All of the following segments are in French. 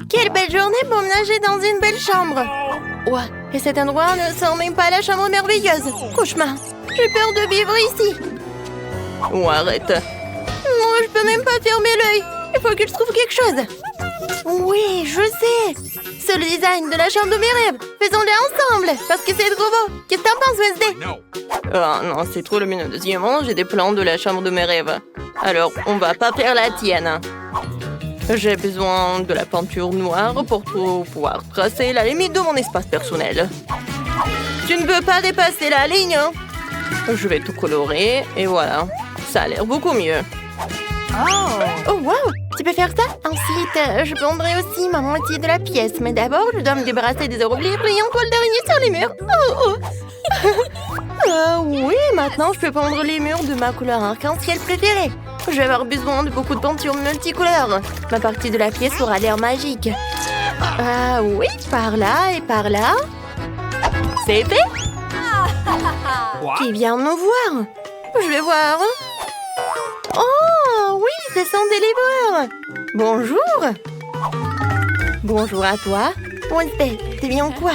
Quelle belle journée pour ménager dans une belle chambre. Ouais, et cet endroit ne sent même pas la chambre merveilleuse. Cauchemar, j'ai peur de vivre ici. Oh, arrête. Non, je peux même pas fermer l'œil. Il faut que je trouve quelque chose. Oui, je sais. C'est le design de la chambre de mes rêves. Faisons-le ensemble, parce que c'est trop beau. Qu'est-ce que t'en penses, Wednesday? Oh non, c'est trop lumineux. Deuxièmement, j'ai des plans de la chambre de mes rêves. Alors, on va pas faire la tienne. J'ai besoin de la peinture noire pour pouvoir tracer la limite de mon espace personnel. Tu ne peux pas dépasser la ligne. Je vais tout colorer et voilà. Ça a l'air beaucoup mieux. Oh, wow! Tu peux faire ça? Ensuite, je peindrai aussi ma moitié de la pièce. Mais d'abord, je dois me débarrasser des oublis brillants toiles d'araignée sur les murs. Oui, maintenant, je peux peindre les murs de ma couleur arc-en-ciel préférée. Je vais avoir besoin de beaucoup de peinture multicolore. Ma partie de la pièce aura l'air magique. Oui, par là et par là. C'est fait? Qui vient me voir? Je vais voir. Oh, oui, c'est son délivreur. Bonjour. Bonjour à toi. Wednesday, t'es bien quoi?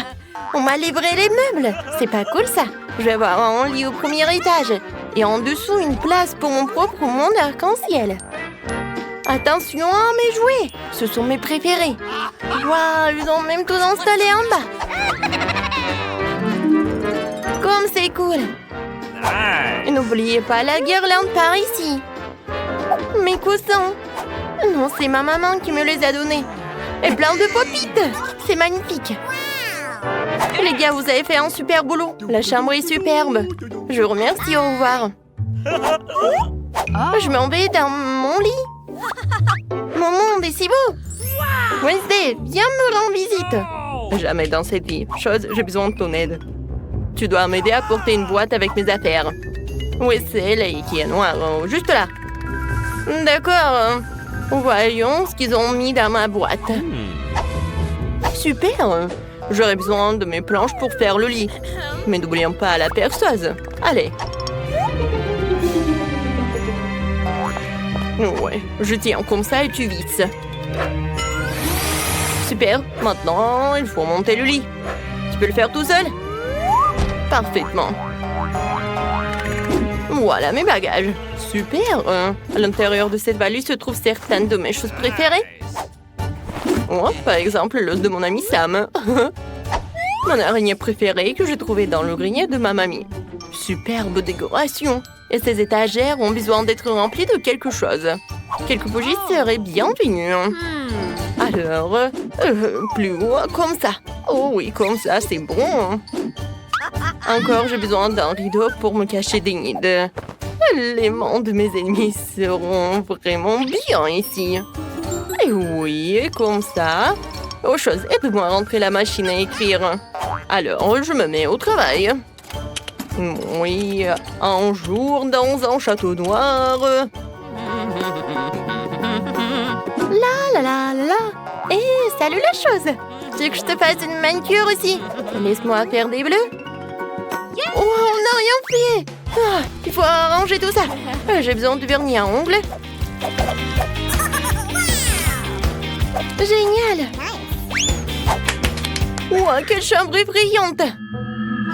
On m'a livré les meubles. C'est pas cool, ça. Je vais avoir un lit au premier étage. Et en dessous, une place pour mon propre monde arc-en-ciel. Attention à mes jouets. Ce sont mes préférés. Waouh, ils ont même tout installé en bas. Comme c'est cool. Et n'oubliez pas la guirlande par ici. Mes coussins. Non, c'est ma maman qui me les a donnés. Et plein de pop-it. C'est magnifique. Les gars, vous avez fait un super boulot. La chambre est superbe. Je vous remercie, au revoir. Je m'en vais dans mon lit. Mon monde est si beau. Wednesday, viens me rendre visite. Jamais dans cette vie. Chose, j'ai besoin de ton aide. Tu dois m'aider à porter une boîte avec mes affaires. Où est celle qui est noire? Juste là. D'accord. Voyons ce qu'ils ont mis dans ma boîte. Super. J'aurais besoin de mes planches pour faire le lit. Mais n'oublions pas la perceuse. Allez. Ouais, je tiens comme ça et tu visses. Super. Maintenant, il faut monter le lit. Tu peux le faire tout seul? Parfaitement. Voilà mes bagages. Super. À l'intérieur de cette valise se trouvent certaines de mes choses préférées. Oh, par exemple, l'os de mon ami Sam. Mon araignée préférée que j'ai trouvée dans le grenier de ma mamie. Superbe décoration. Et ces étagères ont besoin d'être remplies de quelque chose. Quelques bougies seraient bienvenues. Alors, plus haut, comme ça. Oh oui, comme ça, c'est bon. Encore, j'ai besoin d'un rideau pour me cacher des nids. Les mains de mes ennemis seront vraiment bien ici. Et oui, comme ça. Autre chose, aide-moi à rentrer la machine à écrire. Alors, je me mets au travail. Oui, un jour dans un château noir. La. Salut la chose. Tu veux que je te fasse une manicure aussi? Laisse-moi faire des bleus. Oh, on n'a rien fait. Il faut arranger tout ça. J'ai besoin de vernis à ongles. Génial. Wow, quelle chambre effrayante.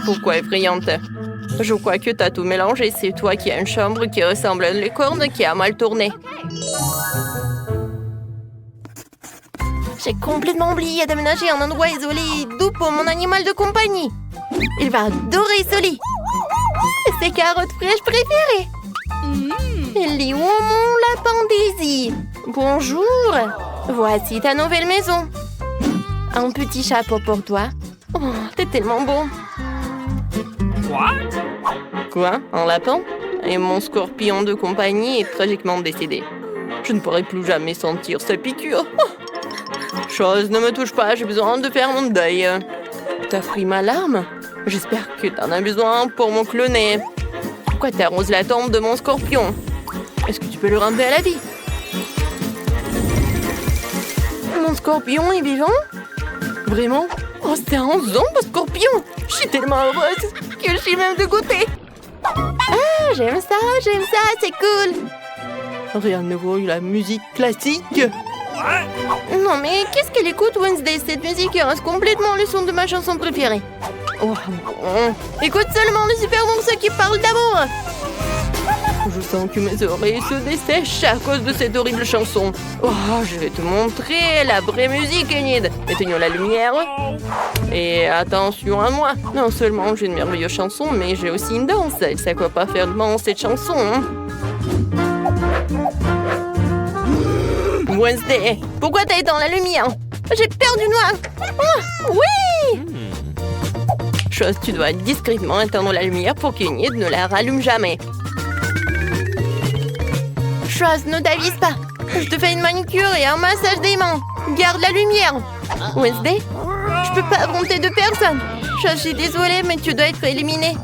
Pourquoi effrayante? Je crois que t'as tout mélangé. C'est toi qui as une chambre qui ressemble à une licorne qui a mal tourné. J'ai complètement oublié d'aménager un endroit isolé et doux pour mon animal de compagnie. Il va adorer ce lit. Ses carottes fraîches préférées. Il est où mon lapin Daisy? Bonjour. Voici ta nouvelle maison. Un petit chapeau pour toi. Oh, t'es tellement beau. Quoi? Un lapin? Et mon scorpion de compagnie est tragiquement décédé. Je ne pourrai plus jamais sentir sa piqûre. Chose, ne me touche pas, j'ai besoin de faire mon deuil. T'as pris ma larme? J'espère que t'en as besoin pour mon cloner. Pourquoi t'arroses la tombe de mon scorpion? Est-ce que tu peux le ramener à la vie? Mon scorpion est vivant? Vraiment? Oh, c'est un zombie scorpion! Je suis tellement heureuse que je suis même dégoûtée. Ah, j'aime ça, c'est cool. Rien de nouveau, la musique classique. Non mais qu'est-ce qu'elle écoute Wednesday? Cette musique reste complètement le son de ma chanson préférée. Oh bon. Écoute seulement le super morceau qui parle d'amour. Je sens que mes oreilles se dessèchent à cause de cette horrible chanson. Oh, je vais te montrer la vraie musique, Enid. Éteignons la lumière. Et attention à moi. Non seulement j'ai une merveilleuse chanson, mais j'ai aussi une danse. Et ça quoi pas faire de mal cette chanson. Hein? Wednesday, pourquoi t'as éteint la lumière? J'ai peur du noir. Oh, oui! Chose, tu dois discrètement éteindre la lumière pour qu'Enid ne la rallume jamais. Chose, ne t'avise pas. Je te fais une manicure et un massage des mains. Garde la lumière. Wednesday, je peux pas affronter deux personnes. Chose, je suis désolée, mais tu dois être éliminée.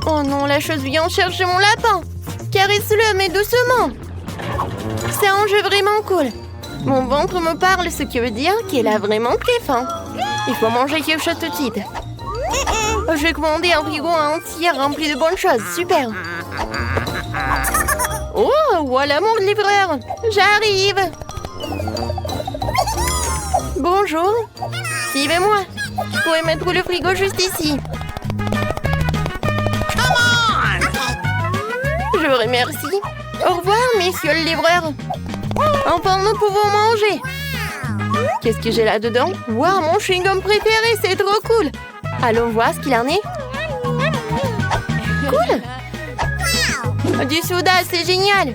Oh non, la chose vient chercher mon lapin. Caresse-le, mais doucement. C'est un jeu vraiment cool. Mon ventre me parle, ce qui veut dire qu'il a vraiment très faim. Il faut manger quelque chose tout de suite. Je vais commander un frigo entier rempli de bonnes choses. Super. Oh, voilà mon livreur. J'arrive. Bonjour. Suivez-moi. Je pourrais mettre le frigo juste ici. Je vous remercie. Au revoir, messieurs le livreur. Enfin, nous pouvons manger. Qu'est-ce que j'ai là-dedans? Waouh, mon chewing-gum préféré, c'est trop cool. Allons voir ce qu'il en est. Cool. Du soda, c'est génial.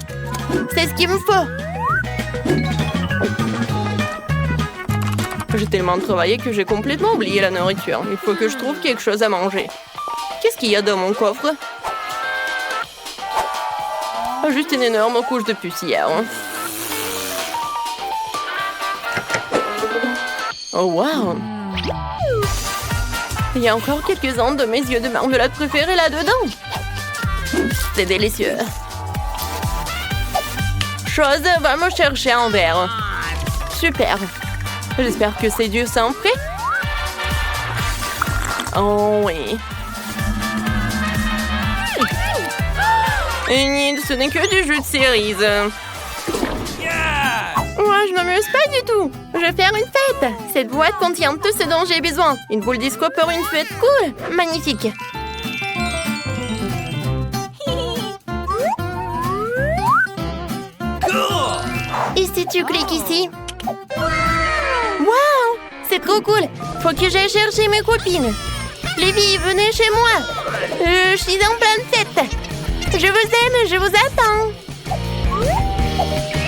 C'est ce qu'il me faut. J'ai tellement travaillé que j'ai complètement oublié la nourriture. Il faut que je trouve quelque chose à manger. Qu'est-ce qu'il y a dans mon coffre? Juste une énorme couche de poussière. Oh, wow! Il y a encore quelques-uns de mes yeux de marmelade préférés là-dedans. C'est délicieux. Chose, va me chercher un verre. Super. J'espère que c'est du sang frais. Oh oui. Enid, ce n'est que du jus de cerise. Moi, je m'amuse pas du tout. Je vais faire une fête. Cette boîte contient tout ce dont j'ai besoin. Une boule disco pour une fête cool. Magnifique. Et si tu cliques ici? Waouh! C'est trop cool. Faut que j'aille chercher mes copines. Les filles, venez chez moi. Je suis en pleine fête. Je vous aime, je vous attends.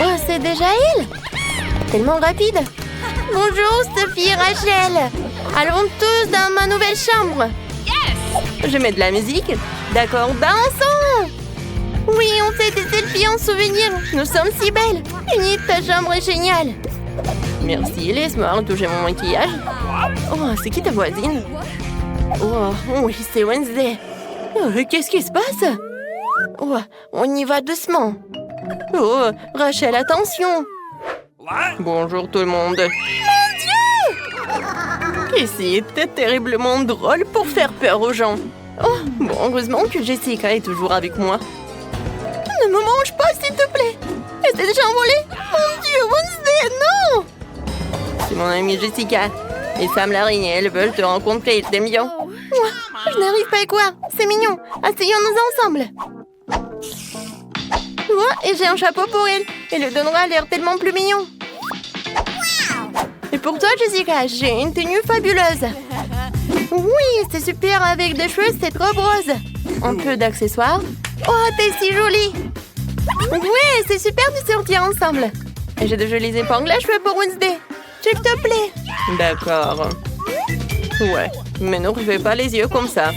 Oh, c'est déjà elle? Tellement rapide. Bonjour, Sophie et Rachel. Allons tous dans ma nouvelle chambre. Je mets de la musique. D'accord, dansons. Oui, on fait des selfies en souvenir. Nous sommes si belles. Enid, ta chambre est géniale. Merci, laisse-moi retoucher mon maquillage. Oh, c'est qui ta voisine? Oh, oui, c'est Wednesday. Oh, qu'est-ce qui se passe? Oh, on y va doucement. Oh, Rachel, attention. Bonjour tout le monde. Mon Dieu! Ici était terriblement drôle pour faire peur aux gens. Oh, bon, heureusement que Jessica est toujours avec moi. Ne me mange pas, s'il te plaît. Elle s'est déjà envolée. Mon Dieu, Wednesday, non! C'est mon amie Jessica. Et Sam l'araignée, elles veulent te rencontrer, ils t'aiment bien. Moi, je n'arrive pas à y croire. C'est mignon. Asseyons-nous ensemble. Oh, et j'ai un chapeau pour elle. Elle le donnera l'air tellement plus mignon. Et pour toi, Jessica, j'ai une tenue fabuleuse. Oui, c'est super avec des cheveux, c'est trop rose. Un peu d'accessoires. Oh, t'es si jolie. Ouais, c'est super de sortir ensemble. Et j'ai de jolies épingles à cheveux pour Wednesday. S'il te plaît. D'accord. Ouais, mais ne refais pas les yeux comme ça.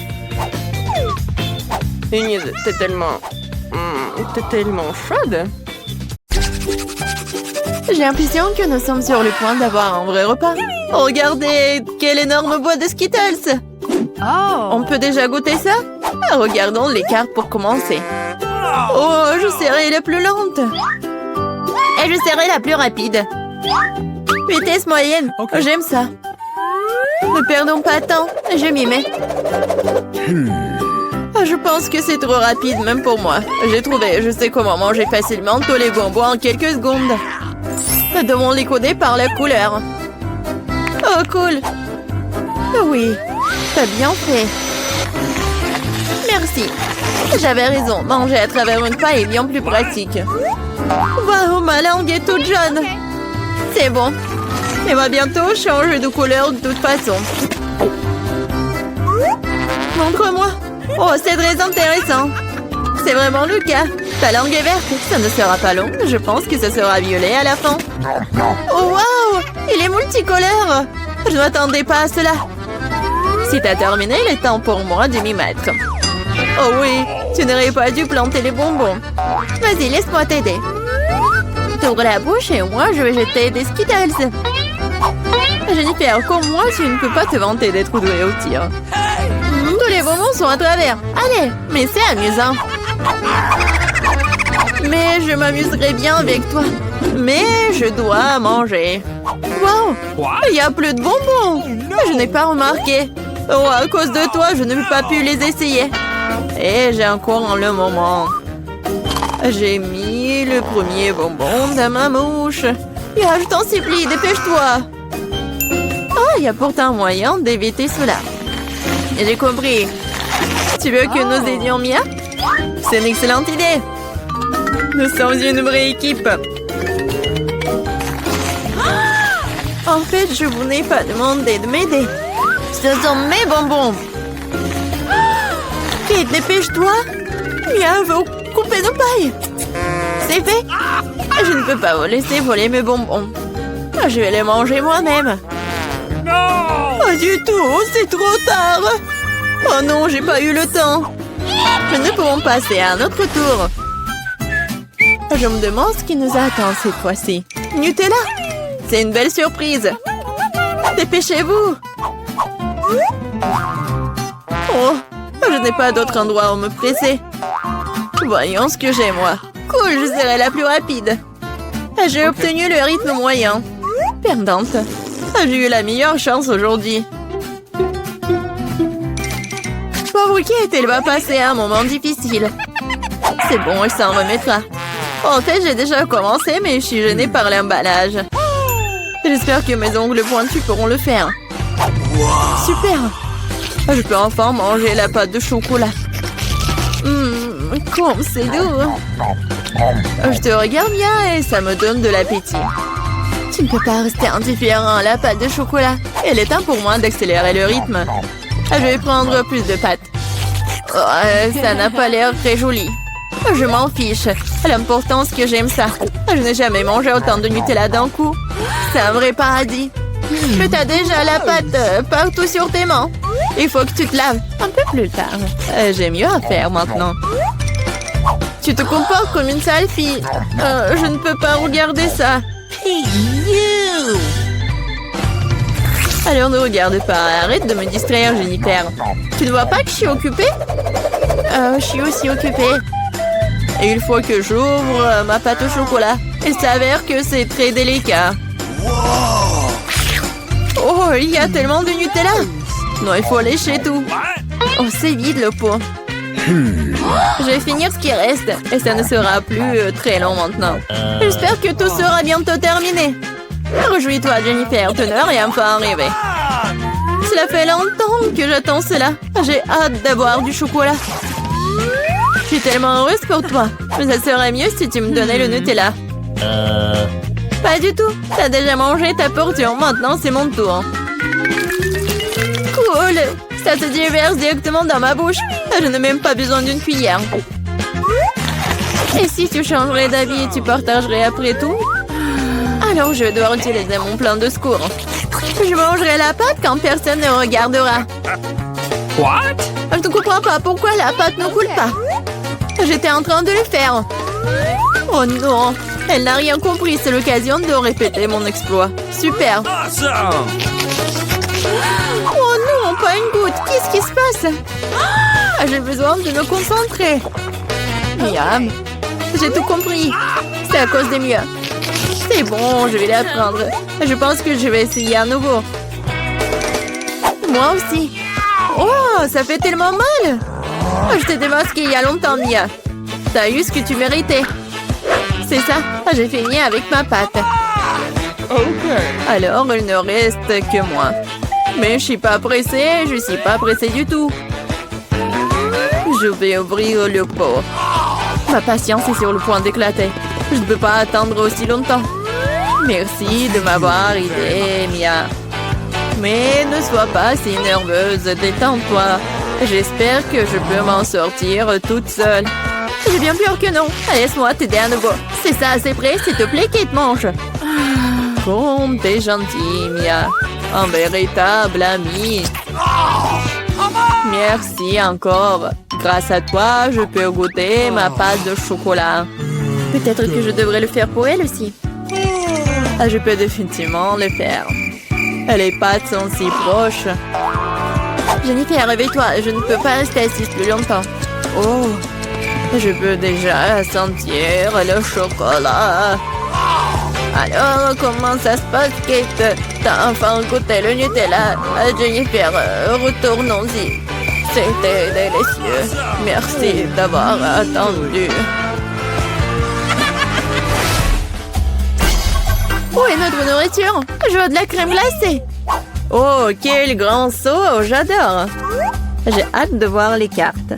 Enid, t'es tellement chaude. J'ai l'impression que nous sommes sur le point d'avoir un vrai repas. Regardez, quelle énorme boîte de Skittles. On peut déjà goûter ça? Regardons les cartes pour commencer. Oh, je serai la plus lente. Et je serai la plus rapide. Vitesse moyenne, j'aime ça. Ne perdons pas de temps, je m'y mets. Je pense que c'est trop rapide, même pour moi. J'ai trouvé, je sais comment manger facilement tous les bonbons en quelques secondes. Nous devons les coder par la couleur. Oh, cool. Oui, t'as bien fait. Merci. J'avais raison, manger à travers une paille est bien plus pratique. Waouh, ma langue est toute jaune. C'est bon. Elle va bientôt changer de couleur de toute façon. Montre-moi. Oh, c'est très intéressant. C'est vraiment le cas. Ta langue est verte. Ça ne sera pas long. Je pense que ça sera violet à la fin. Oh, waouh! Il est multicolore. Je ne m'attendais pas à cela. Si t'as terminé, il est temps pour moi de m'y mettre. Oh oui, tu n'aurais pas dû planter les bonbons. Vas-y, laisse-moi t'aider. T'ouvres la bouche et moi, je vais jeter des Skittles. Jennifer, comme moi, tu ne peux pas te vanter d'être douée au tir. Tous les bonbons sont à travers. Allez, mais c'est amusant. Mais je m'amuserai bien avec toi. Mais je dois manger. Wow, il n'y a plus de bonbons. Je n'ai pas remarqué. Oh, à cause de toi, je n'ai pas pu les essayer. Et j'ai encore le moment. J'ai mis le premier bonbon dans ma mouche. Yeah, je t'en supplie, dépêche-toi. Oh, il y a pourtant moyen d'éviter cela. J'ai compris. Tu veux que nous aidions Mia? C'est une excellente idée. Nous sommes une vraie équipe. En fait, je vous n'ai pas demandé de m'aider. Ce sont mes bonbons. Vite, dépêche-toi. Mia veut couper nos pailles. C'est fait. Je ne peux pas vous laisser voler mes bonbons. Je vais les manger moi-même. Pas du tout, c'est trop tard. Oh non, j'ai pas eu le temps. Mais nous pouvons passer à un autre tour. Je me demande ce qui nous attend cette fois-ci. Nutella, c'est une belle surprise. Dépêchez-vous. Oh, je n'ai pas d'autre endroit où me presser. Voyons ce que j'ai, moi. Cool, je serai la plus rapide. J'ai obtenu le rythme moyen. Perdante. J'ai eu la meilleure chance aujourd'hui. Pauvre Kate, elle va passer un moment difficile. C'est bon, elle s'en remettra. En fait, j'ai déjà commencé, mais je suis gênée par l'emballage. J'espère que mes ongles pointus pourront le faire. Super! Je peux enfin manger la pâte de chocolat. Comme c'est doux! Je te regarde bien et ça me donne de l'appétit. Tu ne peux pas rester indifférent à la pâte de chocolat. Il est temps pour moi d'accélérer le rythme. Je vais prendre plus de pâtes. Oh, ça n'a pas l'air très joli. Je m'en fiche. L'important c'est que j'aime ça. Je n'ai jamais mangé autant de Nutella d'un coup. C'est un vrai paradis. Mais t'as déjà la pâte partout sur tes mains. Il faut que tu te laves un peu plus tard. J'ai mieux à faire maintenant. Tu te comportes comme une sale fille. Je ne peux pas regarder ça. Alors ne regarde pas. Arrête de me distraire, Jennifer. Tu ne vois pas que je suis occupée? Je suis aussi occupée. Et une fois que j'ouvre ma pâte au chocolat, il s'avère que c'est très délicat. Oh, il y a tellement de Nutella. Non, il faut lécher tout. Oh, c'est vide le pot. Je vais finir ce qui reste. Et ça ne sera plus très long maintenant. J'espère que tout sera bientôt terminé. Réjouis-toi, Jennifer. Tu n'as rien pas arrivé. Cela fait longtemps que j'attends cela. J'ai hâte d'avoir du chocolat. Je suis tellement heureuse pour toi. Mais ça serait mieux si tu me donnais le Nutella. Pas du tout. T'as déjà mangé ta portion. Maintenant, c'est mon tour. Cool. Ça se déverse directement dans ma bouche. Je n'ai même pas besoin d'une cuillère. Et si tu changerais d'avis et tu partagerais après tout? Alors, je vais devoir utiliser mon plan de secours. Je mangerai la pâte quand personne ne regardera. What? Je ne comprends pas pourquoi la pâte ne coule pas. J'étais en train de le faire. Oh non, elle n'a rien compris. C'est l'occasion de répéter mon exploit. Super. Awesome! Oh non, pas une goutte. Qu'est-ce qui se passe? J'ai besoin de me concentrer. Miam. J'ai tout compris. C'est à cause des miens. C'est bon, je vais l'apprendre. Je pense que je vais essayer à nouveau. Moi aussi. Oh, ça fait tellement mal. Je t'ai démasqué il y a longtemps, Mia. T'as eu ce que tu méritais. C'est ça, j'ai fini avec ma pâte. Alors, il ne reste que moi. Mais je suis pas pressée, je suis pas pressée du tout. Je vais ouvrir le pot. Ma patience est sur le point d'éclater. Je ne peux pas attendre aussi longtemps. Merci de m'avoir aidé, Mia. Mais ne sois pas si nerveuse, détends-toi. J'espère que je peux m'en sortir toute seule. J'ai bien peur que non. Laisse-moi t'aider à nouveau. C'est ça, c'est prêt, s'il te plaît, Kate, mange. Comme t'es gentille, Mia. Un véritable ami. Merci encore. Grâce à toi, je peux goûter ma pâte de chocolat. Peut-être que je devrais le faire pour elle aussi. Ah, je peux définitivement le faire. Les pâtes sont si proches. Jennifer, réveille-toi. Je ne peux pas rester assise plus longtemps. Oh, je peux déjà sentir le chocolat. Alors, comment ça se passe, Kate? T'as enfin goûté le Nutella. Jennifer, retournons-y. C'était délicieux. Merci d'avoir attendu. Où est notre nourriture? Je veux de la crème glacée. Oh, quel grand saut! J'adore. J'ai hâte de voir les cartes.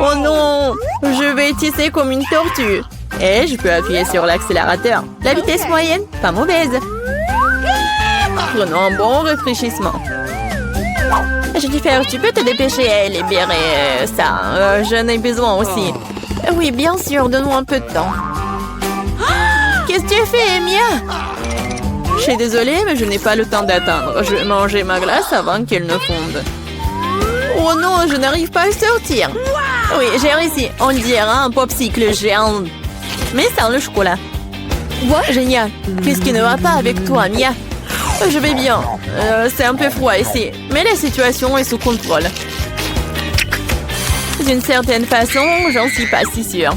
Oh non! Je vais tisser comme une tortue. Et je peux appuyer sur l'accélérateur. La vitesse moyenne, pas mauvaise. Prenons un bon rafraîchissement. Jennifer, tu peux te dépêcher à libérer ça. J'en ai besoin aussi. Oui, bien sûr, donne-moi un peu de temps. Qu'est-ce que tu fais, Mia? Je suis désolée, mais je n'ai pas le temps d'attendre. Je vais manger ma glace avant qu'elle ne fonde. Oh non, je n'arrive pas à sortir. Oui, j'ai réussi. On dirait un popsicle géant. Mais sans le chocolat. Ouais, génial. Qu'est-ce qui ne va pas avec toi, Mia? Je vais bien. C'est un peu froid ici, mais la situation est sous contrôle. D'une certaine façon, j'en suis pas si sûre.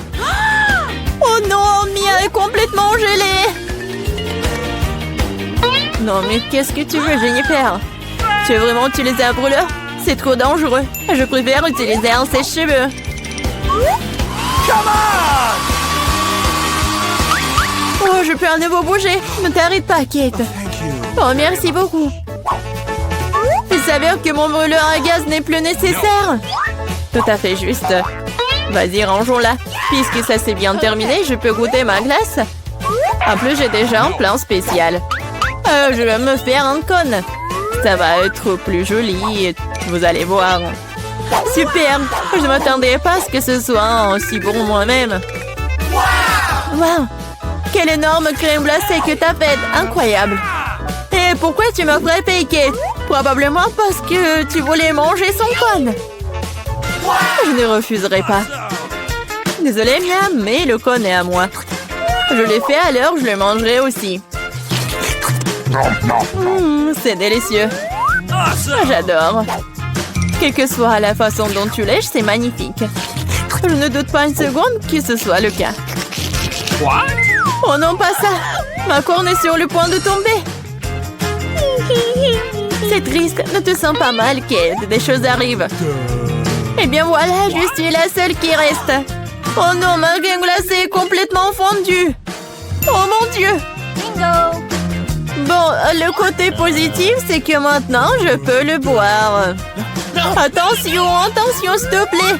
Oh non, Mia est complètement gelée. Non, mais qu'est-ce que tu veux, Jennifer? Tu veux vraiment utiliser un brûleur? C'est trop dangereux. Je préfère utiliser un sèche-cheveux. Oh, je peux à nouveau bouger. Ne t'arrête pas, Kate. Oh, merci beaucoup. Il s'avère que mon brûleur à gaz n'est plus nécessaire. Tout à fait juste. Vas-y, rangeons-la. Puisque ça s'est bien terminé, je peux goûter ma glace. En plus, j'ai déjà un plan spécial. Je vais me faire un cône. Ça va être plus joli. Vous allez voir. Super. Je ne m'attendais pas à ce que ce soit aussi bon moi-même. Wow. Quelle énorme crème glacée que t'as faite. Incroyable. Et pourquoi tu m'as frappé, Kate? Probablement parce que tu voulais manger son cône. Je ne refuserai pas. Désolée, Mia, mais le cône est à moi. Je l'ai fait, alors je le mangerai aussi. C'est délicieux. J'adore. Quelle que soit la façon dont tu lèches, c'est magnifique. Je ne doute pas une seconde que ce soit le cas. Oh non, pas ça. Ma corne est sur le point de tomber. C'est triste. Ne te sens pas mal, Kate. Des choses arrivent. Eh bien voilà, je suis la seule qui reste. Oh non, ma crème glacée est complètement fondue. Oh mon Dieu. Bingo! Bon, le côté positif, c'est que maintenant, je peux le boire. Attention, attention, s'il te plaît.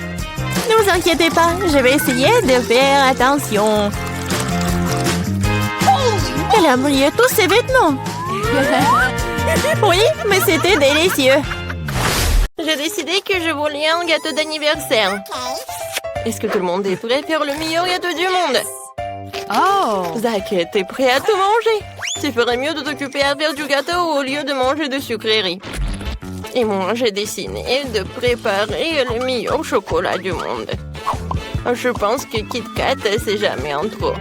Ne vous inquiétez pas, je vais essayer de faire attention. Elle a mouillé tous ses vêtements. Oui, mais c'était délicieux. J'ai décidé que je voulais un gâteau d'anniversaire. Est-ce que tout le monde est prêt à faire le meilleur gâteau du monde? Oh! Zach, t'es prêt à tout manger? Tu ferais mieux de t'occuper à faire du gâteau au lieu de manger de sucreries. Et moi, j'ai décidé de préparer le meilleur chocolat du monde. Je pense que Kit Kat, c'est jamais en trop.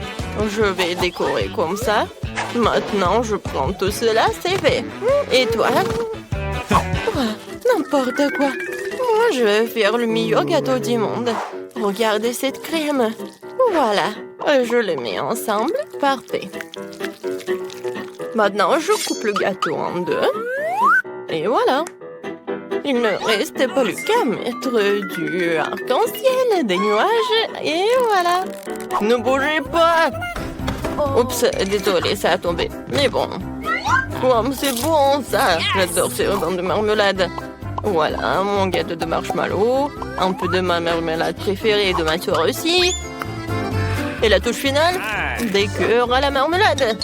Je vais décorer comme ça. Maintenant, je prends tout cela, c'est fait. Et toi? N'importe quoi. Moi, je vais faire le meilleur gâteau du monde. Regardez cette crème. Voilà. Je les mets ensemble. Parfait. Maintenant, je coupe le gâteau en deux. Et voilà. Il ne reste plus qu'à mettre du arc-en-ciel, des nuages, et voilà. Ne bougez pas. Oups, désolé, ça a tombé. Mais bon. Oh, c'est bon, ça. J'adore ces rubans de marmelade. Voilà, mon gâteau de marshmallow. Un peu de ma marmelade préférée et de ma soeur aussi. Et la touche finale, des cœurs à la marmelade.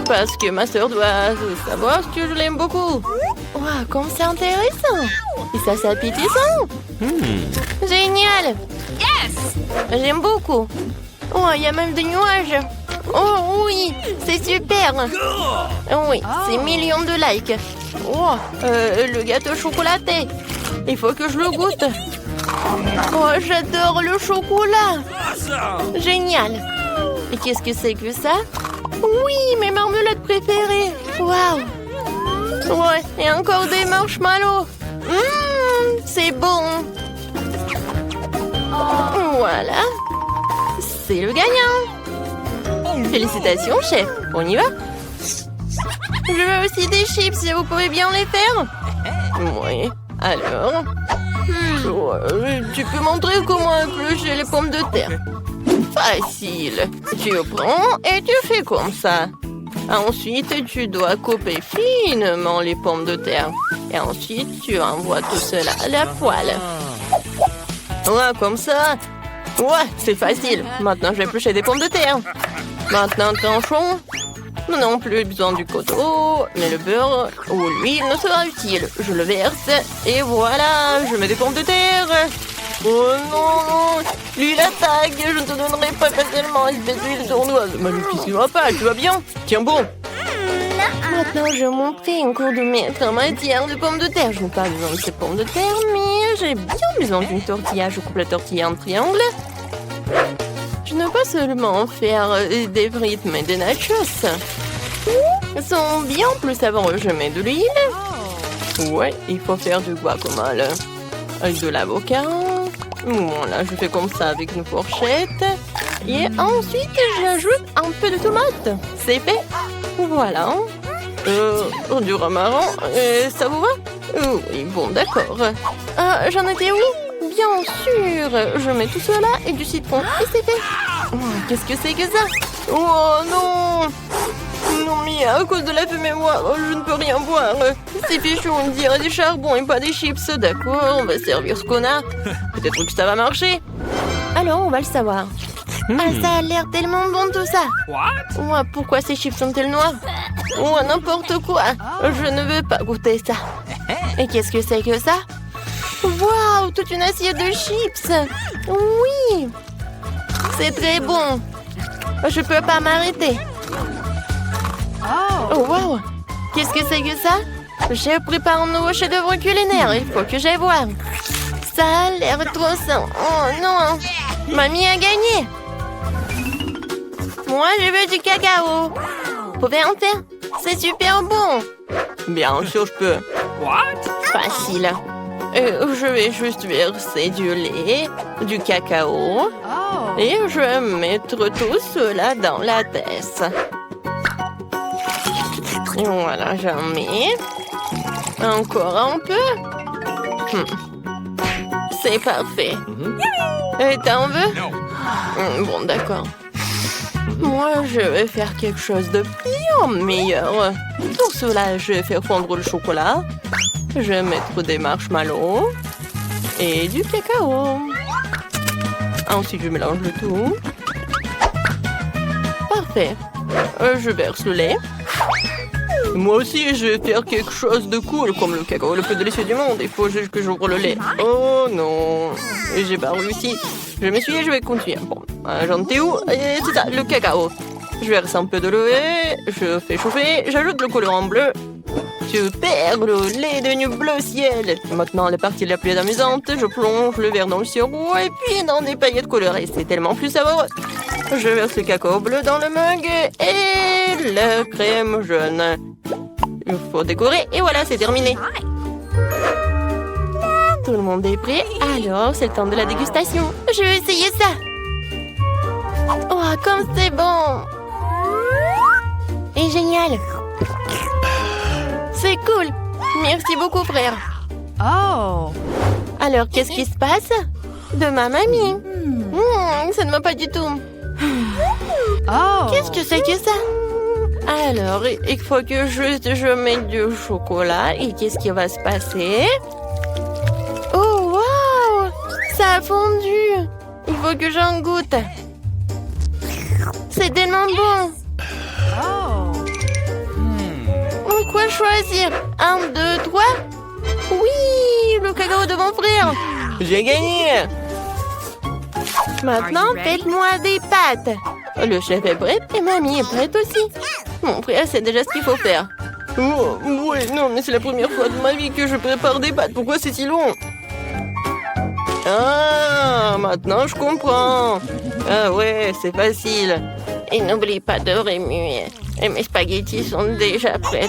Parce que ma soeur doit savoir que je l'aime beaucoup. Waouh, comme c'est intéressant. Et ça, c'est appétissant. Génial. J'aime beaucoup. Oh, il y a même des nuages. Oh oui, c'est super. Oui, c'est millions de likes. Oh, le gâteau chocolaté. Il faut que je le goûte. Oh, j'adore le chocolat. Génial. Et qu'est-ce que c'est que ça? Oui, mes marmelades préférées. Waouh. Ouais, et encore des marshmallows. C'est bon. Voilà. C'est le gagnant. Félicitations, chef. On y va? Je veux aussi des chips, si vous pouvez bien les faire. Oui. Alors... tu peux montrer comment éplucher les pommes de terre? Facile. Tu prends et tu fais comme ça. Ensuite, tu dois couper finement les pommes de terre. Et ensuite, tu envoies tout cela à la poêle. Ouais, comme ça. Ouais, c'est facile. Maintenant, je vais éplucher des pommes de terre. Maintenant, tranchons. Nous n'avons plus besoin du couteau, mais le beurre ou l'huile ne sera utile. Je le verse et voilà, je mets des pommes de terre. Oh non, l'huile attaque, je ne te donnerai pas facilement, espèce d'huile sournoise. Mais ne va pas, tu vas bien? Tiens bon. Maintenant, je montrer un cours de maître en matière de pommes de terre. Je n'ai pas besoin de ces pommes de terre, mais j'ai bien besoin d'une tortilla. Je coupe la tortilla en triangle. Je ne veux pas seulement faire des frites, mais des nachos. Ils sont bien plus savoureux. Je mets de l'huile. Ouais, il faut faire du guacamole. Avec de l'avocat. Voilà, je fais comme ça avec une fourchette. Et ensuite, j'ajoute un peu de tomate. C'est fait. Voilà. Du romarin. Ça vous va? Oui, bon, d'accord. J'en étais où? Bien sûr. Je mets tout cela et du citron. Et c'est fait. Oh, qu'est-ce que c'est que ça? Oh non! Non, mais à cause de la fumée noire, je ne peux rien boire. C'est fichu, on dirait du charbon et pas des chips. D'accord, on va servir ce qu'on a. Peut-être que ça va marcher. Alors, on va le savoir. Ah, ça a l'air tellement bon tout ça. Ouais, pourquoi ces chips sont-elles noires? Oh, n'importe quoi. Je ne veux pas goûter ça. Et qu'est-ce que c'est que ça? Waouh, toute une assiette de chips. Oui. C'est très bon. Je peux pas m'arrêter. Oh, waouh. Qu'est-ce que c'est que ça? J'ai préparé un nouveau chef-d'œuvre culinaire. Il faut que j'aille voir. Ça a l'air trop sain. Oh non. Mamie a gagné. Moi, je veux du cacao. Vous pouvez en faire? C'est super bon. Bien sûr, je peux. Facile. Je vais juste verser du lait, du cacao. Et je vais mettre tout cela dans la tasse. Voilà, j'en mets. Encore un peu. C'est parfait. T'en veux? Bon, d'accord. Moi, je vais faire quelque chose de bien meilleur. Pour cela, je vais faire fondre le chocolat. Je vais mettre des marshmallows et du cacao. Ensuite, je mélange le tout. Parfait. Je verse le lait. Moi aussi, je vais faire quelque chose de cool, comme le cacao le plus délicieux du monde. Il faut juste que j'ouvre le lait. Oh non, j'ai pas réussi. Je m'essuie et je vais continuer. Bon, j'en étais où? C'est ça, le cacao. Je verse un peu de lait, je fais chauffer, j'ajoute le colorant bleu. Super, le lait est devenu bleu ciel. Maintenant, la partie la plus amusante, je plonge le verre dans le sirop et puis dans des paillettes colorées. C'est tellement plus savoureux. Je verse le cacao bleu dans le mug et la crème jaune. Il faut décorer et voilà, c'est terminé. Tout le monde est prêt, alors c'est le temps de la dégustation. Je vais essayer ça. Oh, comme c'est bon. Et génial. C'est cool. Merci beaucoup, frère. Oh. Alors, qu'est-ce qui se passe? De ma mamie. Ça ne va pas du tout. Qu'est-ce que c'est que ça? Alors, il faut que je mette du chocolat. Et qu'est-ce qui va se passer? Oh, wow! Ça a fondu. Il faut que j'en goûte. C'est tellement bon. Quoi choisir? 1, 2, 3? Oui, le cacao de mon frère. J'ai gagné. Maintenant, faites-moi des pâtes. Le chef est prêt et mamie est prête aussi. Mon frère sait déjà ce qu'il faut faire. Oh, ouais, non, mais c'est la première fois de ma vie que je prépare des pâtes. Pourquoi c'est si long? Ah, maintenant je comprends. Ah ouais, c'est facile. Et n'oublie pas de remuer. Et mes spaghettis sont déjà prêts.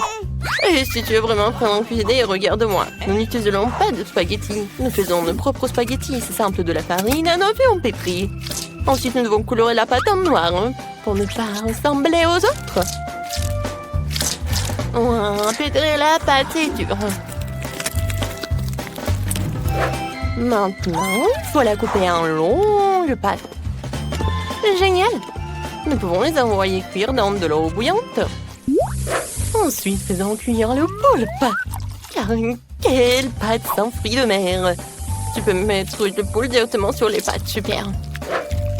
Et si tu veux vraiment apprendre à cuisiner, regarde-moi. Nous n'utilisons pas de spaghettis. Nous faisons nos propres spaghettis. C'est simple, de la farine, un œuf et un pétri. Ensuite, nous devons colorer la pâte en noir pour ne pas ressembler aux autres. Pétrir la pâte, c'est dur. Maintenant, il faut la couper en longues pâtes. Génial! Nous pouvons les envoyer cuire dans de l'eau bouillante. Ensuite, faisons cuire le poulpe. Car quelle pâte sans fruits de mer! Tu peux mettre le poulpe directement sur les pâtes, super.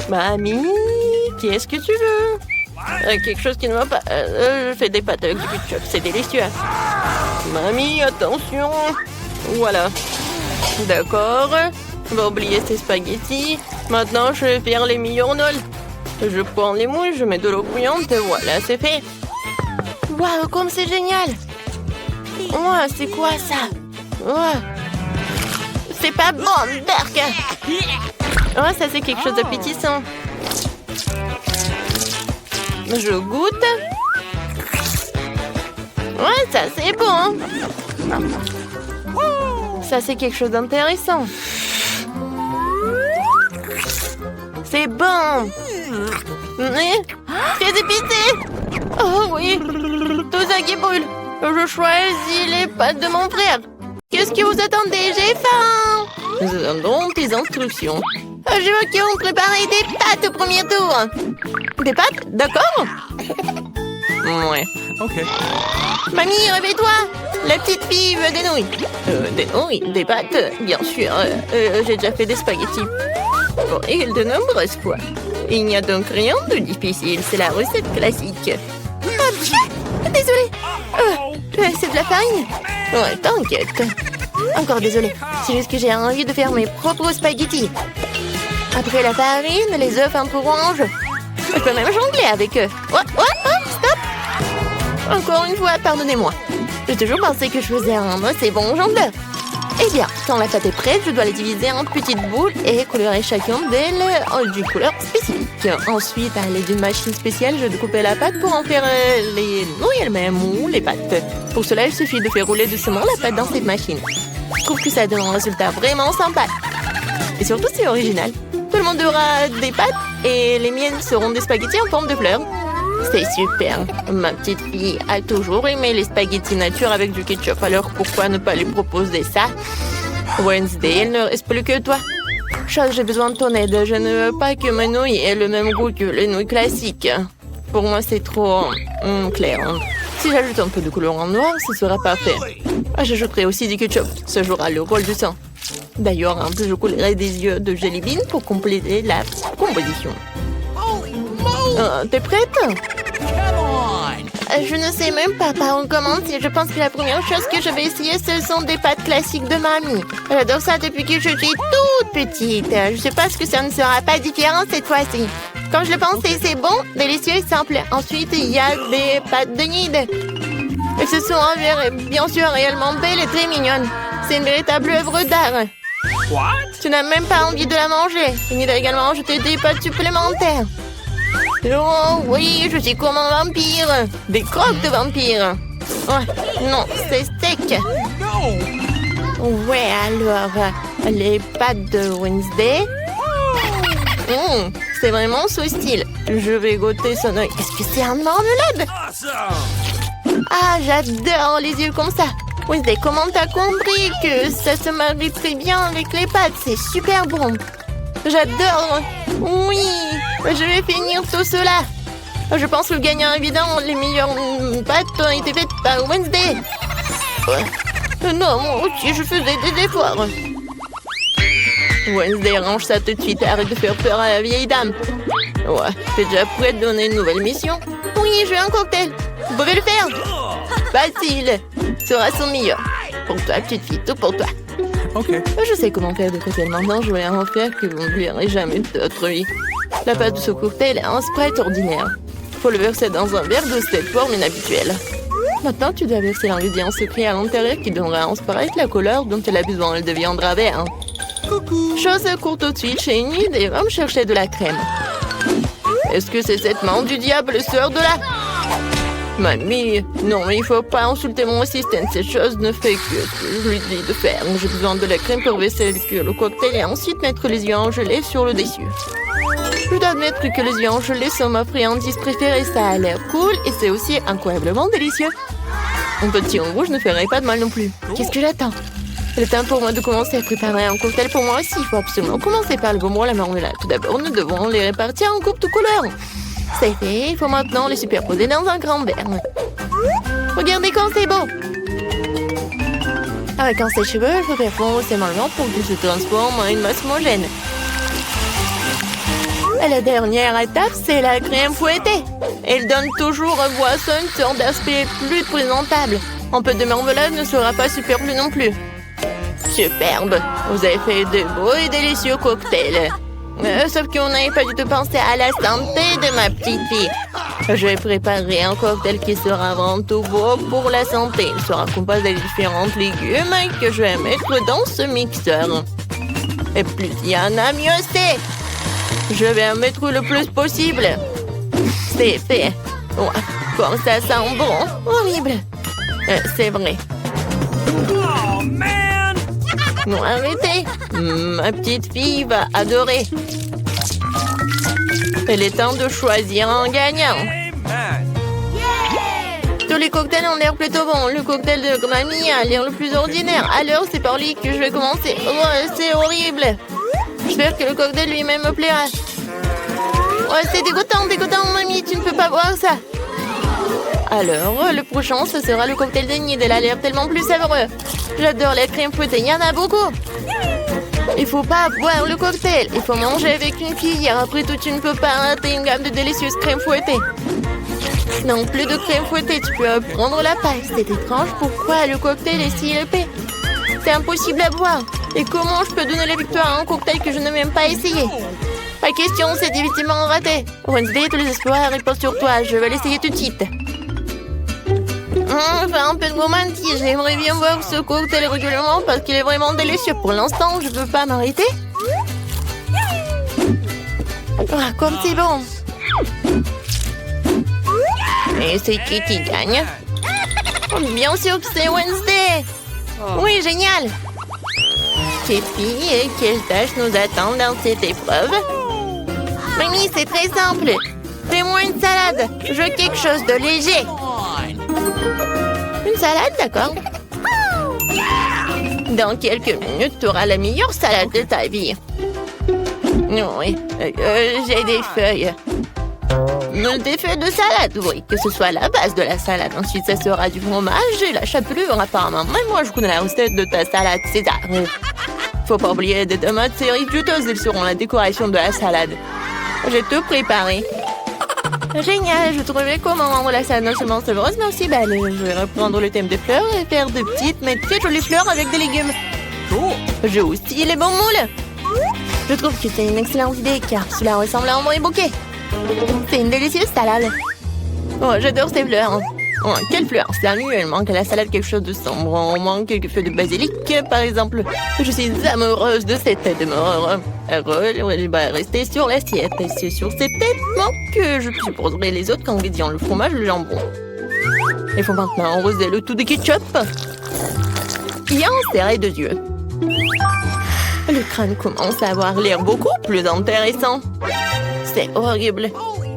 Mamie, qu'est-ce que tu veux? Quelque chose qui ne va pas. Je fais des pâtes avec du ketchup, c'est délicieux. Mamie, attention! Voilà. D'accord. On va oublier ces spaghettis. Maintenant, je vais faire les mignonnoles. Je prends les moules, je mets de l'eau bouillante et voilà, c'est fait. Waouh, comme c'est génial! Ouais, c'est quoi ça? Ouais. C'est pas bon, Berk! Ouais, ça c'est quelque chose d'appétissant. Je goûte. Ouais, ça c'est bon. Ça c'est quelque chose d'intéressant. C'est bon. Mais très épicé. Oh oui, tout ça qui brûle. Je choisis les pâtes de mon frère. Qu'est-ce que vous attendez? J'ai faim. Nous attendons tes instructions. Je veux qu'on prépare des pâtes au premier tour. Des pâtes? D'accord. Ouais. Ok. Mamie, réveille-toi. La petite fille veut des nouilles. Des nouilles, des pâtes, bien sûr. J'ai déjà fait des spaghettis. Bon, et de nombreuses fois. Il n'y a donc rien de difficile, c'est la recette classique. Désolée. C'est de la farine. Ouais, t'inquiète. Encore désolée. C'est juste que j'ai envie de faire mes propres spaghettis. Après la farine, les œufs un peu orange. Je peux même jongler avec eux. Stop. Encore une fois, pardonnez-moi. J'ai toujours pensé que je faisais un assez bon jongleur. Eh bien, quand la pâte est prête, je dois la diviser en petites boules et colorer chacune d'elles d'une couleur spécifique. Ensuite, à l'aide d'une machine spéciale, je découpe la pâte pour en faire les nouilles elles-mêmes ou les pâtes. Pour cela, il suffit de faire rouler doucement la pâte dans cette machine. Je trouve que ça donne un résultat vraiment sympa. Et surtout, c'est original. Tout le monde aura des pâtes et les miennes seront des spaghettis en forme de fleurs. C'est super. Ma petite fille a toujours aimé les spaghettis nature avec du ketchup. Alors pourquoi ne pas lui proposer ça? Wednesday, il ne reste plus que toi. Charles, j'ai besoin de ton aide. Je ne veux pas que mes nouilles aient le même goût que les nouilles classiques. Pour moi, c'est trop clair. Si j'ajoute un peu de couleur en noir, ce sera parfait. J'ajouterai aussi du ketchup. Ça jouera le rôle du sang. D'ailleurs, un peu, je coulerai des yeux de jelly bean pour compléter la composition. T'es prête? Je ne sais même pas par où commencer. Je pense que la première chose que je vais essayer, ce sont des pâtes classiques de mamie. J'adore ça depuis que je suis toute petite. Je suppose que ça ne sera pas différent cette fois-ci. Comme je le pensais, c'est bon, délicieux et simple. Ensuite, il y a des pâtes de nid. Elles se sont bien sûr réellement belles et très mignonnes. C'est une véritable œuvre d'art. Tu n'as même pas envie de la manger. Il n'y a également ajouté des pâtes supplémentaires. Oh oui, je suis comme un vampire. Des croques de vampire. Ouais, non, c'est sec. Ouais, alors, les pâtes de Wednesday. C'est vraiment ce style. Je vais goûter son œil. Est-ce que c'est un marmelade? Ah, j'adore les yeux comme ça. Wednesday, comment t'as compris que ça se marie très bien avec les pâtes? C'est super bon. J'adore. Oui, je vais finir tout cela. Je pense que le gagnant évident, les meilleures pâtes ont été faites par Wednesday. Non, moi aussi, je faisais des efforts. Wednesday, range ça tout de suite. Arrête de faire peur à la vieille dame. Ouais, t'es déjà prête à donner une nouvelle mission? Oui, je veux un cocktail. Vous pouvez le faire? Facile. Sera son meilleur. Pour toi, petite fille, tout pour toi. Ok. Je sais comment faire des cocktails maintenant. Je vais en faire que vous ne verrez jamais de votre vie. La base de ce cocktail est un Sprite ordinaire. Faut le verser dans un verre de cette forme inhabituelle. Maintenant, tu dois verser l'ingrédient secret à l'intérieur qui donnera à un Sprite la couleur dont elle a besoin. Elle deviendra vert. Chose court tout de suite chez une et va me chercher de la crème. Est-ce que c'est cette main du diable sort de là? Mamie, non, mais il faut pas insulter mon assistant. Cette chose ne fait que ce que je lui dis de faire. J'ai besoin de la crème pour verser le cocktail et ensuite mettre les yeux en gelée sur le dessus. Je dois admettre que les yeux en gelée sont ma friandise préférée. Ça a l'air cool et c'est aussi incroyablement délicieux. Un petit en rouge ne ferait pas de mal non plus. Qu'est-ce que j'attends? Il est temps pour moi de commencer à préparer un cocktail pour moi aussi. Il faut absolument commencer par le bonbon et la marmelade. Tout d'abord, nous devons les répartir en coupes de couleurs. C'est fait, il faut maintenant les superposer dans un grand verre. Regardez quand c'est beau! Avec un sèche-cheveux, il faut faire fondre ces marmelades pour qu'ils se transforment en une masse homogène. Et la dernière étape, c'est la crème fouettée. Elle donne toujours aux boissons une sorte d'aspect plus présentable. Un peu de marmelade ne sera pas superflu non plus. Superbe! Vous avez fait de beaux et délicieux cocktails. Sauf qu'on n'avait pas du tout pensé à la santé de ma petite fille. Je vais préparer un cocktail qui sera avant tout beau pour la santé. Il sera composé de différents légumes que je vais mettre dans ce mixeur. Et plus il y en a, mieux c'est. Je vais en mettre le plus possible. C'est fait. Ouais, comme ça sent bon. Horrible. C'est vrai. Oh, man! Non, arrêtez. Ma petite fille va adorer. Il est temps de choisir un gagnant. Amen! Tous les cocktails ont l'air plutôt bons. Le cocktail de mamie a l'air le plus ordinaire. Alors, c'est par lui que je vais commencer. Oh, c'est horrible. J'espère que le cocktail lui-même me plaira. Ouais, c'est dégoûtant, mamie. Tu ne peux pas boire ça. Alors, le prochain, ce sera le cocktail de Nid. Elle a l'air tellement plus savoureux. J'adore la crème fouettée. Il y en a beaucoup. Il faut pas boire le cocktail. Il faut manger avec une cuillère. Après tout, tu ne peux pas rater une gamme de délicieuses crèmes fouettées. Non, plus de crème fouettée. Tu peux prendre la paille. C'est étrange. Pourquoi le cocktail est si épais? C'est impossible à boire. Et comment je peux donner la victoire à un cocktail que je n'ai même pas essayé? La question, c'est difficilement raté. Wednesday, tous les espoirs reposent sur toi. Je vais l'essayer tout de suite. Enfin, un peu de romantisme. J'aimerais bien boire ce cocktail régulièrement parce qu'il est vraiment délicieux. Pour l'instant, je ne peux pas m'arrêter. Ah, comme c'est bon. Et c'est qui gagne? Bien sûr que c'est Wednesday. Oui, génial. Petite fille, quelle tâche nous attend dans cette épreuve? Mamie, c'est très simple. Fais-moi une salade. Je veux quelque chose de léger. Une salade, d'accord. Dans quelques minutes, tu auras la meilleure salade de ta vie. Oui, j'ai des feuilles. Des feuilles de salade, oui. Que ce soit la base de la salade. Ensuite, ça sera du fromage et la chapelure, apparemment. Même moi, je connais la recette de ta salade César. Faut pas oublier des tomates cerises juteuses. Elles seront la décoration de la salade. J'ai tout préparé. Génial, je trouvais comment rendre la salade non seulement savoureuse, mais aussi belle. Je vais reprendre le thème des fleurs et faire de petites mais très jolies fleurs avec des légumes. J'ai aussi les bons moules. Je trouve que c'est une excellente idée car cela ressemble à un vrai bouquet. C'est une délicieuse salade. Oh, j'adore ces fleurs. Oh, quelle fleur? Salut, il manque à la salade quelque chose de sombre. On manque quelques feuilles de basilic, par exemple. Je suis amoureuse de cette tête de mort. Elle va rester sur l'assiette. Et c'est sur cette tête que je supposerai les autres ingrédients, le fromage et le jambon. Il faut maintenant arroser le tout de ketchup. Il y a un serré de yeux. Le crâne commence à avoir l'air beaucoup plus intéressant. C'est horrible.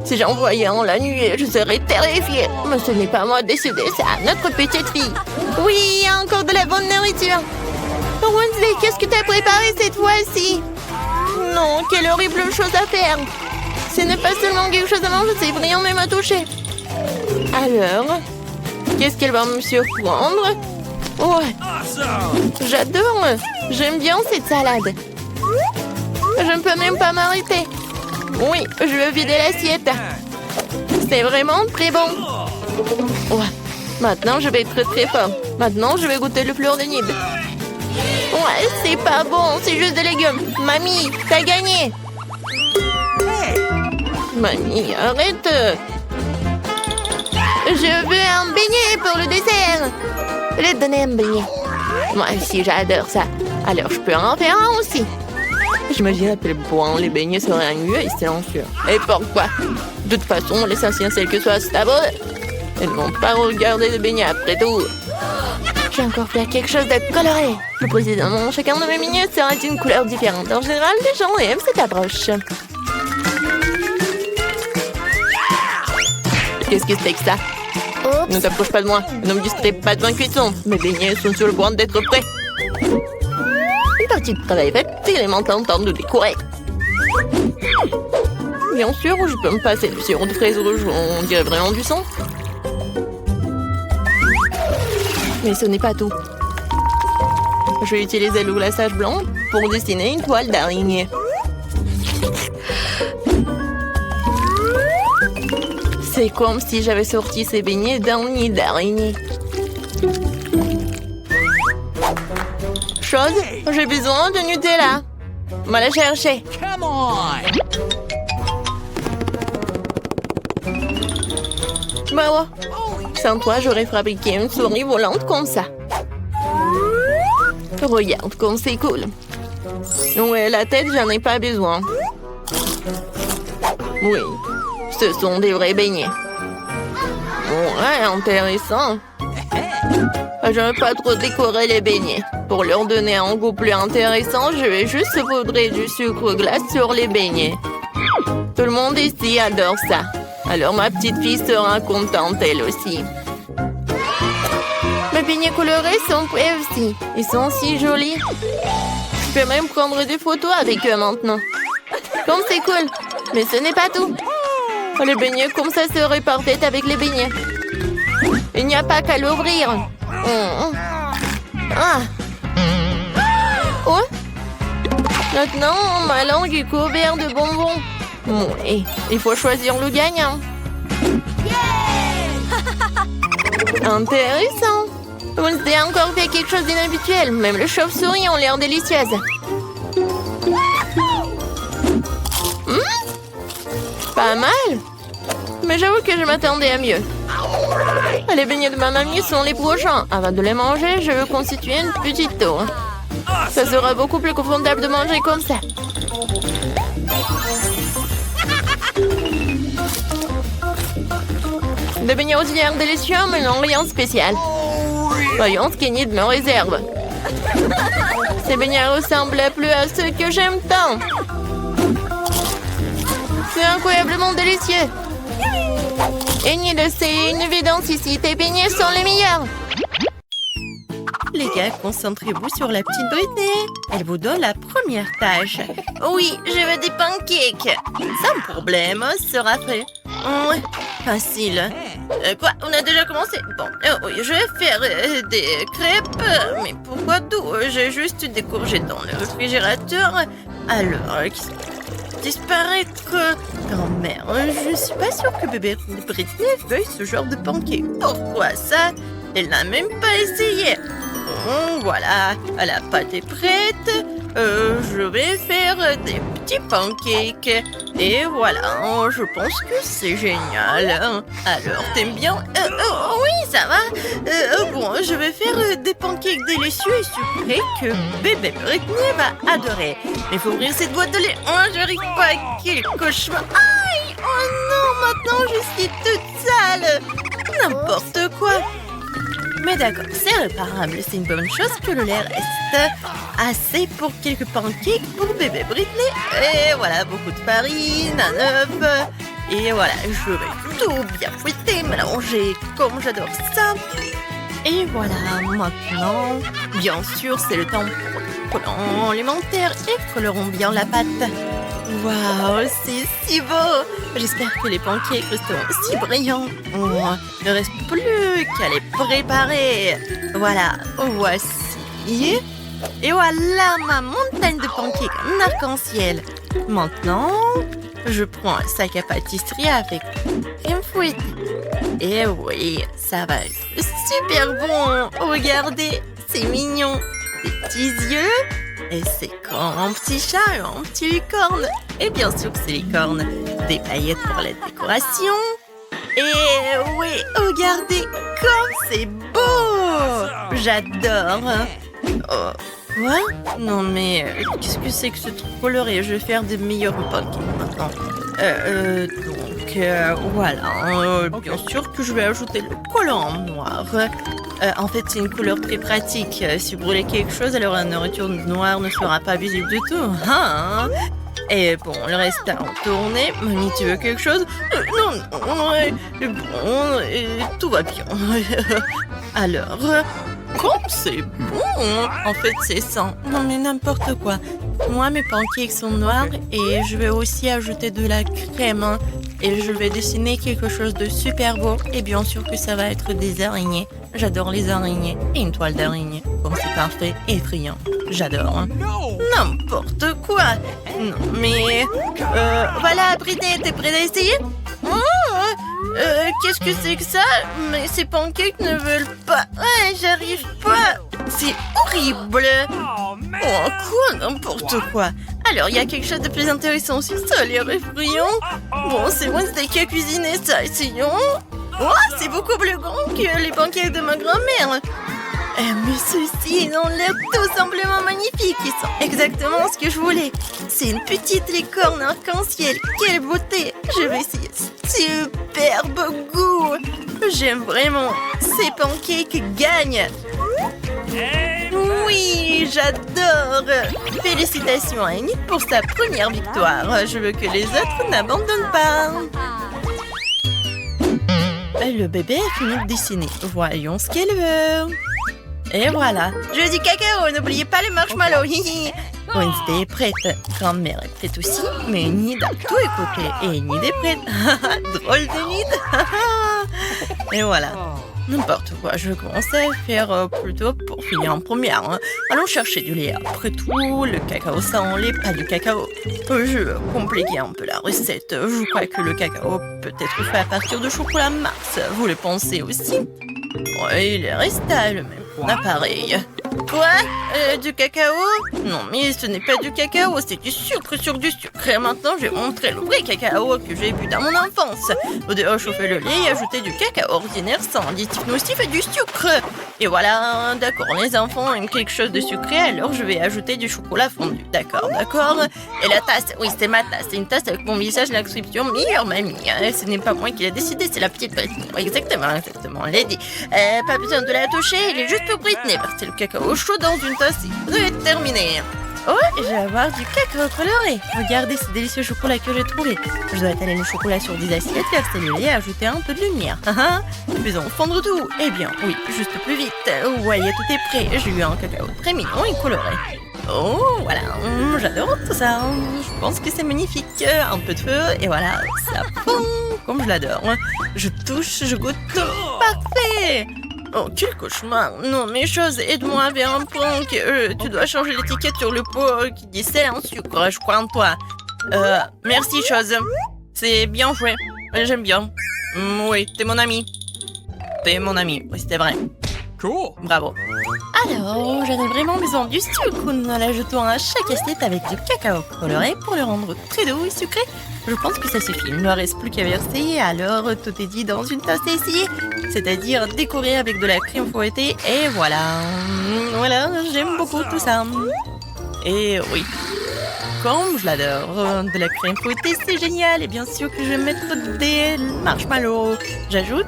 Si j'en voyais en la nuit, je serais terrifiée. Mais ce n'est pas moi de décider, c'est à notre petite fille. Oui, il y a encore de la bonne nourriture. Wednesday, qu'est-ce que tu as préparé cette fois-ci? Non, quelle horrible chose à faire. Ce n'est pas seulement quelque chose à manger, c'est brillant même à toucher. Alors, qu'est-ce qu'elle va me surprendre? Ouais, Awesome! j'adore. J'aime bien cette salade. Je ne peux même pas m'arrêter. Oui, je veux vider l'assiette. C'est vraiment très bon. Ouais, maintenant je vais être très fort. Maintenant, je vais goûter le fleur de nib. Ouais, c'est pas bon, c'est juste des légumes. Mamie, t'as gagné. Mamie, arrête. Je veux un beignet pour le dessert. Je vais te donner un beignet. Moi aussi, j'adore ça. Alors, je peux en faire un aussi. J'imagine à quel point les beignets seraient un lieu et silencieux. Et pourquoi? De toute façon, l'essentiel, c'est que soit stable. Elles ne vont pas regarder les beignets après tout. J'ai encore fait quelque chose de coloré. Le précisément, chacun de mes beignets sera d'une couleur différente. En général, les gens aiment cette approche. Qu'est-ce que c'est que ça? Oups. Ne t'approche pas de moi. Ne me distrais pas de ma cuisson. Mes beignets sont sur le point d'être prêts. Une partie de travail faite, il est maintenant temps de décorer. Bien sûr, je peux me passer du sirop de fraise rouge. On dirait vraiment du sang. Mais ce n'est pas tout. Je vais utiliser le glaçage blanc pour dessiner une toile d'araignée. C'est comme si j'avais sorti ces beignets d'un nid d'araignée. Chose, j'ai besoin de Nutella. Va la chercher. Come on! Bah ouais. Sans toi, j'aurais fabriqué une souris volante comme ça. Regarde comme c'est cool. Ouais, la tête, j'en ai pas besoin. Oui, ce sont des vrais beignets. Ouais, intéressant. Je ne veux pas trop décorer les beignets. Pour leur donner un goût plus intéressant, je vais juste saupoudrer du sucre glace sur les beignets. Tout le monde ici adore ça. Alors ma petite fille sera contente elle aussi. Mes beignets colorés sont prêts aussi. Ils sont si jolis. Je peux même prendre des photos avec eux maintenant. Comme c'est cool. Mais ce n'est pas tout. Les beignets comme ça seraient parfaits avec les beignets. Il n'y a pas qu'à l'ouvrir. Ah. Oh. Maintenant, ma langue est couverte de bonbons. Oui, il faut choisir le gagnant. Intéressant. Vous avez encore fait quelque chose d'inhabituel. Même les chauves-souris ont l'air délicieuses. Pas mal. Mais j'avoue que je m'attendais à mieux. Les beignets de ma mamie sont les prochains. Avant de les manger, je veux constituer une petite tour. Ça sera beaucoup plus confortable de manger comme ça. Des beignets aux l'air délicieux, mais non rien de spécial. Voyons ce qu'Enid me réserve. Ces beignets ressemblent plus à ceux que j'aime tant. C'est incroyablement délicieux. Enid, c'est une évidence ici. Tes beignets sont les meilleurs. Les gars, concentrez-vous sur la petite Britney. Elle vous donne la première tâche. Oui, je veux des pancakes. Sans problème, sera fait. Ouais, facile. Quoi? On a déjà commencé? Bon, oui, je vais faire des crêpes. Mais pourquoi tout? J'ai juste des courgettes dans le réfrigérateur. Alors, disparaître. Grand-mère, je suis pas sûre que bébé Britney veuille ce genre de pancakes. Pourquoi ça? Elle n'a même pas essayé. Voilà, la pâte est prête. Je vais faire des petits pancakes. Et voilà, je pense que c'est génial. Alors, t'aimes bien? Oui, ça va. Bon, je vais faire des pancakes délicieux et sucrés que bébé Britney va adorer. Mais il faut ouvrir cette boîte de lait. Oh, j'arrive pas. Quel cauchemar. Aïe! Oh non, maintenant je suis toute sale. N'importe quoi. Mais d'accord, c'est réparable. C'est une bonne chose que le lait reste. Assez pour quelques pancakes pour bébé Britney. Et voilà, beaucoup de farine, un œuf. Et voilà, je vais tout bien fouetter, mélanger comme j'adore ça. Et voilà, maintenant, bien sûr, c'est le temps pour le collant alimentaire et colorons bien la pâte. Waouh, c'est si beau! J'espère que les pancakes resteront aussi brillants. Oh, il ne reste plus qu'à les préparer. Voilà, voici. Et voilà ma montagne de pancakes en arc-en-ciel. Maintenant, je prends un sac à pâtisserie avec crème fouettée. Et oui, ça va être super bon. Regardez, c'est mignon. Des petits yeux. Et c'est comme un petit chat et un petit licorne. Et bien sûr que c'est licorne. Des paillettes pour la décoration. Et oui, regardez comme c'est beau. J'adore. Oh, quoi? Non mais, qu'est-ce que c'est que ce truc coloré? Je vais faire des meilleurs pancakes maintenant. Voilà. Bien sûr que je vais ajouter le collant noir. En fait, c'est une couleur très pratique. Si vous brûlez quelque chose, alors la nourriture noire ne sera pas visible du tout. Hein? Et bon, le reste à en tourner. Mamie, tu veux quelque chose? Non, tout va bien. Alors, comme c'est bon. En fait, c'est ça. Non, mais n'importe quoi. Moi, mes pancakes sont noirs et je vais aussi ajouter de la crème. Hein. Et je vais dessiner quelque chose de super beau. Et bien sûr que ça va être des araignées. J'adore les araignées. Et une toile d'araignée. Comme c'est parfait, effrayant. J'adore. Hein. N'importe quoi. Non, mais... voilà, Britney, t'es prête à essayer? Qu'est-ce que c'est que ça? Mais ces pancakes ne veulent pas. Ouais, j'arrive pas. C'est horrible. Oh, quoi? N'importe quoi. Alors, il y a quelque chose de plus intéressant aussi. Ça a l'air effrayant. Bon, c'est Wednesday qui a cuisiné ça. Essayons. Oh, c'est beaucoup plus grand que les pancakes de ma grand-mère. Mais ceux-ci ont l'air tout simplement magnifiques. Ils sont exactement ce que je voulais. C'est une petite licorne arc-en-ciel. Quelle beauté! Je vais essayer. Superbe goût. J'aime vraiment. Ces pancakes gagnent. Oui, j'adore. Félicitations à Enid pour sa première victoire. Je veux que les autres n'abandonnent pas. Le bébé a fini de dessiner. Voyons ce qu'elle veut. Et voilà. Je veux du cacao, n'oubliez pas les marshmallows. Wednesday est prête. Grand-mère est prête aussi. Mais Enid a tout écouté. Et Enid est prête. Drôle d'Enid. Et voilà. N'importe quoi, je vais commencer à faire plutôt pour finir en première. Hein. Allons chercher du lait. Après tout, le cacao sans lait, pas du cacao. Je vais compliquer un peu la recette. Je crois que le cacao peut être fait à partir de chocolat Mars. Vous le pensez aussi? Oui, il reste à le même appareil. Quoi? Du cacao? Non, mais ce n'est pas du cacao, c'est du sucre sur du sucre. Et maintenant, je vais montrer le vrai cacao que j'ai bu dans mon enfance. Au dehors, chauffer le lait et ajouter du cacao ordinaire sans additif nocif et du sucre. Et voilà, d'accord, les enfants aiment quelque chose de sucré, alors je vais ajouter du chocolat fondu. D'accord. Et la tasse, oui, c'est ma tasse. C'est une tasse avec mon visage, l'inscription « Meilleure mamie ». Ce n'est pas moi qui l'ai décidé, c'est la petite Britney. Oui, exactement, Lady. Pas besoin de la toucher, il est juste pour Britney. C'est le cacao chaud dans une tasse. C'est terminé. Oh, je vais avoir du cacao coloré. Regardez ce délicieux chocolat que j'ai trouvé. Je dois étaler le chocolat sur des assiettes, verser le lait et ajouter un peu de lumière. Faisons fondre tout. Eh bien, oui, juste plus vite. Vous voyez, tout est prêt. J'ai eu un cacao très mignon et coloré. Oh, voilà. J'adore tout ça. Je pense que c'est magnifique. Un peu de feu et voilà, ça fond comme je l'adore. Je touche, je goûte. Parfait. Oh, quel cauchemar. Non, mais chose, aide-moi vers un prank. Tu dois changer l'étiquette sur le pot qui dit sel en sucre. Je crois en toi. Merci, chose. C'est bien joué. J'aime bien. Oui, t'es mon ami. Oui, c'était vrai. Cool. Bravo. Alors, j'en ai vraiment besoin du sucre. Nous l'ajoutons à chaque assiette avec du cacao coloré pour le rendre très doux et sucré. Je pense que ça suffit. Il ne me reste plus qu'à verser. Alors, tout est dit dans une tasse à essayer. C'est-à-dire décorer avec de la crème fouettée. Et voilà. Voilà, j'aime beaucoup tout ça. Et oui, comme je l'adore. De la crème fouettée, c'est génial. Et bien sûr que je vais mettre des marshmallows. J'ajoute...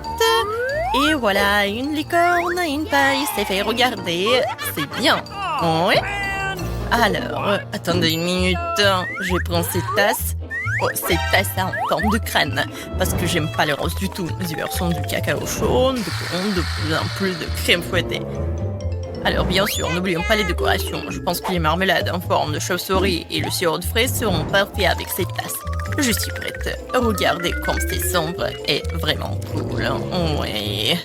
Et voilà, une licorne, une paille, c'est fait. Regardez, c'est bien. Oui. Alors, attendez une minute. Je prends cette tasse. Oh, cette tasse en forme de crâne. Parce que j'aime pas les roses du tout. Nous y versons du cacao chaud, de plus en plus de crème fouettée. Alors bien sûr, n'oublions pas les décorations. Je pense que les marmelades en forme de chauve-souris et le sirop de fraises seront parfaits avec cette tasse. Je suis prête. Regardez comme c'est sombre et vraiment cool. Oui.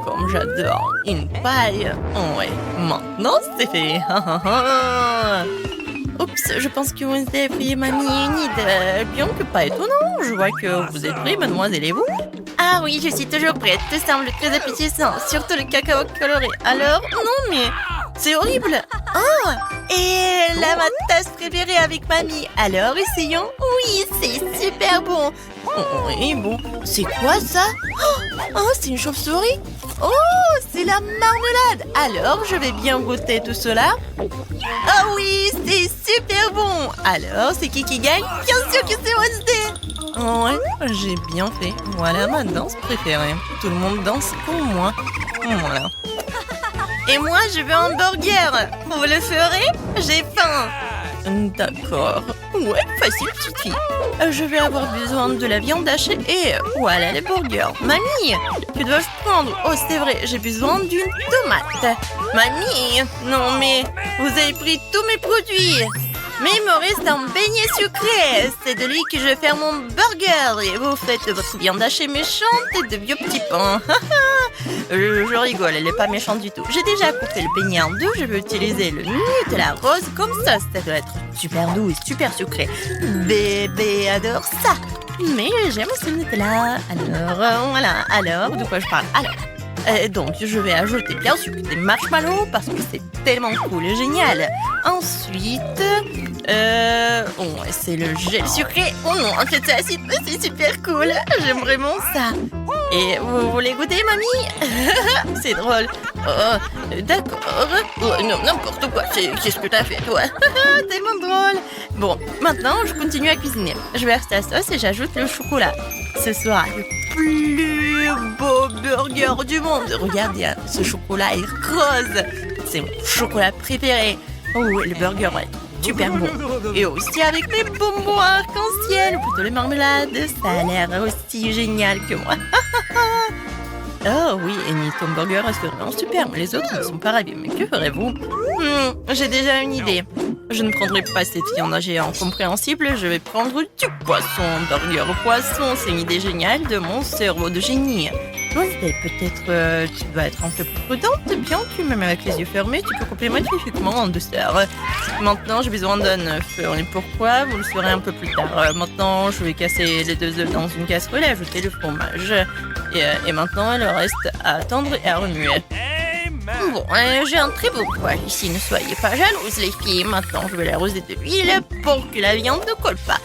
Comme j'adore une paille. Oui. Maintenant, c'est fait. Oups, je pense que Wednesday a pris mamie une idée. Bien que pas étonnant, je vois que vous êtes prêts, mademoiselle, et vous? Ah oui, je suis toujours prête. Tout semble très appétissant, surtout le cacao coloré. Alors, non mais, c'est horrible. Oh, et là, ma tasse préférée avec mamie. Alors, essayons. Oui, c'est super bon. Oui, bon, c'est quoi ça? Oh, c'est une chauve-souris. Oh, c'est la marmelade. Alors, je vais bien goûter tout cela. Ah oui, c'est super bon. Alors, c'est qui gagne? Bien sûr que c'est Wednesday. Ouais, j'ai bien fait. Voilà ma danse préférée. Tout le monde danse comme moi. Voilà. Et moi, je veux un burger. Vous le ferez? J'ai faim. D'accord. Ouais, facile, petite fille. Je vais avoir besoin de la viande hachée et voilà les burgers. Mamie, que dois-je prendre? Oh, c'est vrai, j'ai besoin d'une tomate. Mamie, non mais, vous avez pris tous mes produits. Mais il me reste un beignet sucré. C'est de lui que je vais faire mon burger. Et vous faites de votre viande hachée méchante et de vieux petits pains. Je rigole, elle n'est pas méchante du tout. J'ai déjà coupé le beignet en deux. Je vais utiliser le Nutella rose comme ça. Ça doit être super doux et super sucré. Bébé adore ça. Mais j'aime aussi le Nutella. Alors, voilà. Alors, de quoi je parle? Alors. Donc, je vais ajouter bien sûr des marshmallows parce que c'est tellement cool et génial. Ensuite, c'est le gel sucré. Oh non, en fait, c'est super cool. J'aime vraiment ça. Et vous voulez goûter, mamie? C'est drôle. Oh, d'accord. Oh, non, n'importe quoi. Qu'est-ce que t'as fait, toi? Tellement drôle. Bon, maintenant, je continue à cuisiner. Je verse la sauce et j'ajoute le chocolat. Ce sera le plus beau burger du monde. Regardez, hein, ce chocolat est rose. C'est mon chocolat préféré. Oh, le burger est super bon. Et aussi avec mes bonbons arc-en-ciel, ou plutôt les marmelades. Ça a l'air aussi génial que moi. Oh oui, et ton burger reste vraiment super, mais les autres ne sont pas ravis. Mais que ferez-vous? J'ai déjà une idée. Je ne prendrai pas cette viande géante incompréhensible, je vais prendre du poisson. Burger au poisson, c'est une idée géniale de mon cerveau de génie. Wednesday, peut-être tu dois être un peu plus prudente. Bien que même avec les yeux fermés, tu peux couper magnifiquement en dessert. Maintenant, j'ai besoin d'un œuf. Et pourquoi? Vous le saurez un peu plus tard. Maintenant, je vais casser les 2 œufs dans une casserole et ajouter le fromage. Et maintenant, il reste à attendre et à remuer. Bon, j'ai un très beau poêle ici, ne soyez pas jalouses les filles. Maintenant, je vais l'arroser de l'huile pour que la viande ne colle pas.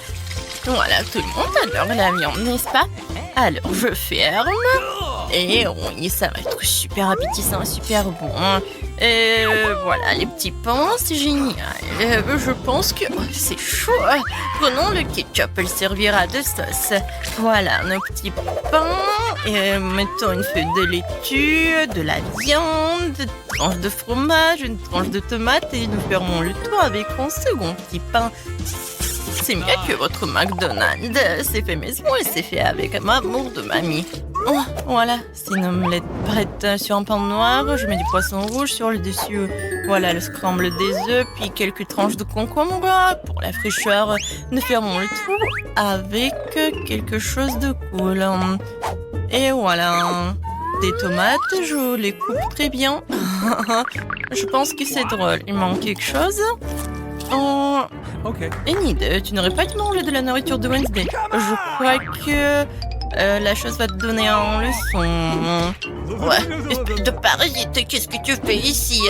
Voilà, tout le monde adore la viande, n'est-ce pas? Alors, je ferme. Et oui, ça va être super appétissant, super bon. Et voilà, les petits pains, c'est génial. Je pense que c'est chaud. Prenons le ketchup, il servira de sauce. Voilà, nos petits pains. Et mettons une feuille de laitue, de la viande, une tranche de fromage, une tranche de tomate. Et nous fermons le tout avec un second petit pain. C'est mieux que votre McDonald's. C'est fait maison et c'est fait avec amour de mamie. Oh, voilà, c'est une omelette prête sur un pain noir. Je mets du poisson rouge sur le dessus. Voilà, le scramble des œufs, puis quelques tranches de concombre. Pour la fraîcheur, nous fermons le tout avec quelque chose de cool. Et voilà, des tomates, je les coupe très bien. Je pense que c'est drôle. Il manque quelque chose. Oh, Okay. Enid, tu n'aurais pas dû manger de la nourriture de Wednesday. Je crois que la chose va te donner un leçon. Ouais, espèce de parasite, qu'est-ce que tu fais ici?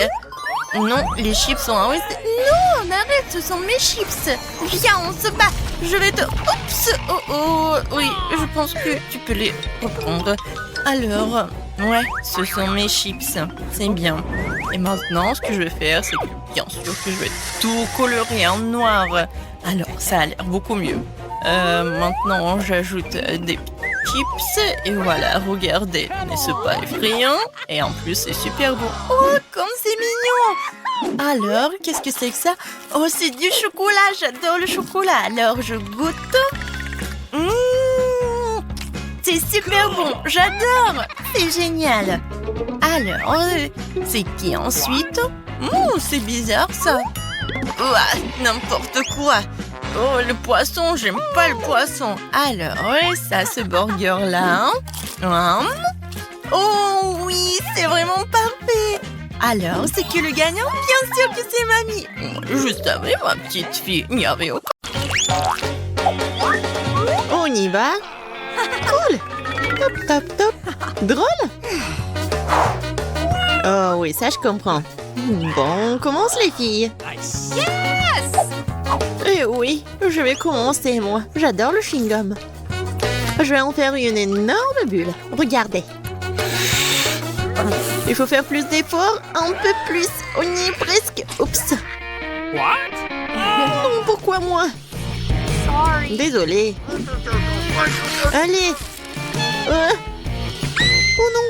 Non, les chips sont à Wednesday. Non, arrête, ce sont mes chips. Viens, on se bat. Je vais te... Oups, oh, oui, je pense que tu peux les reprendre. Alors, ouais, ce sont mes chips. C'est bien. Et maintenant, ce que je vais faire, c'est que bien sûr que je vais tout colorer en noir. Alors, ça a l'air beaucoup mieux. Maintenant, j'ajoute des chips. Et voilà, regardez. N'est-ce pas effrayant? Et en plus, c'est super beau. Oh, comme c'est mignon! Alors, qu'est-ce que c'est que ça? Oh, c'est du chocolat. J'adore le chocolat. Alors, je goûte. C'est super bon. J'adore. C'est génial. Alors, c'est qui ensuite? C'est bizarre ça. Ouah, n'importe quoi. Oh, le poisson, j'aime pas le poisson. Alors, ça, ce burger-là. Oh oui, c'est vraiment parfait. Alors, c'est qui le gagnant? Bien sûr que c'est mamie. Je savais, ma petite fille. Il n'y avait aucun... On y va? Cool! Top, top, top! Drôle? Oh oui, ça je comprends. Bon, on commence les filles. Eh oui, je vais commencer moi. J'adore le chewing-gum. Je vais en faire une énorme bulle. Regardez. Il faut faire plus d'efforts, un peu plus. On y est presque. Oups. Non, pourquoi moi? Désolée. Allez. Oh non,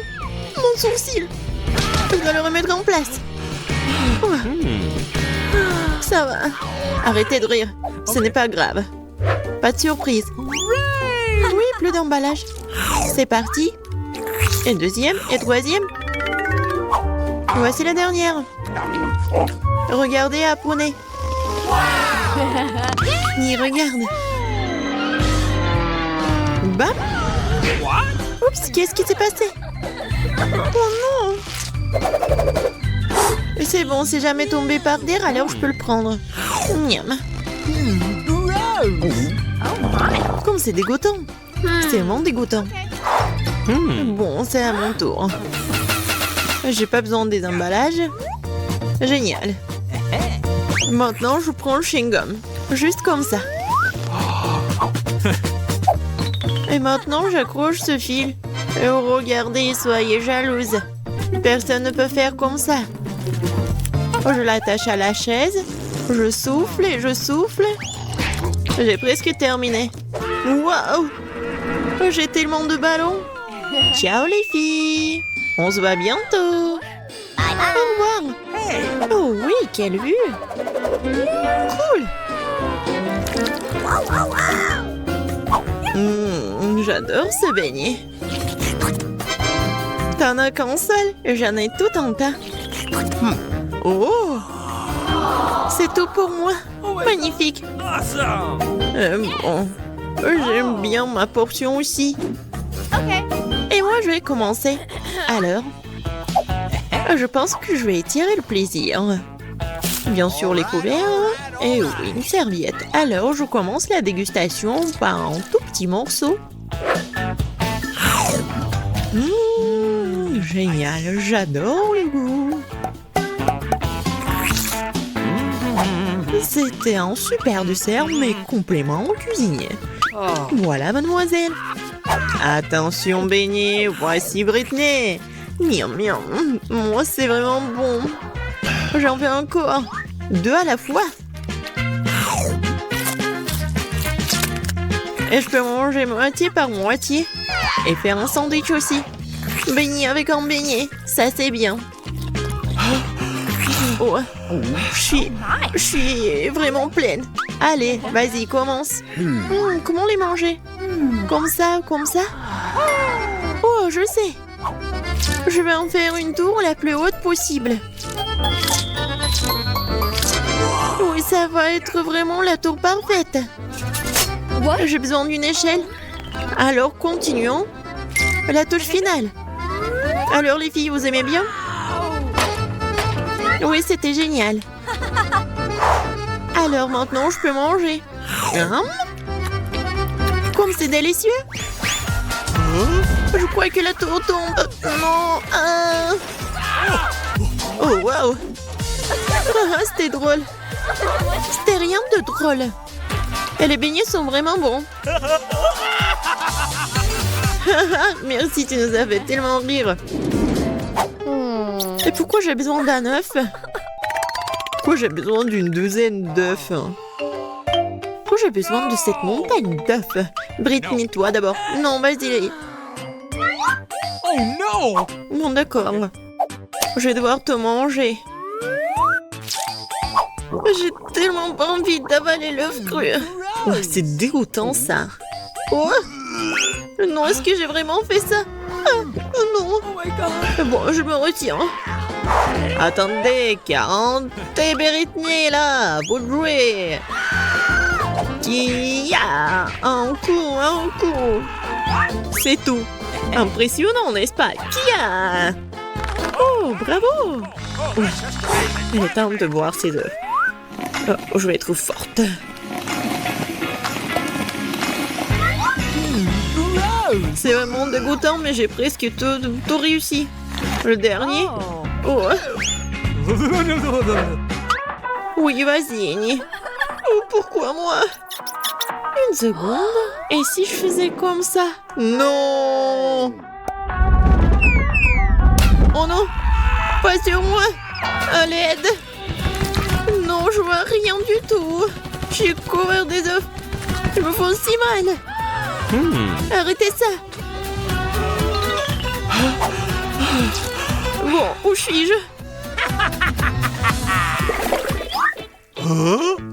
mon sourcil. Je dois le remettre en place. Ça va. Arrêtez de rire. Ce n'est pas grave. Pas de surprise. Oui, plus d'emballage. C'est parti. Et deuxième, et troisième. Voici la dernière. Regardez, apprenez. Ni regarde. Bam. Oups, qu'est-ce qui s'est passé? Oh non. C'est bon, c'est jamais tombé par terre, alors je peux le prendre. Miam. Comme c'est dégoûtant. C'est vraiment dégoûtant. Bon, c'est à mon tour. J'ai pas besoin des emballages. Génial. Maintenant, je prends le chewing-gum. Juste comme ça. Et maintenant, j'accroche ce fil. Et regardez, soyez jalouse. Personne ne peut faire comme ça. Je l'attache à la chaise. Je souffle et je souffle. J'ai presque terminé. Waouh! J'ai tellement de ballons. Ciao les filles. On se voit bientôt. Au revoir. Oh oui, quelle vue. Cool. J'adore ce beignet. T'en as qu'un seul, j'en ai tout un tas. Oh, c'est tout pour moi. Magnifique. Bon, j'aime bien ma portion aussi. Et moi, je vais commencer. Alors, je pense que je vais étirer le plaisir. Bien sûr, les couverts. Et oui, une serviette. Alors, je commence la dégustation par un tout petit morceau. Génial, j'adore le goût. C'était un super dessert, mais complément au cuisinier. Voilà, mademoiselle. Attention, beignet, voici Britney. Miam, miam. Moi, c'est vraiment bon. J'en fais encore. 2 à la fois. Et je peux manger moitié par moitié. Et faire un sandwich aussi. Beignet avec un beignet. Ça, c'est bien. Oh, je suis vraiment pleine. Allez, vas-y, commence. Comment les manger? Comme ça, comme ça? Oh, je sais. Je vais en faire une tour la plus haute possible. Oui, ça va être vraiment la tour parfaite. J'ai besoin d'une échelle. Alors, continuons. La touche finale. Alors, les filles, vous aimez bien? Oui, c'était génial. Alors, maintenant, je peux manger. Comme c'est délicieux. Je crois que la tour tombe. Non. Oh, wow. C'était drôle. C'était rien de drôle. Et les beignets sont vraiment bons. Merci, tu nous as fait tellement rire. Et pourquoi j'ai besoin d'un œuf? Pourquoi j'ai besoin d'une douzaine d'œufs? Pourquoi j'ai besoin de cette montagne d'œufs? Britney, toi d'abord. Non, vas-y. Oh non! Bon, d'accord. Je vais devoir te manger. J'ai tellement pas envie d'avaler l'œuf cru. Oh, c'est dégoûtant, ça. Oh non, est-ce que j'ai vraiment fait ça? non. Bon, je me retire. Attendez, 40 et Britney là, vous jouez. Kia, un coup. C'est tout. Impressionnant, n'est-ce pas? Kia. Oh, bravo. Il est temps de boire ces œufs. Oh, je vais être forte. C'est vraiment dégoûtant, mais j'ai presque tout réussi. Le dernier. Oh. Oui, vas-y, Annie. Oh, pourquoi moi? Une seconde. Et si je faisais comme ça? Non. Oh non. Pas sur moi. À l'aide. Non, je vois rien du tout. Je suis couvert des œufs. Je me fais si mal. Arrêtez ça. Bon, où suis-je?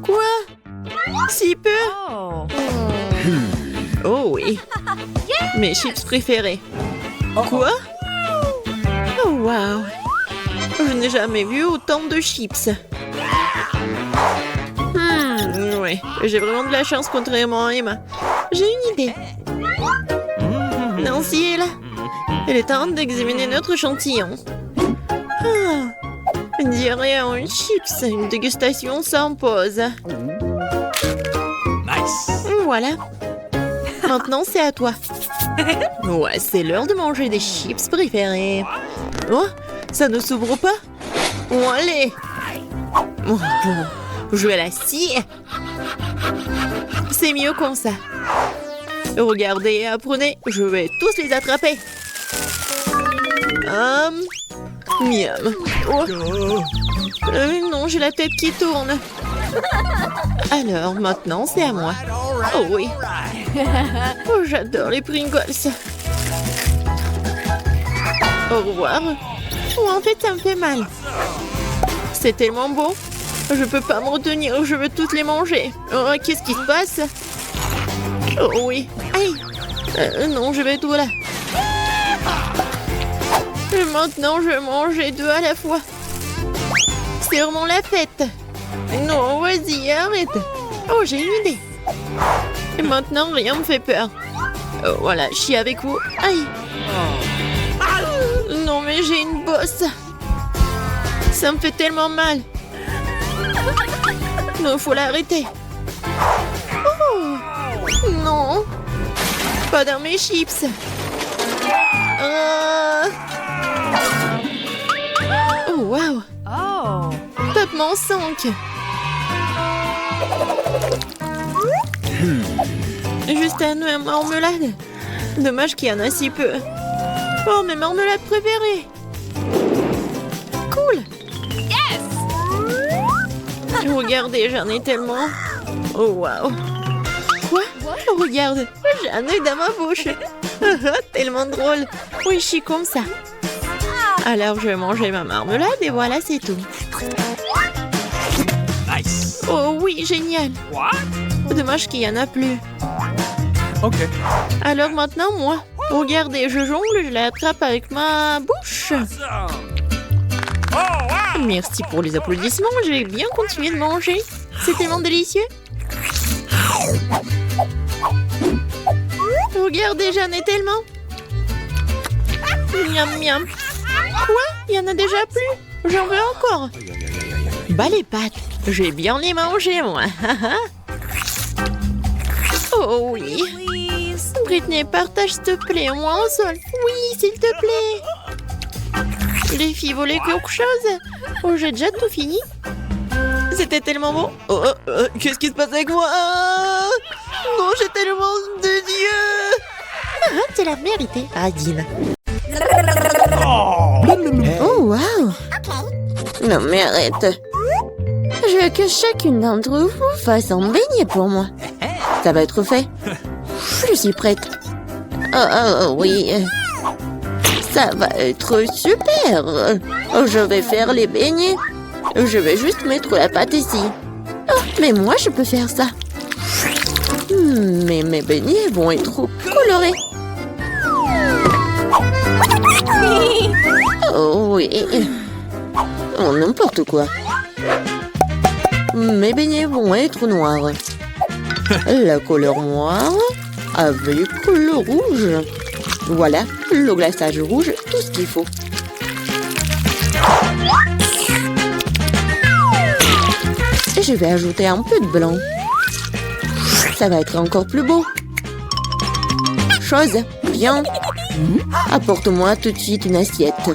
Quoi? Si peu? Oh oui. Mes chips préférés. Quoi? Oh wow. Je n'ai jamais vu autant de chips. Oui, j'ai vraiment de la chance contrairement à Emma. J'ai une idée. Nancy est là. Elle est en train d'examiner notre échantillon. On dirait un chips. Une dégustation s'impose. Nice. Voilà. Maintenant, c'est à toi. Ouais, c'est l'heure de manger des chips préférés. Oh, ça ne s'ouvre pas? Bon, allez. Oh, bon, je vais la scier. C'est mieux comme ça. Regardez et apprenez, je vais tous les attraper. Miam. Oh. Non, j'ai la tête qui tourne. Alors, maintenant, c'est à moi. Oh oui. Oh, j'adore les Pringles. Au revoir. Oh, en fait, ça me fait mal. C'est tellement beau. Je peux pas me retenir, je veux toutes les manger. Oh, qu'est-ce qui se passe? Oh oui. Aïe. Non, je vais tout là. Et maintenant, je vais manger deux à la fois. C'est vraiment la fête. Non, vas-y, arrête. Oh, j'ai une idée. Et maintenant, rien me fait peur. Oh, voilà, je suis avec vous. Aïe. Non, mais j'ai une bosse. Ça me fait tellement mal. Non, faut l'arrêter. Oh, non. Pas dans mes chips. Oh, wow. Tapement 5. Juste un œuf à marmelade. Dommage qu'il y en a si peu. Oh, mes marmelades préférées. Cool. Regardez, j'en ai tellement. Oh, wow. Quoi? Regarde, j'ai un œuf dans ma bouche. Tellement drôle. Oui, je suis comme ça. Alors, je vais manger ma marmelade et voilà, c'est tout. Nice. Oh oui, génial. What? Dommage qu'il n'y en a plus. Ok. Alors maintenant, moi. Regardez, je jongle, je l'attrape avec ma bouche. Merci pour les applaudissements, je vais bien continuer de manger. C'est tellement délicieux. Regardez, j'en ai tellement. Miam, miam. Quoi? Il y en a déjà plus? J'en veux encore. Bah les pâtes, je vais bien les manger, moi. Oh oui. Britney, partage s'il te plaît, moi en sol. Oui, s'il te plaît. Les filles voulaient quelque chose. Oh, j'ai déjà tout fini. C'était tellement bon. Qu'est-ce qui se passe avec moi? Non, j'ai tellement de Dieu. Tu l'as mérité, Adine. Oh, wow. Non, mais arrête. Je veux que chacune d'entre vous fasse un beignet pour moi. Ça va être fait. Je suis prête. Oh, oui. Ça va être super. Je vais faire les beignets. Je vais juste mettre la pâte ici. Oh, mais moi, je peux faire ça. Mais mes beignets vont être trop colorés. Oh oui. Oh, n'importe quoi. Mes beignets vont être noirs. La couleur noire avec le rouge. Voilà, le glaçage rouge, tout ce qu'il faut. Et je vais ajouter un peu de blanc. Ça va être encore plus beau. Chose, viens. Apporte-moi tout de suite une assiette.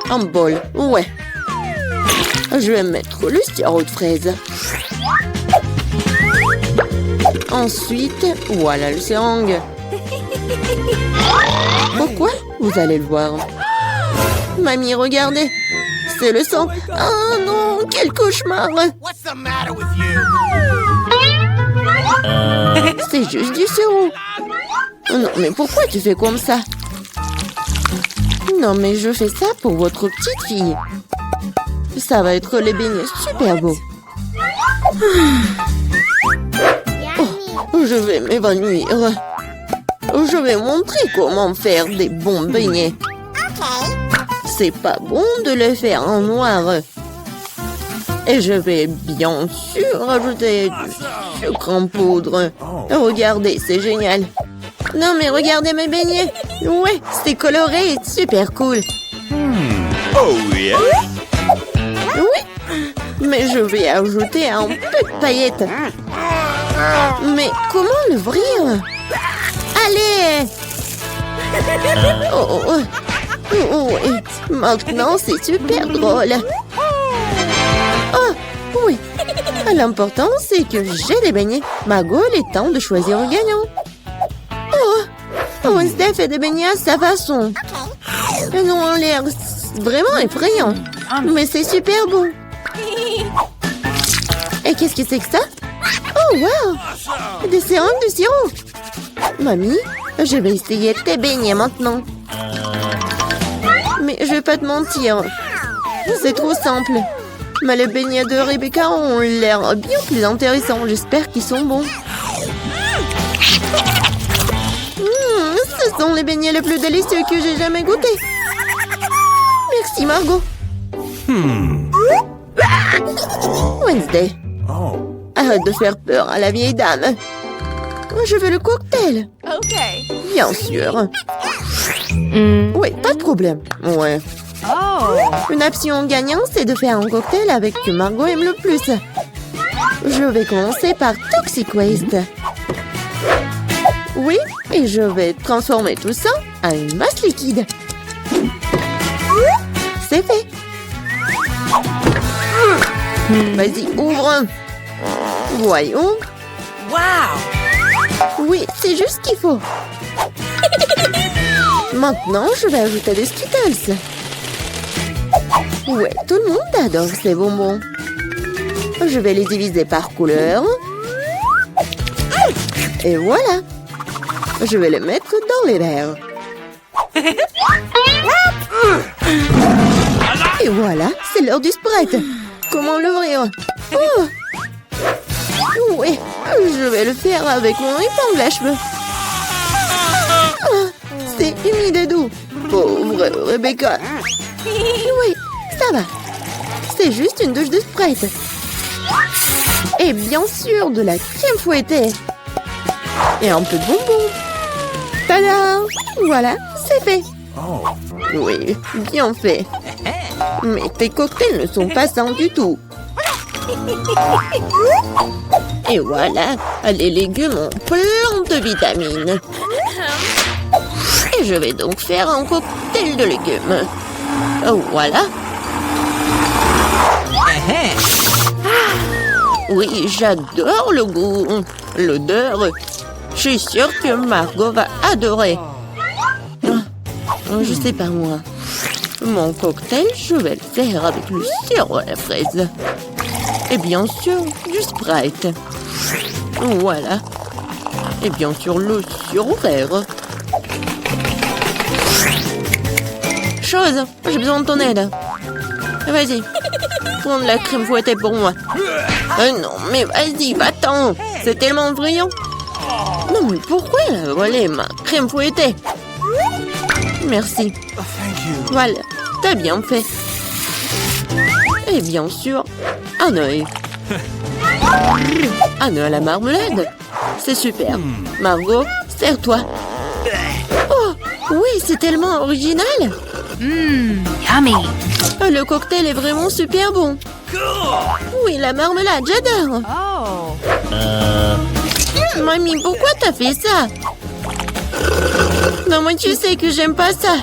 Un bol, ouais. Je vais mettre le sirop de fraise. Ensuite, voilà le seringue. Pourquoi? Vous allez le voir. Mamie, regardez. C'est le sang. Oh non, quel cauchemar. C'est juste du sirop. Non, mais pourquoi tu fais comme ça? Non, mais je fais ça pour votre petite fille. Ça va être les beignets super beaux. Oh, je vais m'évanouir. Je vais montrer comment faire des bons beignets. C'est pas bon de les faire en noir. Et je vais bien sûr ajouter du sucre en poudre. Regardez, c'est génial. Non, mais regardez mes beignets. Ouais, c'est coloré et super cool. Oh yeah. Oui, mais je vais ajouter un peu de paillettes. Mais comment l'ouvrir? Allez! Oh, oh, oh, oui. Maintenant, c'est super drôle. Oh, oui. L'important, c'est que j'ai des beignets. Margot, il est temps de choisir un gagnant. Oh, Wednesday fait des beignets à sa façon. Ils ont l'air vraiment effrayants. Mais c'est super beau. Et qu'est-ce que c'est que ça? Oh, wow! Des seringues de sirop. Mamie, je vais essayer tes beignets maintenant. Mais je vais pas te mentir. C'est trop simple. Mais les beignets de Rebecca ont l'air bien plus intéressants. J'espère qu'ils sont bons. Ce sont les beignets les plus délicieux que j'ai jamais goûtés. Merci, Margot. Wednesday. Arrête de faire peur à la vieille dame. Je veux le cocktail. OK. Bien sûr. Oui, pas de problème. Ouais. Une option gagnante, c'est de faire un cocktail avec ce que Margot aime le plus. Je vais commencer par Toxic Waste. Oui, et je vais transformer tout ça en une masse liquide. C'est fait. Vas-y, ouvre. Voyons. Wow! Oui, c'est juste ce qu'il faut. Maintenant, je vais ajouter des Skittles. Ouais, tout le monde adore ces bonbons. Je vais les diviser par couleur. Et voilà. Je vais les mettre dans les verres. Et voilà, c'est l'heure du Sprite. Comment l'ouvrir? Oh! Oui, je vais le faire avec mon épingle à cheveux. Oh, c'est humide et doux. Pauvre Rebecca. Oui, ça va. C'est juste une douche de Sprite. Et bien sûr, de la crème fouettée. Et un peu de bonbons. Tada! Voilà, c'est fait. Oui, bien fait. Mais tes cocktails ne sont pas sains du tout. Et voilà, les légumes ont plein de vitamines. Et je vais donc faire un cocktail de légumes. Voilà. Oui, j'adore le goût, l'odeur. Je suis sûre que Margot va adorer. Je sais pas moi. Mon cocktail, je vais le faire avec le sirop à la fraise. Et bien sûr, du Sprite. Voilà. Et bien sûr, le sirop vert. Chose, j'ai besoin de ton aide. Vas-y, prends de la crème fouettée pour moi. Non, mais vas-y, va-t'en. C'est tellement brillant. Non, mais pourquoi elle a volé ma crème fouettée? Merci. Voilà, t'as bien fait. Et bien sûr, un œil. Un œil à la marmelade. C'est super. Margot, sers-toi. Oh, oui, c'est tellement original. Yummy. Le cocktail est vraiment super bon. Oui, la marmelade, j'adore. Oh. Mamie, pourquoi t'as fait ça? Non, moi, tu sais que j'aime pas ça.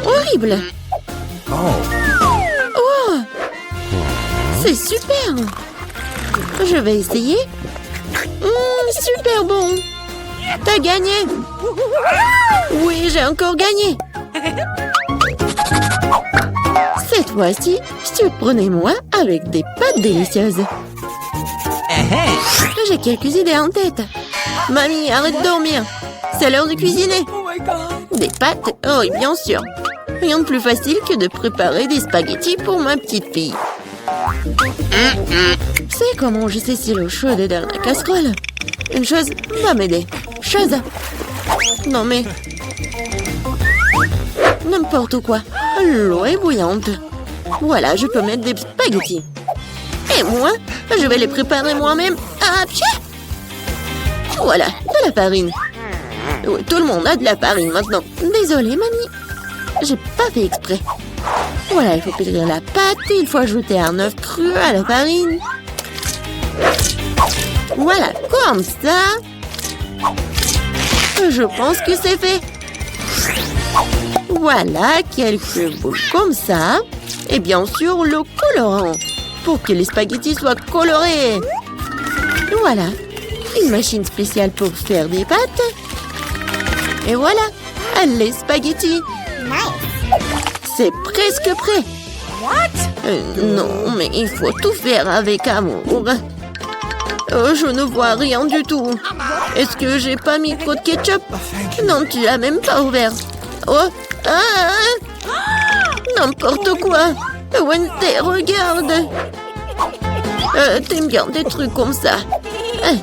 Horrible. Oh, c'est super. Je vais essayer. Super bon. T'as gagné. Oui, j'ai encore gagné. Cette fois-ci, surprenez-moi avec des pâtes délicieuses. J'ai quelques idées en tête. Mamie, arrête de dormir. C'est l'heure de cuisiner. Des pâtes? Oh, oui, bien sûr. Rien de plus facile que de préparer des spaghettis pour ma petite fille. C'est comment je sais si l'eau chaude est dans la casserole. Une chose va m'aider. Chose. Non mais... N'importe quoi. L'eau est bouillante. Voilà, je peux mettre des spaghettis. Et moi, je vais les préparer moi-même. Ah, pied. Voilà, de la farine. Oui, tout le monde a de la farine maintenant. Désolée, mamie. J'ai pas fait exprès. Voilà, il faut pétrir la pâte et il faut ajouter un œuf cru à la farine. Voilà, comme ça. Je pense que c'est fait. Voilà, quelques boules comme ça. Et bien sûr, le colorant. Pour que les spaghettis soient colorés. Voilà, une machine spéciale pour faire des pâtes. Et voilà, les spaghettis. C'est presque prêt. Non, mais il faut tout faire avec amour. Je ne vois rien du tout. Est-ce que j'ai pas mis trop de ketchup? Non, tu l'as même pas ouvert. Oh, n'importe quoi. Wednesday, regarde. T'aimes bien des trucs comme ça.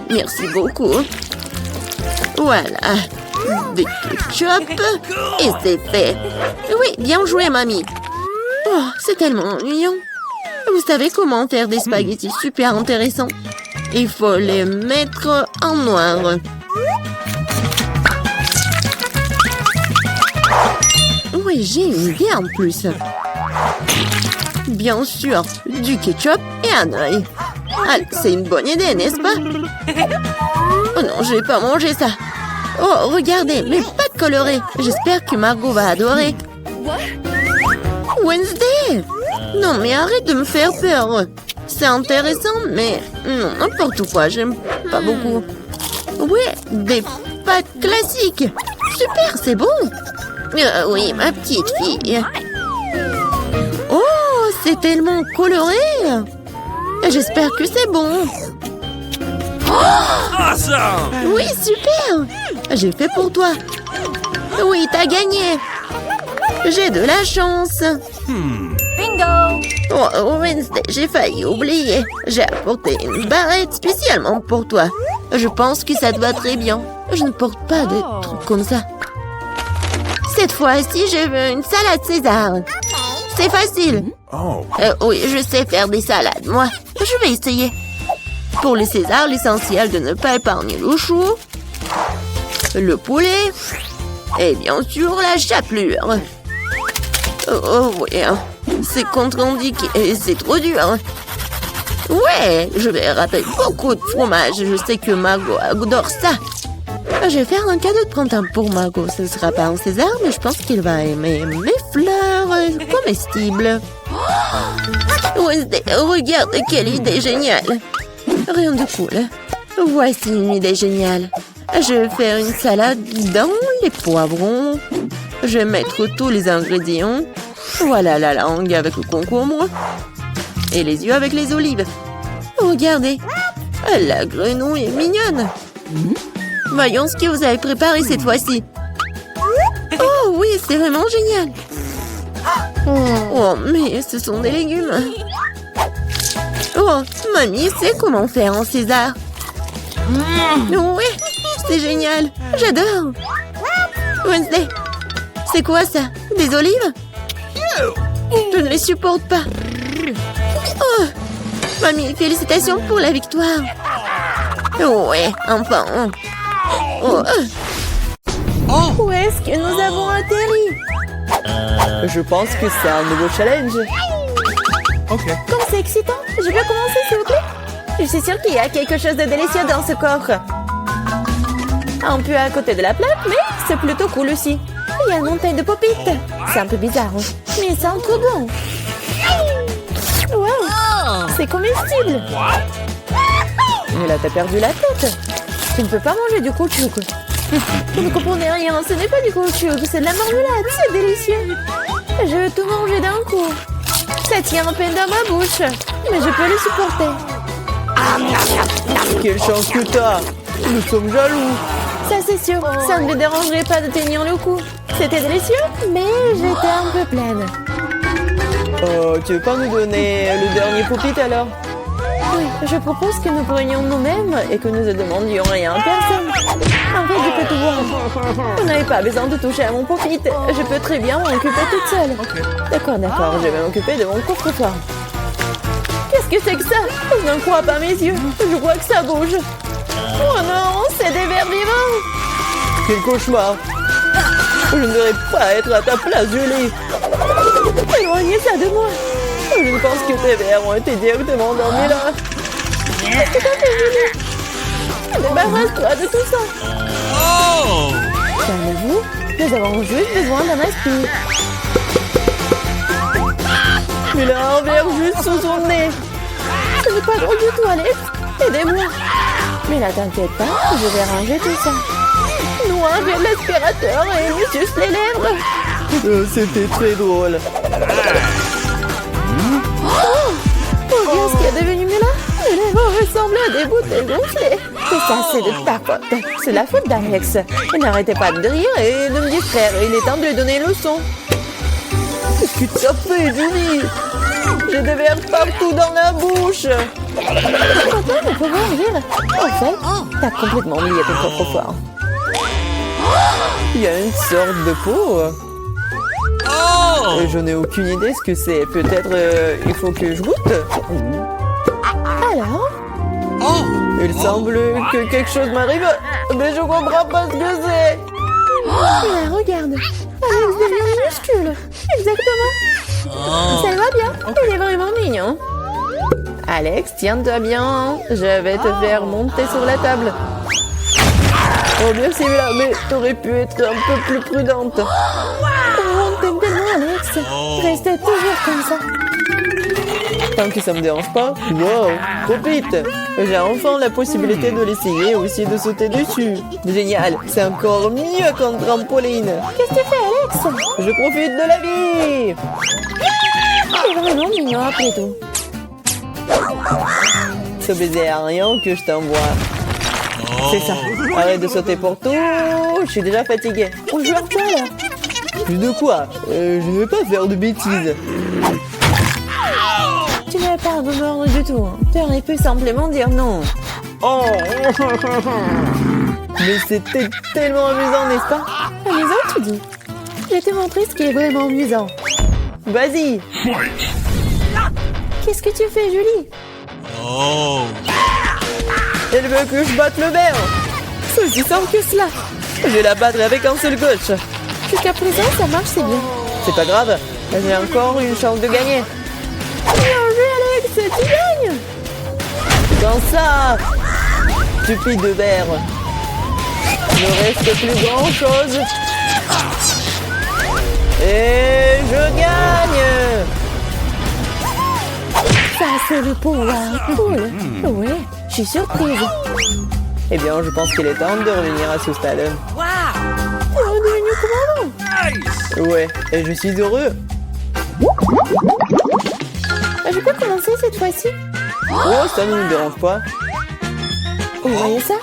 Merci beaucoup. Voilà. Des ketchup. Et c'est fait. Oui, bien joué, mamie. Oh, c'est tellement ennuyant. Vous savez comment faire des spaghettis super intéressants? Il faut les mettre en noir. Oui, j'ai une idée en plus. Bien sûr, du ketchup et un œil. Allez, c'est une bonne idée, n'est-ce pas? Oh non, je vais pas manger ça. Oh, regardez, mes pâtes colorées. J'espère que Margot va adorer. Wednesday! Non, mais arrête de me faire peur. C'est intéressant, mais non, n'importe quoi, j'aime pas beaucoup. Ouais, des pâtes classiques. Super, c'est bon. Oui, ma petite fille. Oh, c'est tellement coloré. J'espère que c'est bon. Oh, oui, super. J'ai fait pour toi. Oui, t'as gagné. J'ai de la chance. Bingo. Oh, Wednesday, j'ai failli oublier. J'ai apporté une barrette spécialement pour toi. Je pense que ça te va très bien. Je ne porte pas de trucs comme ça. Cette fois-ci, je veux une salade César. C'est facile. Oui, je sais faire des salades, moi. Je vais essayer. Pour le César, l'essentiel de ne pas épargner le chou, le poulet et bien sûr la chapelure. Oh oui, c'est contre-indiqué et c'est trop dur. Ouais, je vais râper beaucoup de fromage. Je sais que Margot adore ça. Je vais faire un cadeau de printemps pour Margot. Ce ne sera pas un César, mais je pense qu'il va aimer mes fleurs comestibles. Wednesday, regarde quelle idée géniale. Rien de cool. Voici une idée géniale. Je vais faire une salade dans les poivrons. Je vais mettre tous les ingrédients. Voilà la langue avec le concombre. Et les yeux avec les olives. Regardez, la grenouille est mignonne. Voyons ce que vous avez préparé cette fois-ci. Oh oui, c'est vraiment génial. Oh, mais ce sont des légumes. Oh, mamie sait comment faire un César. Oui, c'est génial. J'adore. Wednesday, c'est quoi ça? Des olives? Je ne les supporte pas. Oh, mamie, félicitations pour la victoire. Ouais, enfin. Oh. Où est-ce que nous avons atterri? Je pense que c'est un nouveau challenge. Comme c'est excitant. Je peux commencer, s'il vous plaît? Je suis sûre qu'il y a quelque chose de délicieux dans ce corps. Un peu à côté de la plaque, mais c'est plutôt cool aussi. Il y a une montagne de pop-it. C'est un peu bizarre, hein, mais ça sent trop bon. Wow, c'est comestible. Mais là, t'as perdu la tête. Tu ne peux pas manger du caoutchouc. Vous ne comprenez rien, ce n'est pas du caoutchouc, c'est de la marmelade, c'est délicieux. Je veux tout manger d'un coup. Ça tient à peine dans ma bouche, mais je peux le supporter. Quelle chance que t'as. Nous sommes jaloux. Ça c'est sûr, ça ne me dérangerait pas de tenir le coup. C'était délicieux, mais j'étais un peu pleine. Oh, tu veux pas nous donner le dernier pop-it alors? Oui, je propose que nous prenions nous-mêmes et que nous ne demandions rien à personne. En fait, je peux tout voir. Vous n'avez pas besoin de toucher à mon pop-it. Je peux très bien m'en occuper toute seule. D'accord, je vais m'occuper de mon coffre-fort. Qu'est-ce que c'est que ça? Je n'en crois pas mes yeux. Je vois que ça bouge. Oh non, c'est des vers vivants. Quel cauchemar. Je ne devrais pas être à ta place, Julie. Éloignez ça de moi. Je ne pense que tes vers ont été directement endormis là. Qu'est-ce que t'as fait, Julie? Débarrasse-toi de tout ça. Calmez-vous, nous avons juste besoin d'un aspire. Il a un verre juste sous son nez. Ce n'est pas drôle du tout, Alex. Aidez-moi. Mais là, t'inquiète pas, je vais ranger tout ça. Nous enlevons l'aspirateur et lui suce les lèvres. C'était très drôle. Oh, bien ce qui est devenu là. Les lèvres ressemblent à des bouteilles gonflées. Tout ça, c'est de ta faute. C'est la faute d'Alex. Il n'arrêtait pas de rire et de me distraire. Il est temps de lui donner une leçon. Qu'est-ce que tu as fait, Julie? J'ai des vers partout dans la bouche. Attends, on peut voir rire. En fait, t'as complètement oublié ton coffre-fort. Il y a une sorte de peau. Et je n'ai aucune idée ce que c'est. Peut-être il faut que je goûte. Alors? Il semble que quelque chose m'arrive, mais je comprends pas ce que c'est. Ah, regarde. Alex devient minuscule. Exactement. Ça va bien. Il est vraiment mignon. Alex, tiens-toi bien. Je vais te faire monter sur la table. Oh, merci, mais t'aurais pu être un peu plus prudente. On t'aime tellement, Alex. Restez toujours comme ça. Tant que ça me dérange pas. Wow, trop vite. J'ai enfin la possibilité de l'essayer et aussi de sauter dessus. Génial, c'est encore mieux qu'un trampoline. Qu'est-ce que tu fais, Alex? Je profite de la vie. C'est vraiment mignon après tout. Ce baiser aérien que je t'envoie. C'est ça. Arrête de sauter pour tout. Je suis déjà fatiguée. On joue à quoi, là? Plus de quoi? Je ne vais pas faire de bêtises. Tu n'avais pas à me mordre du tout. Tu aurais pu simplement dire non. Oh. Mais c'était tellement amusant, n'est-ce pas? Amusant, tu dis? Je vais te montrer ce qui est vraiment amusant. Vas-y. Qu'est-ce que tu fais, Julie? Elle veut que je batte le verre. C'est aussi simple que cela. Je vais la battre avec un seul coach. Jusqu'à présent, ça marche, c'est bien. C'est pas grave. J'ai encore une chance de gagner. Bien joué, Alex, tu gagnes. Dans ça, stupide verre. Il ne reste plus grand chose. Et je gagne. Ça, c'est le pouvoir. Cool. Oui, je suis surprise. Eh bien, je pense qu'il est temps de revenir à ce stade. Tu es redevenu commandant. Ouais, et je suis heureux. Je peux commencer cette fois-ci? Oh, ça ne nous dérange pas. Vous voyez ça?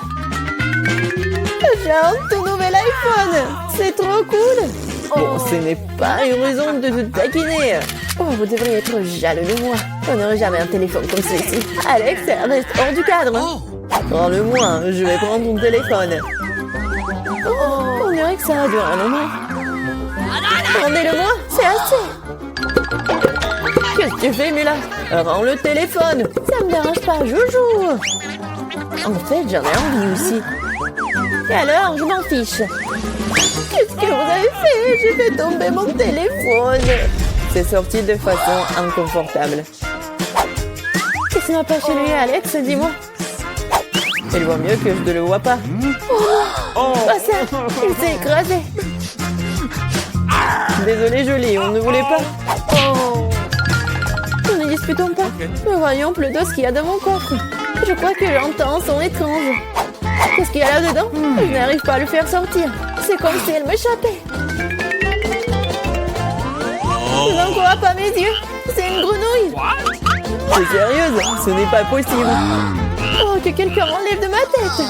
J'ai un tout nouvel iPhone. C'est trop cool. Bon, ce n'est pas une raison de te taquiner. Oh, vous devriez être jaloux de moi. On n'aurait jamais un téléphone comme celui-ci. Alex, reste hors du cadre. Prends-le-moi, je vais prendre ton téléphone. dirait que ça a duré un moment. Rendez-le-moi, c'est assez. Qu'est-ce que tu fais, Mila? Rends le téléphone. Ça me dérange pas, joujou. En fait, j'en ai envie aussi. Et alors, je m'en fiche. Qu'est-ce que vous avez fait? J'ai fait tomber mon téléphone. C'est sorti de façon inconfortable. Qu'est-ce qui m'a pas chez lui, Alex? Dis-moi. Il vaut mieux que je ne le vois pas. Oh, pas ça! Il s'est écrasé. Désolé, Jolie, on ne voulait pas. Oh. Ne disputons pas. Mais voyons plutôt ce qu'il y a dans mon coffre. Je crois que j'entends un son étrange. Qu'est-ce qu'il y a là-dedans? Je n'arrive pas à le faire sortir. C'est comme si elle m'échappait. Je n'en crois pas mes yeux. C'est une grenouille. T'es sérieuse? Ce n'est pas possible. Oh, que quelqu'un m'enlève de ma tête.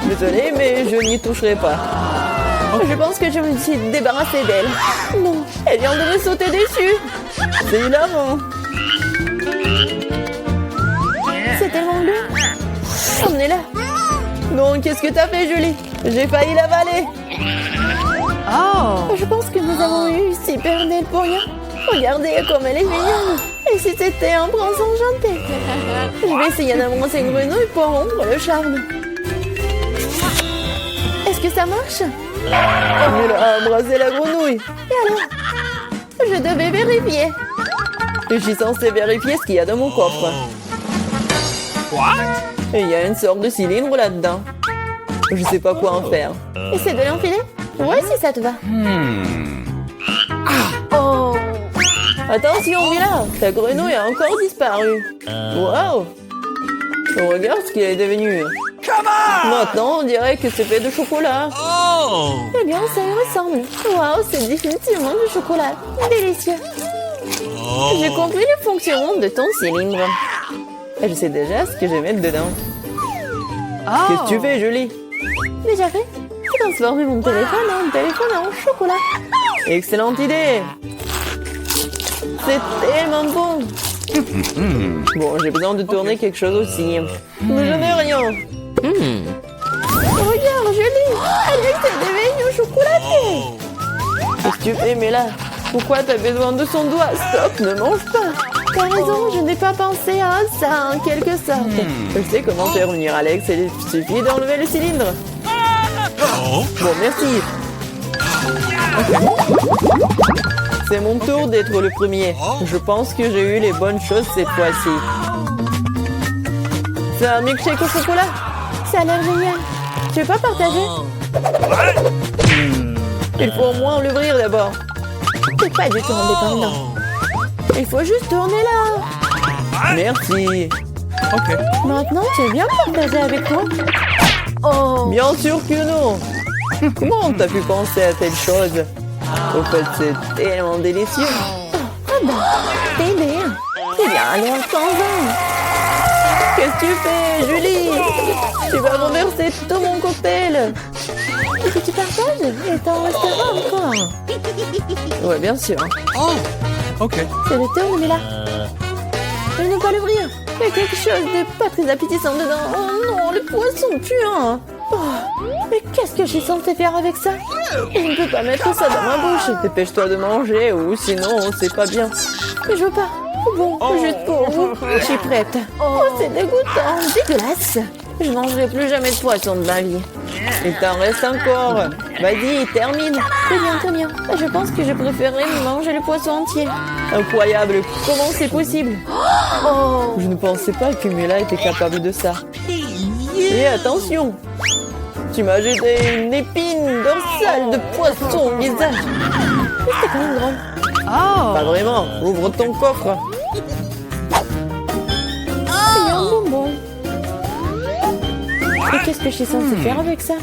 Désolée, mais je n'y toucherai pas. Je pense que je me suis débarrassée d'elle. Non, elle vient de me sauter dessus. C'est hilarant. C'est tellement lourd. Emmenez-la. Non, qu'est-ce que t'as fait, Julie? J'ai failli l'avaler. Oh. Je pense que nous avons eu super d'elle pour rien. Regardez comme elle est mignonne. Et si c'était un prince enchanté? Je vais essayer d'embrasser une grenouille pour rompre le charme. Est-ce que ça marche? Elle a embrassé la grenouille. Et alors? Je devais vérifier. Je suis censée vérifier ce qu'il y a dans mon coffre. Et il y a une sorte de cylindre là-dedans. Je sais pas quoi en faire. Essaie de l'enfiler? Ouais, si ça te va. Oh! Attention, Mila, ta grenouille a encore disparu. Waouh! Regarde ce qu'il est devenu. Maintenant, on dirait que c'est fait de chocolat. Eh bien, ça y ressemble. Waouh, c'est définitivement du chocolat. Délicieux. J'ai compris le fonctionnement de ton cylindre. Et je sais déjà ce que je vais mettre dedans. Qu'est-ce que tu fais, Julie? Déjà fait? J'ai transformé mon téléphone en chocolat. Excellente idée. C'est tellement bon. Bon, j'ai besoin de tourner quelque chose aussi. Mais je n'ai rien. Regarde, Julie. Alex est devenu chocolaté. Qu'est-ce que tu fais, Mela? Pourquoi t'as besoin de son doigt? Stop, ne mange pas. T'as raison, je n'ai pas pensé à ça en quelque sorte. Je sais comment faire revenir Alex. Il suffit d'enlever le cylindre. Bon, merci. C'est mon tour d'être le premier. Je pense que j'ai eu les bonnes choses cette fois-ci. C'est un milkshake au chocolat. Ça a l'air génial. Tu veux pas partager? Il faut au moins l'ouvrir d'abord. C'est pas du tout indépendant. Il faut juste tourner là. Merci. Maintenant, tu veux bien partager avec moi? Oh. Bien sûr que non. Comment t'as pu penser à telle chose? Au fait, c'est tellement délicieux. Ah bon, c'est bien. C'est bien, alors prends-en. Qu'est-ce que tu fais, Julie? Tu vas renverser tout mon cocktail. Est-ce que tu partages? Et t'en resteras encore. Ouais, bien sûr. C'est le tour, mais là. Je ne vais pas l'ouvrir. Il y a quelque chose de pas très appétissant dedans. Oh non, le poisson puant. Oh, mais qu'est-ce que je suis censée faire avec ça? Je ne peux pas mettre ça dans ma bouche. Dépêche-toi de manger ou sinon c'est pas bien. Mais je veux pas. Bon, juste pour vous, je suis prête. Oh, c'est dégoûtant, dégueulasse. Je ne mangerai plus jamais de poisson de ma vie. Il t'en reste encore. Vas-y, termine. Très bien. Je pense que je préférerais manger le poisson entier. Incroyable, comment c'est possible? Oh. Je ne pensais pas que Mila était capable de ça. Et attention, tu m'as jeté une épine dorsale de poisson au visage. C'était quand même drôle. Pas vraiment, ouvre ton coffre. Il y a un bonbon. Et qu'est-ce que je suis censée faire avec ça?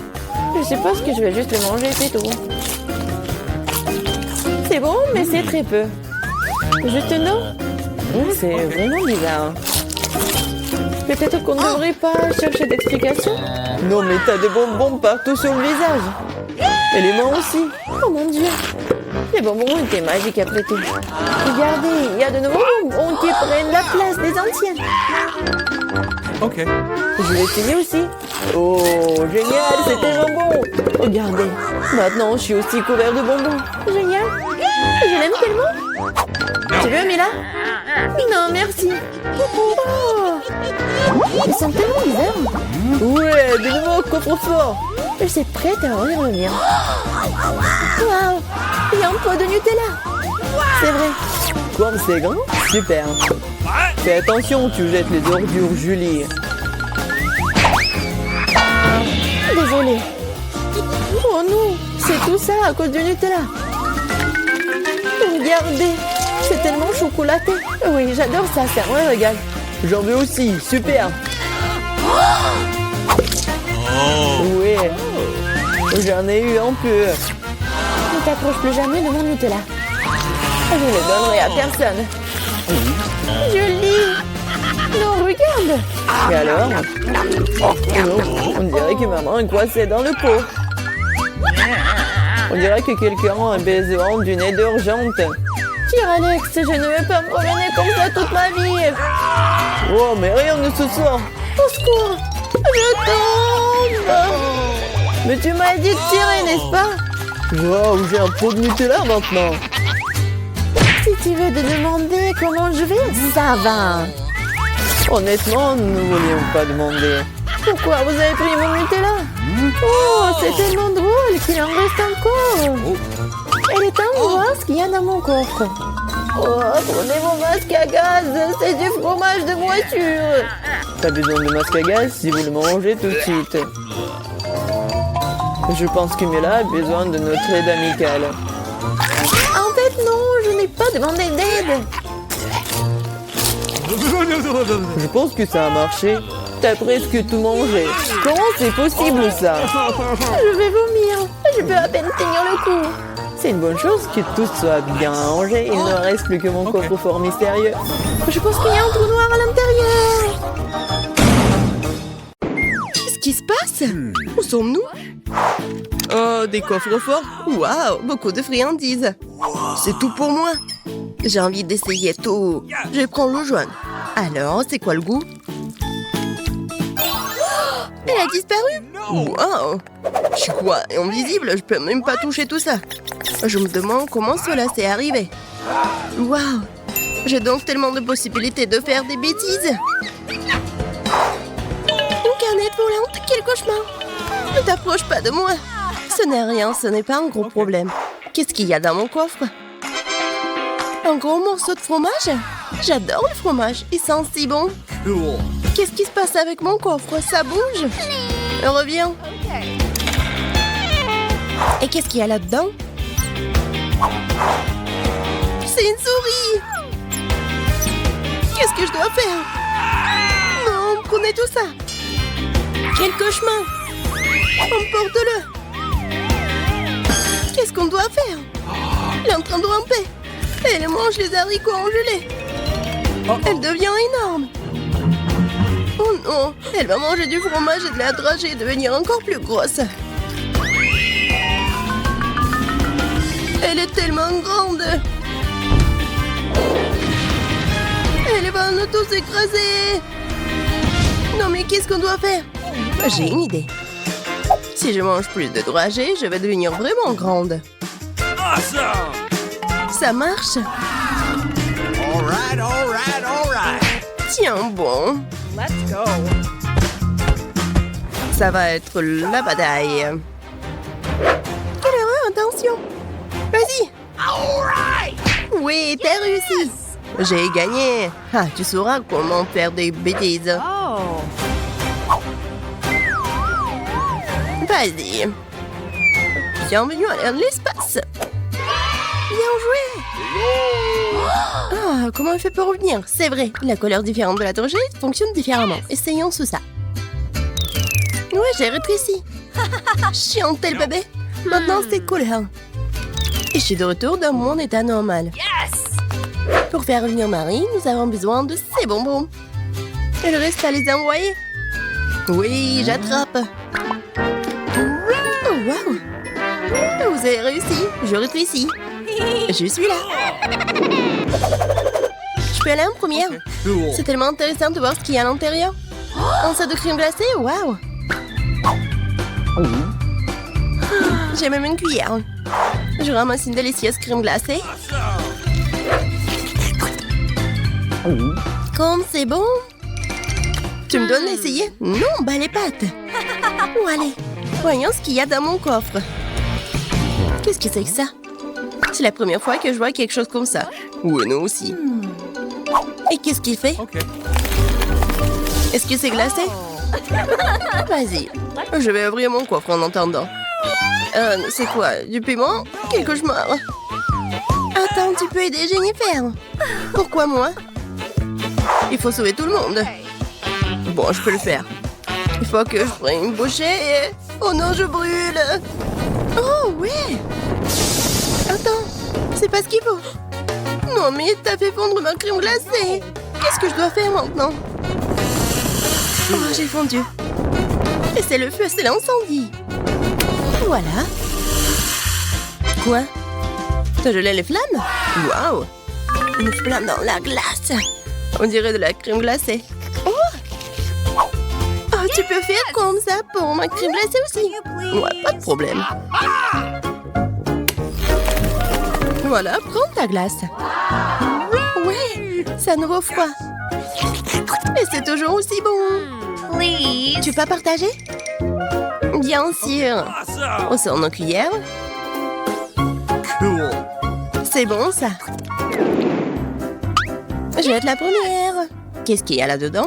Je suppose que je vais juste le manger, c'est tout. C'est bon, mais c'est très peu. Juste une eau? C'est vraiment bizarre. Peut-être qu'on ne devrait pas chercher d'explications? Non, mais t'as des bonbons partout sur le visage. Et les mains aussi. Oh mon Dieu. Les bonbons étaient magiques après tout. Regardez, il y a de nouveaux bonbons qui prennent la place des anciens. Okay. Je vais essayer aussi. Oh, génial, c'est tellement bon. Regardez, maintenant je suis aussi couvert de bonbons. Génial. Je l'aime tellement. Tu veux, Mila? Non, merci. Oh, ils sont tellement bizarres. Ouais, de nouveau coffre-fort. Je suis prête à ouvrir le mien. Waouh, il y a un pot de Nutella. C'est vrai. Comme c'est grand, super. Fais attention, tu jettes les ordures, Julie. Désolée. Oh non, c'est tout ça à cause du Nutella. Regardez, c'est tellement chocolaté. Oui, j'adore ça, c'est un régal. J'en veux aussi, super. Oui, j'en ai eu un peu. Ne t'approche plus jamais de mon Nutella. Je ne le donnerai à personne. Julie! Non, regarde! Et alors? Oh, on dirait que maman est coincée dans le pot. On dirait que quelqu'un a besoin d'une aide urgente. Tire, Alex, je ne vais pas me promener comme ça toute ma vie. Oh, mais rien ne se sort. Au secours! Je tombe! Mais tu m'as dit de tirer, n'est-ce pas? Wow, j'ai un pot de Nutella maintenant. Si tu veux te demander comment je vais, ça va. Honnêtement, nous ne voulions pas demander. Pourquoi vous avez pris mon Nutella? Oh, c'est tellement drôle qu'il en reste encore. Elle est temps de voir ce qu'il y a dans mon coffre. Oh, prenez mon masque à gaz, c'est du fromage de voiture. Pas besoin de masque à gaz si vous le mangez tout de suite. Je pense que Mila a besoin de notre aide amicale. En fait, non, je n'ai pas demandé d'aide. Je pense que ça a marché. T'as presque tout mangé. Comment c'est possible, ça? Je vais vomir. Je peux à peine tenir le coup. C'est une bonne chose que tout soit bien rangé. Il ne reste plus que mon coffre-fort mystérieux. Je pense qu'il y a un trou noir à l'intérieur. Qu'est-ce qui se passe? Où sommes-nous? Oh, des coffres forts. Waouh, beaucoup de friandises. C'est tout pour moi. J'ai envie d'essayer tout. Je prends le jaune. Alors, c'est quoi le goût? Elle a disparu. Waouh. Je suis quoi, invisible? Je peux même pas toucher tout ça. Je me demande comment cela s'est arrivé. Waouh. J'ai donc tellement de possibilités de faire des bêtises. Une canette volante, quel cauchemar. Ne t'approche pas de moi. Ce n'est rien, ce n'est pas un gros problème. Qu'est-ce qu'il y a dans mon coffre? Un gros morceau de fromage? J'adore le fromage, il sent si bon. Qu'est-ce qui se passe avec mon coffre? Ça bouge? Reviens. Et qu'est-ce qu'il y a là-dedans? C'est une souris! Qu'est-ce que je dois faire? Non, prenez tout ça! Quel cauchemar! Emporte-le! Qu'est-ce qu'on doit faire? Elle est en train de ramper! Elle mange les haricots engelés! Elle devient énorme! Oh non! Elle va manger du fromage et de la dragée et devenir encore plus grosse! Elle est tellement grande! Elle va nous tous écraser! Non mais qu'est-ce qu'on doit faire? J'ai une idée. Si je mange plus de dragées, je vais devenir vraiment grande. Ça marche? Tiens bon. Let's go. Ça va être la bataille. Quelle erreur, attention! Vas-y! Oui, t'as réussi! J'ai gagné! Ah, tu sauras comment faire des bêtises. Oh. Vas-y! Bienvenue à l'espace! Bien joué! Ah, comment elle fait pour revenir? C'est vrai, la couleur différente de la dragée fonctionne différemment. Essayons sous ça. Ouais, j'ai rétréci. Chiant tel bébé. Maintenant, c'est couleur. Et je suis de retour dans mon état normal. Yes. Pour faire revenir Marie, nous avons besoin de ces bonbons. Il reste à les envoyer. Oui, j'attrape. Oh, wow! Vous avez réussi. Je rétrécis. Je suis là. Je peux aller en première? Cool. C'est tellement intéressant de voir ce qu'il y a à l'intérieur. Un sac de crème glacée, waouh! J'ai même une cuillère. Je ramasse une délicieuse crème glacée. Comme c'est bon! Tu me donnes d'essayer? Non, bah les pâtes! Oh, allez, voyons ce qu'il y a dans mon coffre. Qu'est-ce que c'est que ça? C'est la première fois que je vois quelque chose comme ça. Oui, nous aussi. Et qu'est-ce qu'il fait? Okay. Est-ce que c'est glacé? Vas-y, je vais ouvrir mon coffre en entendant. C'est quoi? Du piment? Quel cauchemar! Attends, tu peux aider Jennifer? Pourquoi moi? Il faut sauver tout le monde. Bon, je peux le faire. Il faut que je prenne une bouchée et... Oh non, je brûle! Oh, ouais! Attends, c'est pas ce qu'il faut. Non, mais t'as fait fondre ma crème glacée. Qu'est-ce que je dois faire maintenant? Oh, j'ai fondu. Et c'est le feu, c'est l'incendie. Voilà. Quoi? T'as gelé les flammes? Waouh! Une flamme dans la glace. On dirait de la crème glacée. Oh! Oh, tu peux faire comme ça pour ma crème glacée aussi? Ouais, pas de problème. Voilà, prends ta glace. Ouais, ça nous refroid. Et c'est toujours aussi bon. Please. Tu peux partager? Bien sûr. On sort nos cuillères. Cool. C'est bon, ça. Je vais être la première. Qu'est-ce qu'il y a là-dedans?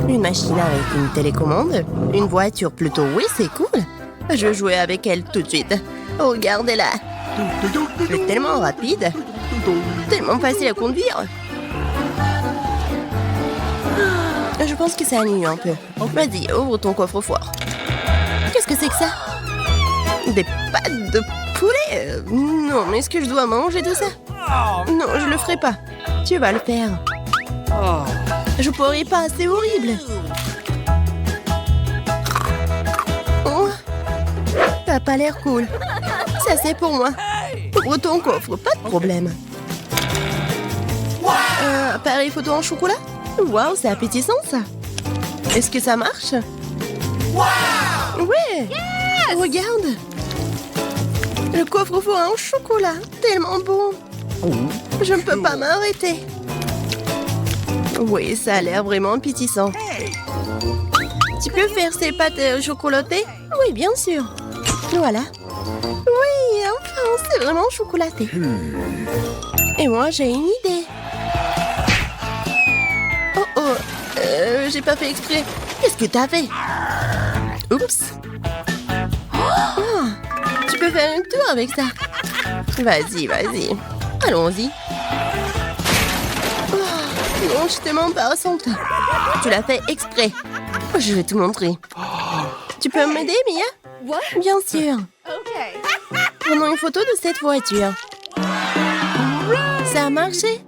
Une machine avec une télécommande. Une voiture plutôt. Oui, c'est cool. Je vais jouer avec elle tout de suite. Regardez-la. C'est tellement rapide. Tellement facile à conduire. Je pense que ça annule un peu. Vas-y, ouvre ton coffre-fort. Qu'est-ce que c'est que ça? Des pâtes de poulet? Non, mais est-ce que je dois manger tout ça? Non, je le ferai pas. Tu vas le faire. Je pourrais pas, c'est horrible. Oh, t'as pas l'air cool. Ça, c'est pour moi. Ouvre ton coffre, pas de problème. Appareil photo en chocolat? Waouh, c'est appétissant, ça. Est-ce que ça marche? Ouais! Regarde! Le coffre-fort en chocolat, tellement bon. Je ne peux pas m'arrêter. Oui, ça a l'air vraiment appétissant. Tu peux faire ces pâtes chocolatées? Oui, bien sûr. Voilà. Oui, enfin, c'est vraiment chocolaté. Et moi, j'ai une idée. Oh, oh, j'ai pas fait exprès. Qu'est-ce que t'as fait? Oups. Oh, tu peux faire un tour avec ça. Vas-y, vas-y. Allons-y. Oh, non, je suis tellement embarrassante. Tu l'as fait exprès. Je vais te montrer. Tu peux m'aider, Mia? Bien sûr. Prenons une photo de cette voiture. Ça a marché.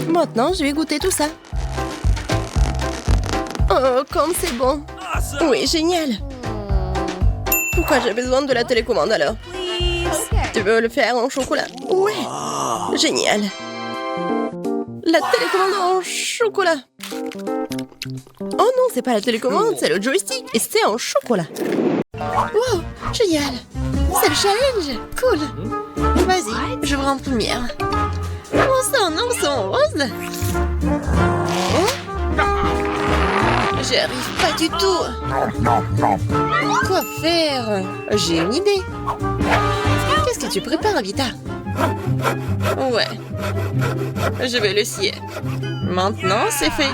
Maintenant, je vais goûter tout ça. Oh, comme c'est bon. Oui, génial. Pourquoi j'ai besoin de la télécommande alors? Tu veux le faire en chocolat? Ouais. Génial. La télécommande en chocolat. Oh non, c'est pas la télécommande, c'est le joystick. Et c'est en chocolat. Wow, génial. C'est le challenge. Cool. Vas-y, je vous en première. Oh, c'est en or, c'est en rose. J'y arrive pas du tout. Quoi faire? J'ai une idée. Qu'est-ce que tu prépares, Vita? Ouais. Je vais le scier. Maintenant, c'est fait.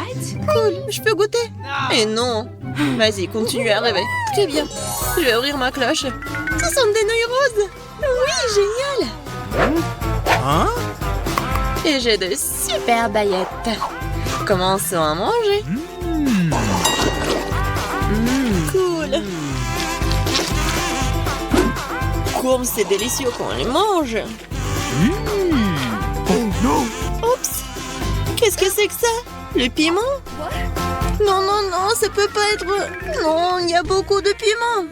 Cool, je peux goûter? Et non. Vas-y, continue à rêver. Très bien. Je vais ouvrir ma cloche. Ce sont des nouilles roses. Oui, génial. Hein? Et j'ai de super baguettes. Commençons à manger. Cool. Comme c'est délicieux quand on les mange. Oups. Qu'est-ce que c'est que ça? Le piment? Non, non, non, ça peut pas être... Non, il y a beaucoup de piment.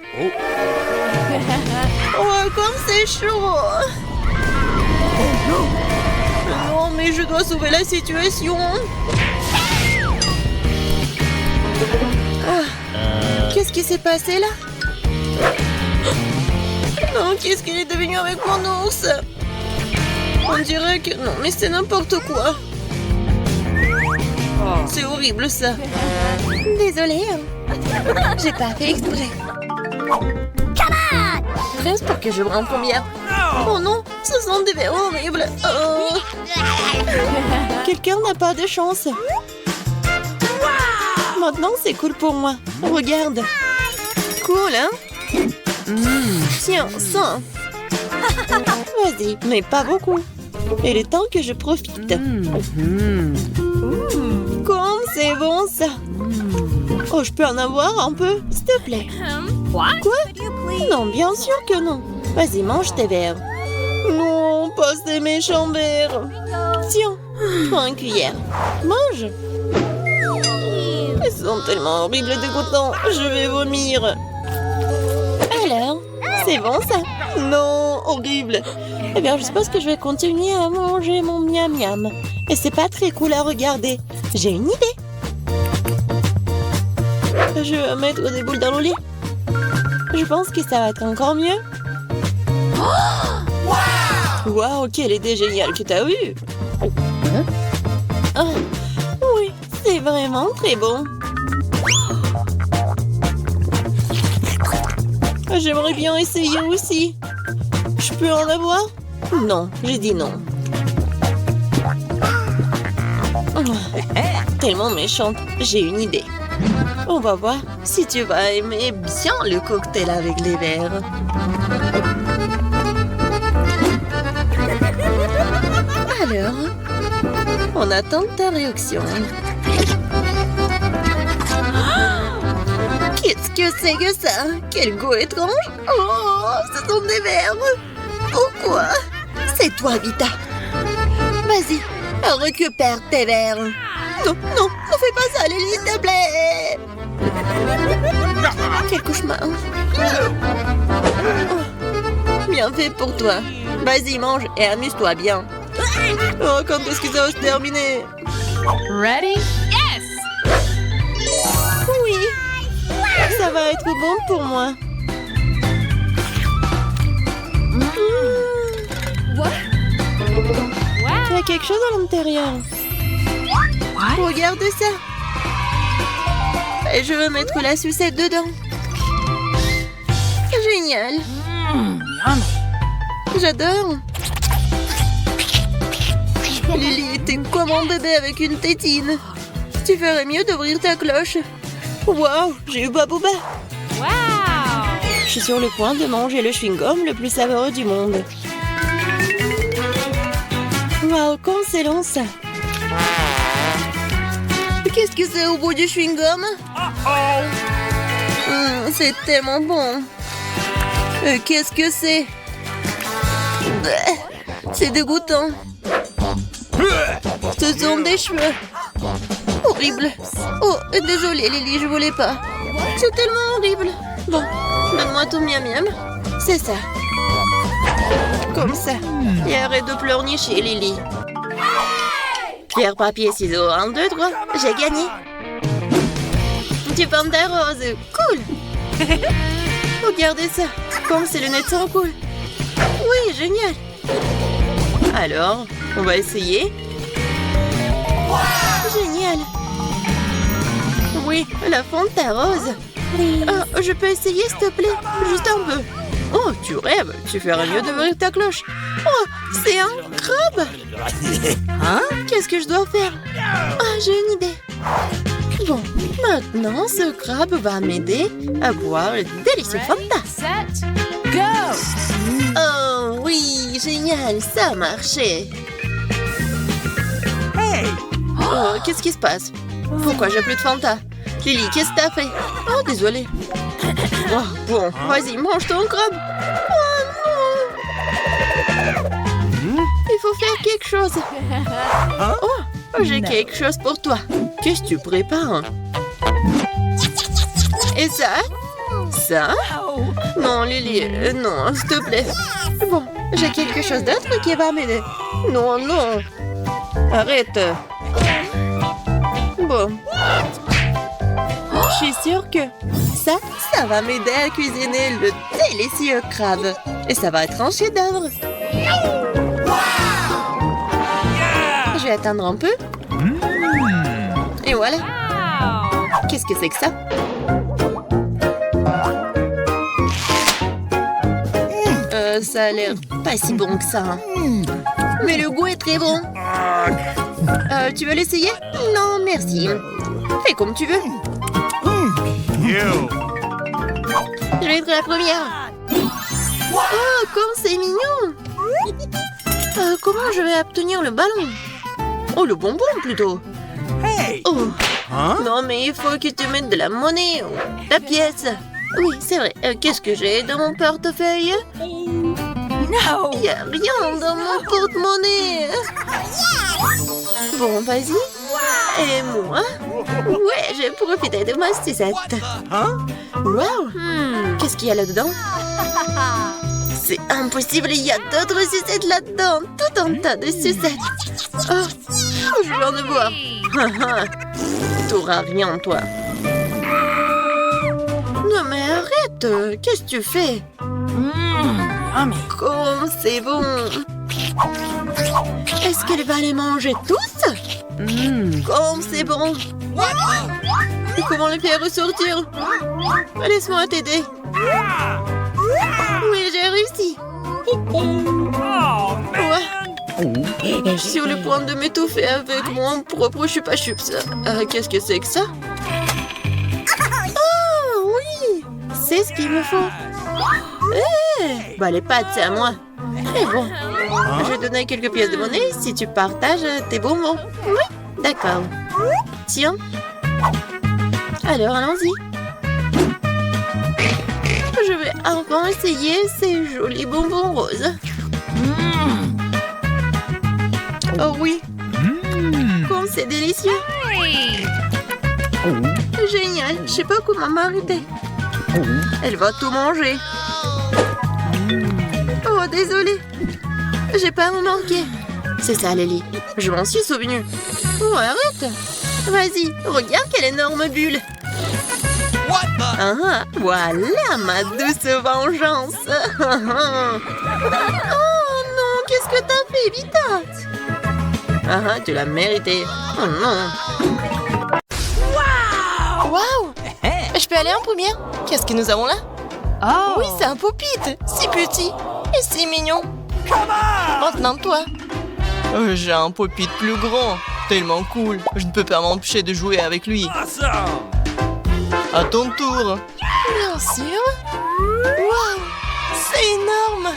Oh, comme c'est chaud. Je dois sauver la situation. Qu'est-ce qui s'est passé là? Non, qu'est-ce qu'il est devenu avec mon ours? On dirait que... Non, mais c'est n'importe quoi. C'est horrible ça. Désolée. J'ai pas fait exprès. Reste pour que je me rende première. Oh non, ce sont des verres horribles. Oh. Quelqu'un n'a pas de chance. Maintenant, c'est cool pour moi. Regarde. Cool, hein? Tiens, ça. Vas-y, mais pas beaucoup. Il est temps que je profite. Comme c'est bon, ça. Oh, je peux en avoir un peu, s'il te plaît. Quoi? Non, bien sûr que non. Vas-y, mange tes verres. Non, pas ces méchants verres. Tiens, prends une cuillère. Mange. Ils sont tellement horribles et dégoûtants. Je vais vomir. Alors, c'est bon ça? Non, horrible. Eh bien, je suppose que je vais continuer à manger mon miam miam. Et c'est pas très cool à regarder. J'ai une idée. Je vais mettre des boules dans le lit. Je pense que ça va être encore mieux. Waouh, quelle idée géniale que t'as eue. Oh, oui, c'est vraiment très bon. J'aimerais bien essayer aussi. Je peux en avoir? Non, j'ai dit non. Tellement méchante, j'ai une idée. On va voir si tu vas aimer bien le cocktail avec les verres. Alors, on attend ta réaction. Qu'est-ce que c'est que ça? Quel goût étrange! Oh, ce sont des verres! Pourquoi? C'est toi, Vita! Vas-y, récupère tes verres! Non, non, ne fais pas ça, Lily, s'il te plaît! Quel cauchemar! Oh, bien fait pour toi! Vas-y, mange et amuse-toi bien! Oh, quand est-ce que ça va se terminer? Ready? Yes! Oui! Ça va être bon pour moi! Il y a quelque chose à l'intérieur. Regarde ça. Et je veux mettre la sucette dedans. Génial. J'adore. Lily était comme un bébé avec une tétine. Tu ferais mieux d'ouvrir ta cloche. Waouh, j'ai eu Babouba. Wow! Je suis sur le point de manger le chewing-gum le plus savoureux du monde. Waouh, comme c'est long ça. Qu'est-ce que c'est au bout du chewing-gum? C'est tellement bon. Qu'est-ce que c'est? C'est dégoûtant. Ce sont des cheveux. Horrible. Oh, désolée Lily, je voulais pas. C'est tellement horrible. Bon, donne-moi ton miam miam. C'est ça. Comme ça. Et arrête de pleurnicher, Lily. Pierre, papier, ciseaux, 1, 2, 3. J'ai gagné. Du panda rose. Cool. Regardez ça. Comme ces lunettes sont cool. Oui, génial. Alors, on va essayer. Génial. Oui, la Fanta rose. Je peux essayer, s'il te plaît? Juste un peu. Oh, tu rêves. Tu ferais mieux d'ouvrir ta cloche. Oh, c'est un crabe. Hein? Qu'est-ce que je dois faire? Ah, j'ai une idée. Bon, maintenant, ce crabe va m'aider à boire le délicieux Fanta. Set, go! Oh, oui, génial. Ça a marché. Oh, qu'est-ce qui se passe? Pourquoi j'ai plus de Fanta? Lily, qu'est-ce que t'as fait? Oh, désolée. Oh, bon, vas-y, mange ton crabe. Oh non! Il faut faire quelque chose. Oh, j'ai quelque chose pour toi. Qu'est-ce que tu prépares? Et ça? Ça? Non, Lily, non, s'il te plaît. Bon, j'ai quelque chose d'autre qui va m'aider. Non, non. Arrête. Bon. Je suis sûre que ça va m'aider à cuisiner le délicieux crabe. Et ça va être un chef-d'œuvre. Je vais attendre un peu. Et voilà. Qu'est-ce que c'est que ça? Ça a l'air pas si bon que ça. Hein. Mais le goût est très bon. Tu veux l'essayer? Non, merci. Fais comme tu veux. Je vais être la première. Oh, comme c'est mignon. Comment je vais obtenir le ballon? Oh, le bonbon plutôt. Oh. Non, mais il faut que tu mettes de la monnaie ou la pièce. Oui, c'est vrai. Qu'est-ce que j'ai dans mon portefeuille? No. Il n'y a rien dans mon porte-monnaie. Bon, vas-y. Et moi? Ouais, j'ai profité de ma sucette. Wow. Qu'est-ce qu'il y a là-dedans? C'est impossible, il y a d'autres sucettes là-dedans. Tout un tas de sucettes. Oh, je viens de voir. T'auras rien, toi. Non, mais arrête. Qu'est-ce que tu fais? Comme c'est bon. Est-ce qu'elle va les manger tous? Comme c'est bon. Et comment les faire ressortir? Laisse-moi t'aider. Oui, j'ai réussi. Ouais. Je suis sur le point de m'étouffer avec mon propre chupa-chups. Qu'est-ce que c'est que ça? Oh, oui. C'est ce qu'il me faut. Bah, les pâtes, c'est à moi. Et bon, je vais donner quelques pièces de monnaie si tu partages tes bonbons. Oui, d'accord. Tiens. Alors, allons-y. Je vais enfin essayer ces jolis bonbons roses. Oh oui. Comme c'est délicieux. Génial. Je sais pas comment m'arrêter. Elle va tout manger. Oh, désolée. J'ai pas remarqué. C'est ça, Lily. Je m'en suis souvenue. Oh, arrête. Vas-y, regarde quelle énorme bulle. Voilà ma douce vengeance. Oh non, qu'est-ce que t'as fait, Vita? Tu l'as mérité. Oh non. Waouh. Je peux aller en première? Qu'est-ce que nous avons là? Oh. Oui, c'est un pop-it. Si petit et si mignon. Maintenant, toi. J'ai un pop-it plus grand. Tellement cool. Je ne peux pas m'empêcher de jouer avec lui. À ton tour. Bien sûr. Waouh, c'est énorme.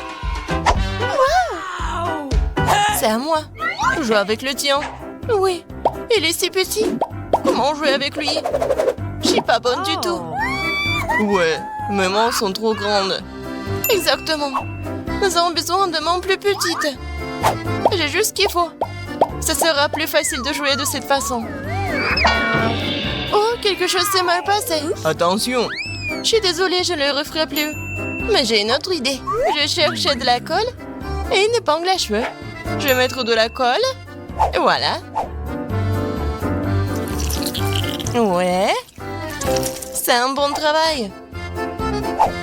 Waouh. C'est à moi. Joue avec le tien. Oui, il est si petit. Comment jouer avec lui? Je suis pas bonne du tout. Ouais, mes mains sont trop grandes. Exactement. Nous avons besoin de mains plus petites. J'ai juste ce qu'il faut. Ça sera plus facile de jouer de cette façon. Oh, quelque chose s'est mal passé. Attention. Je suis désolée, je ne le referai plus. Mais j'ai une autre idée. Je cherchais de la colle et une épingle à cheveux. Je vais mettre de la colle. Et voilà. Ouais. C'est un bon travail.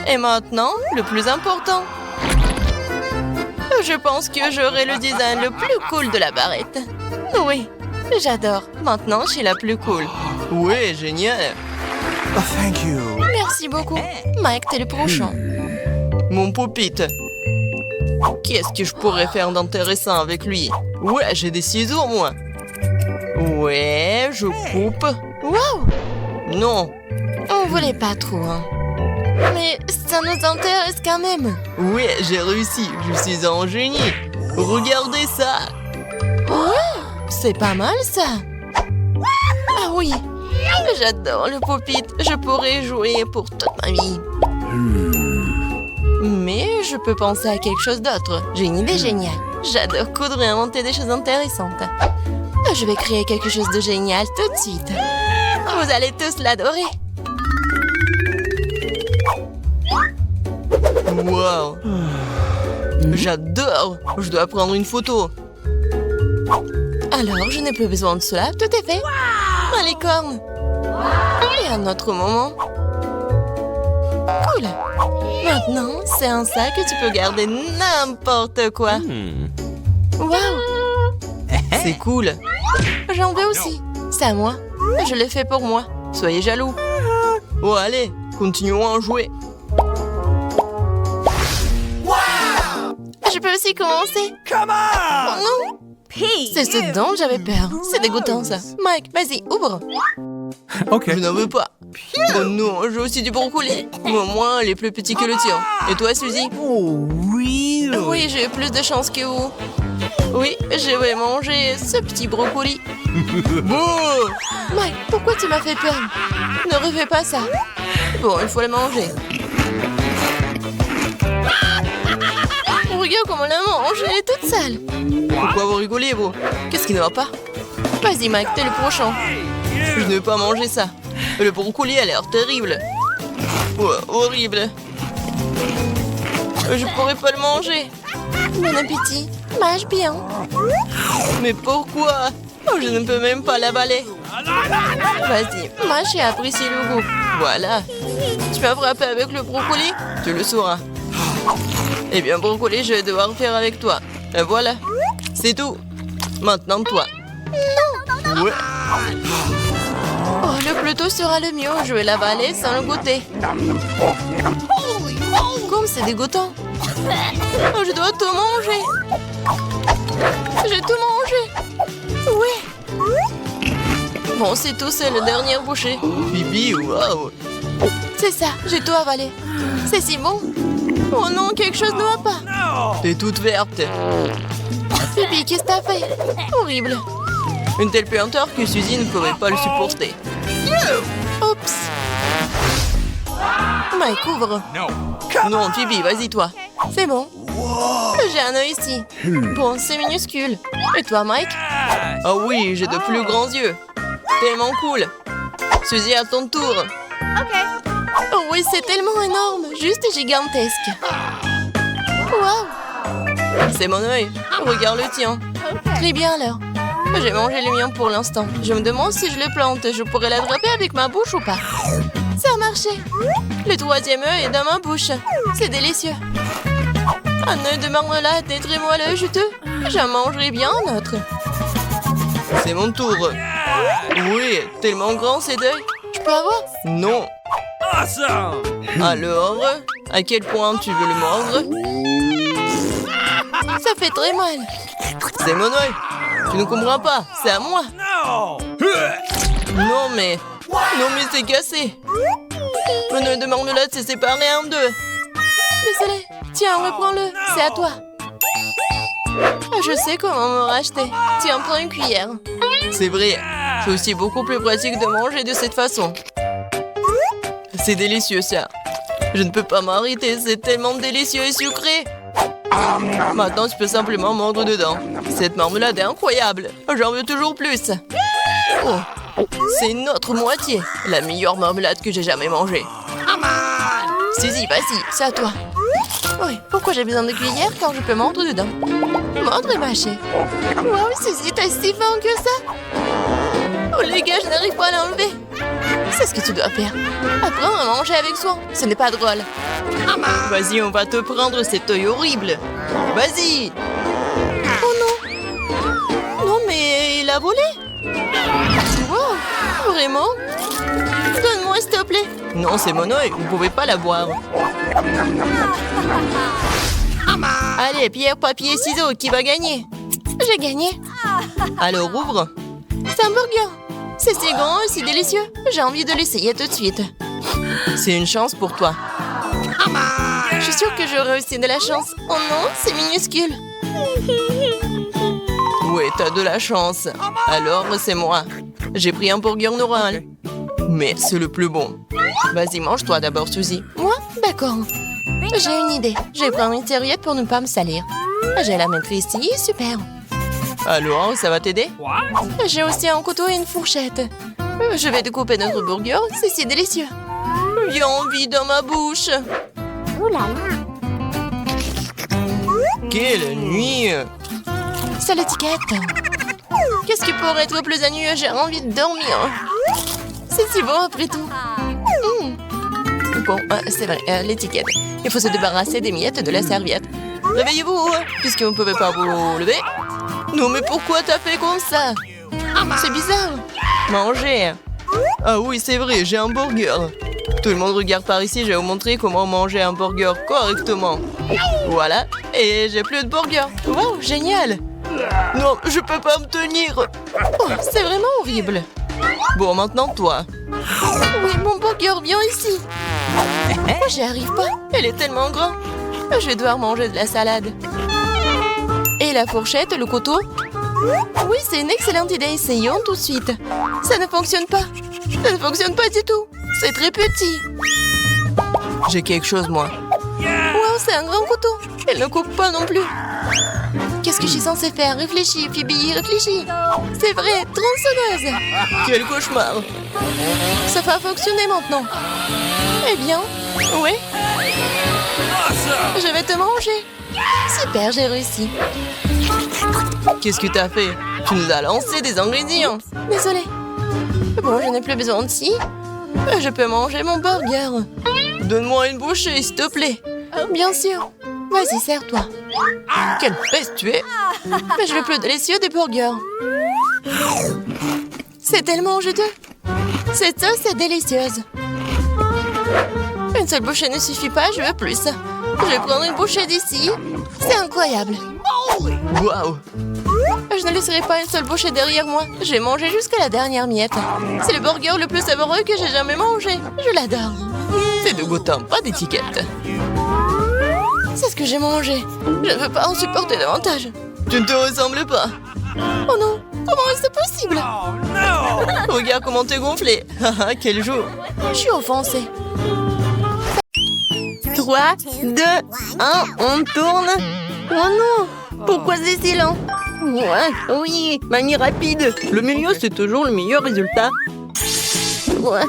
Et maintenant, le plus important. Je pense que j'aurai le design le plus cool de la barrette. Oui, j'adore. Maintenant, je suis la plus cool. Ouais, génial. Oh, thank you. Merci beaucoup. Mike, t'es le prochain. Mon pop-it. Qu'est-ce que je pourrais faire d'intéressant avec lui? Ouais, j'ai des ciseaux, moi. Ouais, je coupe. Waouh! Non. On voulait pas trop, hein. Mais ça nous intéresse quand même. Ouais, j'ai réussi. Je suis un génie. Regardez ça. Ouais, c'est pas mal, ça. Ah oui. J'adore le pop-it. Je pourrais jouer pour toute ma vie. Mais je peux penser à quelque chose d'autre. J'ai une idée géniale. J'adore coudre et inventer des choses intéressantes. Je vais créer quelque chose de génial tout de suite. Vous allez tous l'adorer. Alors, je n'ai plus besoin de cela. Tout est fait. Ma licorne. Et un autre moment. Cool. Maintenant, c'est un sac que tu peux garder n'importe quoi. Wow. C'est cool. J'en veux aussi. C'est à moi. Je l'ai fait pour moi. Soyez jaloux. Oh, allez, continuons à jouer. Je peux aussi commencer. Oh non. C'est ce dont j'avais peur. C'est dégoûtant, ça. Mike, vas-y, ouvre. Okay. Je n'en veux pas. Oh non, j'ai aussi du brocoli. Au moins, il est plus petit que le tien. Et toi, Suzy? Oh, really? Oui, j'ai eu plus de chance que vous. Oui, je vais manger ce petit brocoli. Bon. Mike, pourquoi tu m'as fait peur? Ne refais pas ça. Bon, il faut le manger. Regarde comment la mange, elle est toute sale. Pourquoi vous rigolez, vous? Qu'est-ce qui ne va pas? Vas-y, Mike, t'es le prochain. Je ne vais pas manger ça. Le brocoli a l'air terrible. Ouais, horrible. Je pourrais pas le manger. Bon appétit. Mange bien. Mais pourquoi? Oh, je ne peux même pas l'avaler. Vas-y, mâche et apprécie le goût. Voilà. Tu m'as frappé avec le brocoli? Tu le sauras. Eh bien, brocoli, je vais devoir faire avec toi. Et voilà. C'est tout. Maintenant, toi. Non. Ouais. Oh, le plus tôt sera le mieux. Je vais l'avaler sans le goûter. Comme c'est dégoûtant. Oh, je dois tout manger. J'ai tout mangé. Ouais. Bon, c'est tout, c'est le dernier bouchée. Bibi, waouh. C'est ça, j'ai tout avalé. C'est si bon. Oh non, quelque chose ne va pas. T'es toute verte. Bibi, qu'est-ce que t'as fait? Horrible. Une telle puanteur que Suzy ne pourrait pas le supporter. Oups. Mike, ouvre. Non, Phoebe, vas-y, toi. C'est bon. J'ai un œil ici. Bon, c'est minuscule. Et toi, Mike? Ah oui, j'ai de plus grands yeux. Tellement cool. Suzy, à ton tour. Oh oui, c'est tellement énorme. Juste gigantesque. Waouh. C'est mon œil. Regarde le tien. Très bien, alors. J'ai mangé le mien pour l'instant. Je me demande si je le plante, je pourrais l'attraper avec ma bouche ou pas. Ça a marché. Le troisième œuf est dans ma bouche. C'est délicieux. Un œuf de marmelade est très moelleux, juteux. J'en mangerai bien un autre. C'est mon tour. Oui, tellement grand ces œufs. Je peux avoir? Non. Alors, à quel point tu veux le mordre? Ça fait très mal. C'est mon œil. Tu ne comprends pas, c'est à moi. Non mais c'est cassé. Mon œuf de marmelade s'est séparé en deux. Désolé. Tiens, reprends-le, c'est à toi. Je sais comment me racheter. Tiens, prends une cuillère. C'est vrai, c'est aussi beaucoup plus pratique de manger de cette façon. C'est délicieux ça. Je ne peux pas m'arrêter, c'est tellement délicieux et sucré. Maintenant, tu peux simplement mordre dedans. Cette marmelade est incroyable. J'en veux toujours plus. Oh, c'est une autre moitié. La meilleure marmelade que j'ai jamais mangée. Suzy, vas-y, c'est à toi. Oui, pourquoi j'ai besoin de cuillère quand je peux mordre dedans? Mordre et mâcher. Wow, Suzy, t'as si faim que ça? Oh les gars, je n'arrive pas à l'enlever. C'est ce que tu dois faire. Apprendre à manger avec soin. Ce n'est pas drôle. Vas-y, on va te prendre cet œil horrible. Vas-y. Oh non. Non, mais il a volé. Wow, vraiment? Donne-moi, s'il te plaît. Non, c'est mon œil. Vous ne pouvez pas la boire. Allez, pierre, papier, ciseaux. Qui va gagner? J'ai gagné. Alors, ouvre. C'est un burger. C'est si grand et si délicieux. J'ai envie de l'essayer tout de suite. C'est une chance pour toi. Je suis sûre que j'aurai aussi de la chance. Oh non, c'est minuscule. Oui, t'as de la chance. Alors, c'est moi. J'ai pris un burger normal. Mais c'est le plus bon. Vas-y, mange-toi d'abord, Suzy. Moi? D'accord. J'ai une idée. Je vais prendre une serviette pour ne pas me salir. Je vais la mettre ici. Super. Alors, ça va t'aider? J'ai aussi un couteau et une fourchette. Je vais découper notre burger. C'est si délicieux. J'ai envie dans ma bouche. Quelle nuit! C'est l'étiquette. Qu'est-ce qui pourrait être plus ennuyeux? J'ai envie de dormir. C'est si bon après tout. Bon, c'est vrai, l'étiquette. Il faut se débarrasser des miettes de la serviette. Réveillez-vous, puisque vous ne pouvez pas vous lever. Non, mais pourquoi t'as fait comme ça? C'est bizarre. Manger. Ah oui, c'est vrai, j'ai un burger. Tout le monde regarde par ici, je vais vous montrer comment manger un burger correctement. Voilà, et j'ai plus de burger. Wow, génial. Non, je peux pas me tenir. Oh, c'est vraiment horrible. Bon, maintenant toi. Oui, mon burger, viens ici. J'y arrive pas, elle est tellement grande. Je vais devoir manger de la salade. Et la fourchette, le couteau? Oui, c'est une excellente idée, essayons tout de suite. Ça ne fonctionne pas. Ça ne fonctionne pas du tout. C'est très petit. J'ai quelque chose, moi. Wow, c'est un grand couteau. Elle ne coupe pas non plus. Qu'est-ce que je suis censée faire? Réfléchis, Phoebe, réfléchis. C'est vrai, tronçonneuse. Quel cauchemar. Ça va fonctionner maintenant. Eh bien, oui. Je vais te manger. Super, j'ai réussi. Qu'est-ce que t'as fait? Tu nous as lancé des ingrédients. Désolée. Bon, je n'ai plus besoin de ci. Je peux manger mon burger. Donne-moi une bouchée, s'il te plaît. Bien sûr. Vas-y, sers-toi. Quelle peste tu es. Mais je veux plus délicieux des burgers. C'est tellement juteux. Cette sauce est délicieuse. Une seule bouchée ne suffit pas, je veux plus. Je vais prendre une bouchée d'ici. C'est incroyable. Waouh. Je ne laisserai pas une seule bouchée derrière moi. Je vais manger jusqu'à la dernière miette. C'est le burger le plus savoureux que j'ai jamais mangé. Je l'adore. C'est dégoûtant, pas d'étiquette. C'est ce que j'ai mangé. Je ne veux pas en supporter davantage. Tu ne te ressembles pas. Oh non, comment est-ce possible? Regarde comment t'es gonflé. Quel jour. Je suis offensée. 3, 2, 1, on tourne. Oh non, pourquoi c'est si lent? Ouais, oui, manie rapide. Le milieu, c'est toujours le meilleur résultat. Ouais,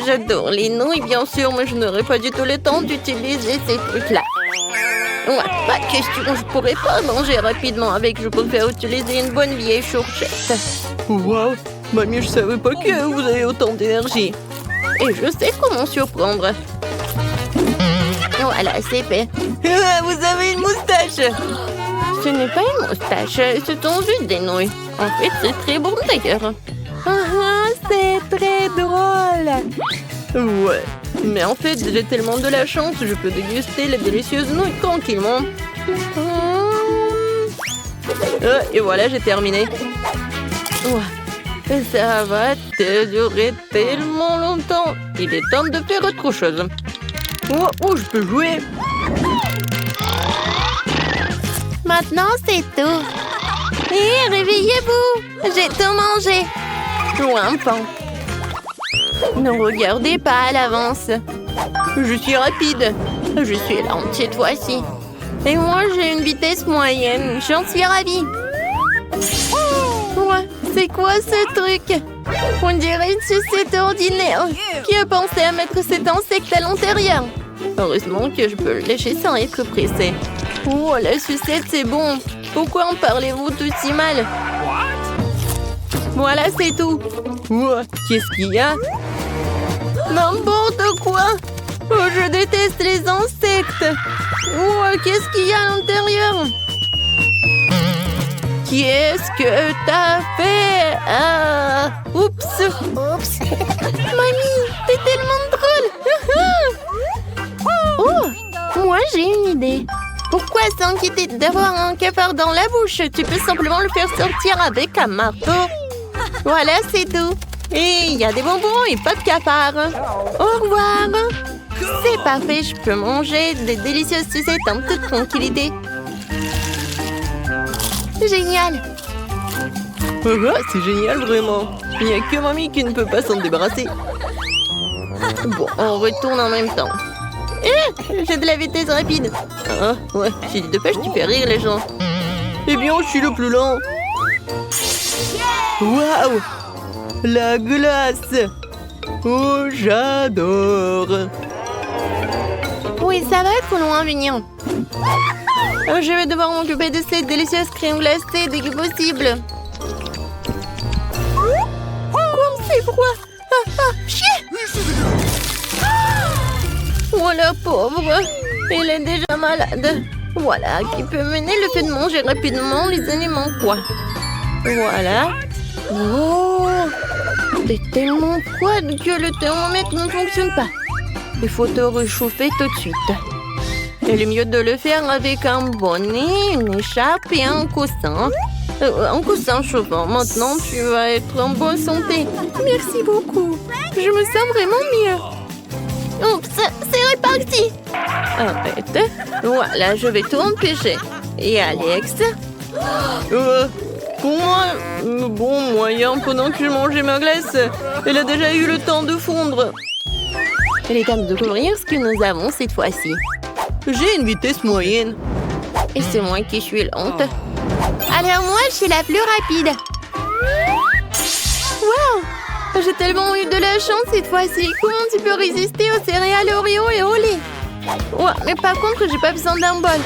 j'adore les nouilles, bien sûr, mais je n'aurai pas du tout le temps d'utiliser ces trucs-là. Ouais, pas de question, je pourrais pas manger rapidement avec. Je préfère utiliser une bonne vieille fourchette. Wow, mamie, je savais pas que vous avez autant d'énergie. Et je sais comment surprendre. Voilà, c'est fait. Vous avez une moustache. Ce n'est pas une moustache, ce sont juste des nouilles. En fait, c'est très bon d'ailleurs. C'est très drôle. Ouais, mais en fait, j'ai tellement de la chance, je peux déguster les délicieuses nouilles tranquillement. Et voilà, j'ai terminé. Ouais. Ça va te durer tellement longtemps. Il est temps de faire autre chose. Oh, je peux jouer. Maintenant, c'est tout. Hé, réveillez-vous. J'ai tout mangé. Ou un pain. Ne regardez pas à l'avance. Je suis rapide. Je suis lente cette fois-ci. Et moi, j'ai une vitesse moyenne. J'en suis ravie. Ouais, c'est quoi ce truc? On dirait une sucette ordinaire. Qui a pensé à mettre cet insecte à l'intérieur? Heureusement que je peux le lécher sans être pressée. Oh, la sucette, c'est bon. Pourquoi en parlez-vous tout si mal? Voilà, c'est tout. Oh, qu'est-ce qu'il y a? N'importe quoi. Oh, je déteste les insectes. Oh, qu'est-ce qu'il y a à l'intérieur? Qu'est-ce que t'as fait? Ah, oups. Mamie, t'es tellement drôle. Oh, moi j'ai une idée. Pourquoi s'inquiéter d'avoir un cafard dans la bouche? Tu peux simplement le faire sortir avec un marteau. Voilà, c'est tout. Et il y a des bonbons et pas de cafard. Au revoir. C'est parfait, je peux manger des délicieuses sucettes en toute tranquillité. Génial. C'est génial, vraiment. Il n'y a que mamie qui ne peut pas s'en débarrasser. Bon, on retourne en même temps. J'ai de la vitesse rapide. Ah, ouais, j'ai dit de pêche, tu fais rire les gens. Eh bien, je suis le plus lent. Waouh! La glace! Oh, j'adore! Oui, ça va être loin, mignon. Je vais devoir m'occuper de cette délicieuse crème glacée dès que possible. j'ai froid. Chier! Oh la pauvre, elle est déjà malade. Voilà, qui peut mener le fait de manger rapidement les aliments quoi. Voilà. Oh, t'es tellement froide que le thermomètre ne fonctionne pas. Il faut te réchauffer tout de suite. Il est mieux de le faire avec un bonnet, une écharpe et un coussin. Un coussin chauffant. Maintenant, tu vas être en bonne santé. Merci beaucoup. Je me sens vraiment mieux. Oups, c'est réparti. Arrête. Voilà, je vais tout empêcher. Et Alex? Pour moi, bon moyen pendant que je mangeais ma glace. Elle a déjà eu le temps de fondre. Il est temps de découvrir ce que nous avons cette fois-ci. J'ai une vitesse moyenne. Et c'est moi qui suis lente. Alors moi, je suis la plus rapide. Wow! J'ai tellement eu de la chance cette fois-ci. Comment tu peux résister aux céréales Oreo et au lait? Ouais, mais par contre, j'ai pas besoin d'un bol.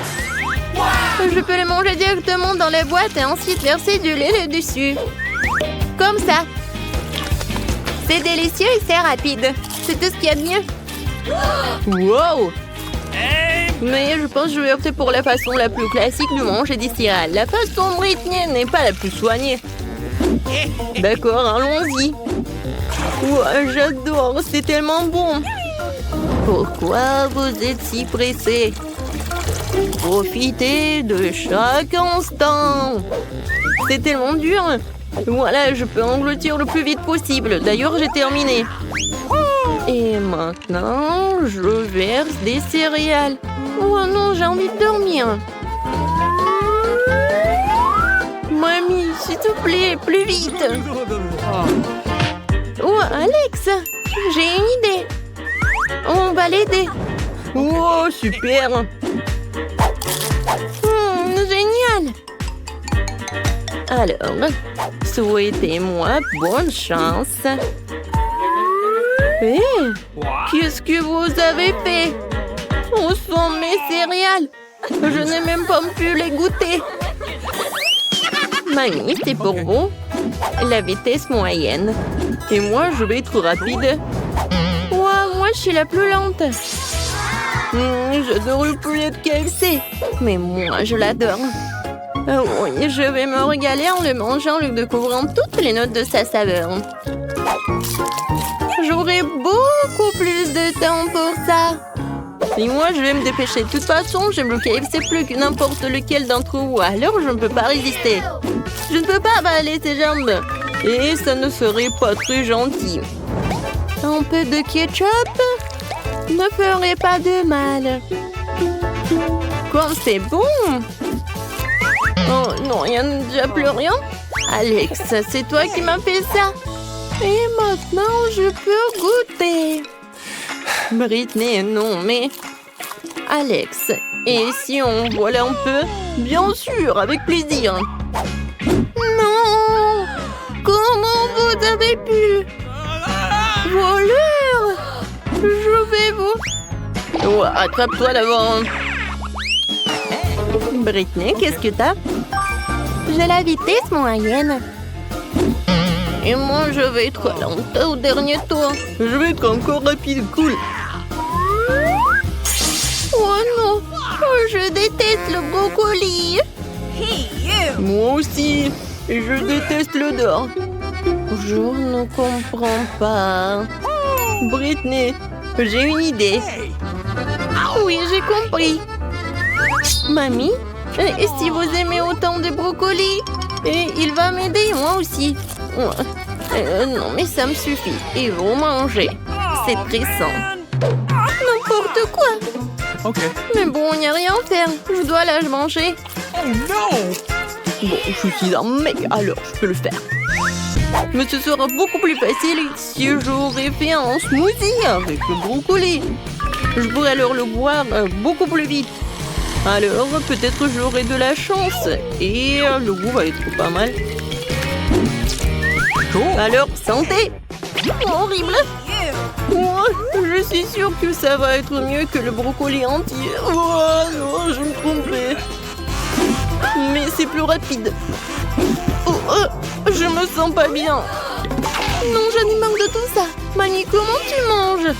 Je peux le manger directement dans la boîte et ensuite verser du lait là-dessus. Comme ça. C'est délicieux et c'est rapide. C'est tout ce qu'il y a de mieux. Wow! Mais je pense que je vais opter pour la façon la plus classique de manger des céréales. La façon Britney n'est pas la plus soignée. D'accord, allons-y. Ouais, j'adore, c'est tellement bon. Pourquoi vous êtes si pressé? Profitez de chaque instant. C'est tellement dur. Voilà, je peux engloutir le plus vite possible. D'ailleurs, j'ai terminé. Et maintenant, je verse des céréales. Oh non, j'ai envie de dormir. Mamie, s'il te plaît, plus vite. Oh, Alex, j'ai une idée. On va l'aider. Oh, super. Génial. Alors, souhaitez-moi bonne chance. Hé, qu'est-ce que vous avez fait? Où sont mes céréales? Je n'ai même pas pu les goûter. Mamie, c'est pour vous. La vitesse moyenne. Et moi, je vais être rapide. Wow, moi, je suis la plus lente. J'adore le poulet de KFC. Mais moi, je l'adore. Oui, je vais me régaler en le mangeant, en découvrant toutes les notes de sa saveur. J'aurai beaucoup plus de temps pour ça. Et moi, je vais me dépêcher. De toute façon, j'aime le KFC plus que n'importe lequel d'entre vous. Alors, je ne peux pas résister. Je ne peux pas avaler ses jambes. Et ça ne serait pas très gentil. Un peu de ketchup ne ferait pas de mal. Comme c'est bon! Oh non, il n'y a déjà plus rien. Alex, c'est toi qui m'as fait ça. Et maintenant, je peux goûter. Britney, non, mais... Alex, et si on volait un peu? Bien sûr, avec plaisir. Non! Comment vous avez pu? Voleur! Je vais vous... Oh, attrape-toi d'abord. Britney, qu'est-ce que t'as? J'ai la vitesse moyenne. Et moi, je vais être lente au dernier tour. Je vais être encore rapide, cool. Oh non! Oh, je déteste le brocoli. Moi aussi. Et je déteste l'odeur. Je ne comprends pas. Britney, j'ai une idée. Oui, j'ai compris. Mamie, et si vous aimez autant de brocolis? Et il va m'aider, moi aussi. Non, mais ça me suffit. Et vous mangez. C'est très sain. N'importe quoi. Ok. Mais bon, il n'y a rien à faire. Je dois la manger. Oh non! Bon, je suis un mec, alors je peux le faire. Mais ce sera beaucoup plus facile si j'aurais fait un smoothie avec le brocoli. Je pourrais alors le boire beaucoup plus vite. Alors, peut-être j'aurai de la chance. Et le goût va être pas mal. Alors, santé! Horrible! Oh, je suis sûre que ça va être mieux que le brocoli entier. Oh non, je me trompais. Mais c'est plus rapide. Oh, je me sens pas bien. Non, j'en ai marre de tout ça. Mamie, comment tu manges?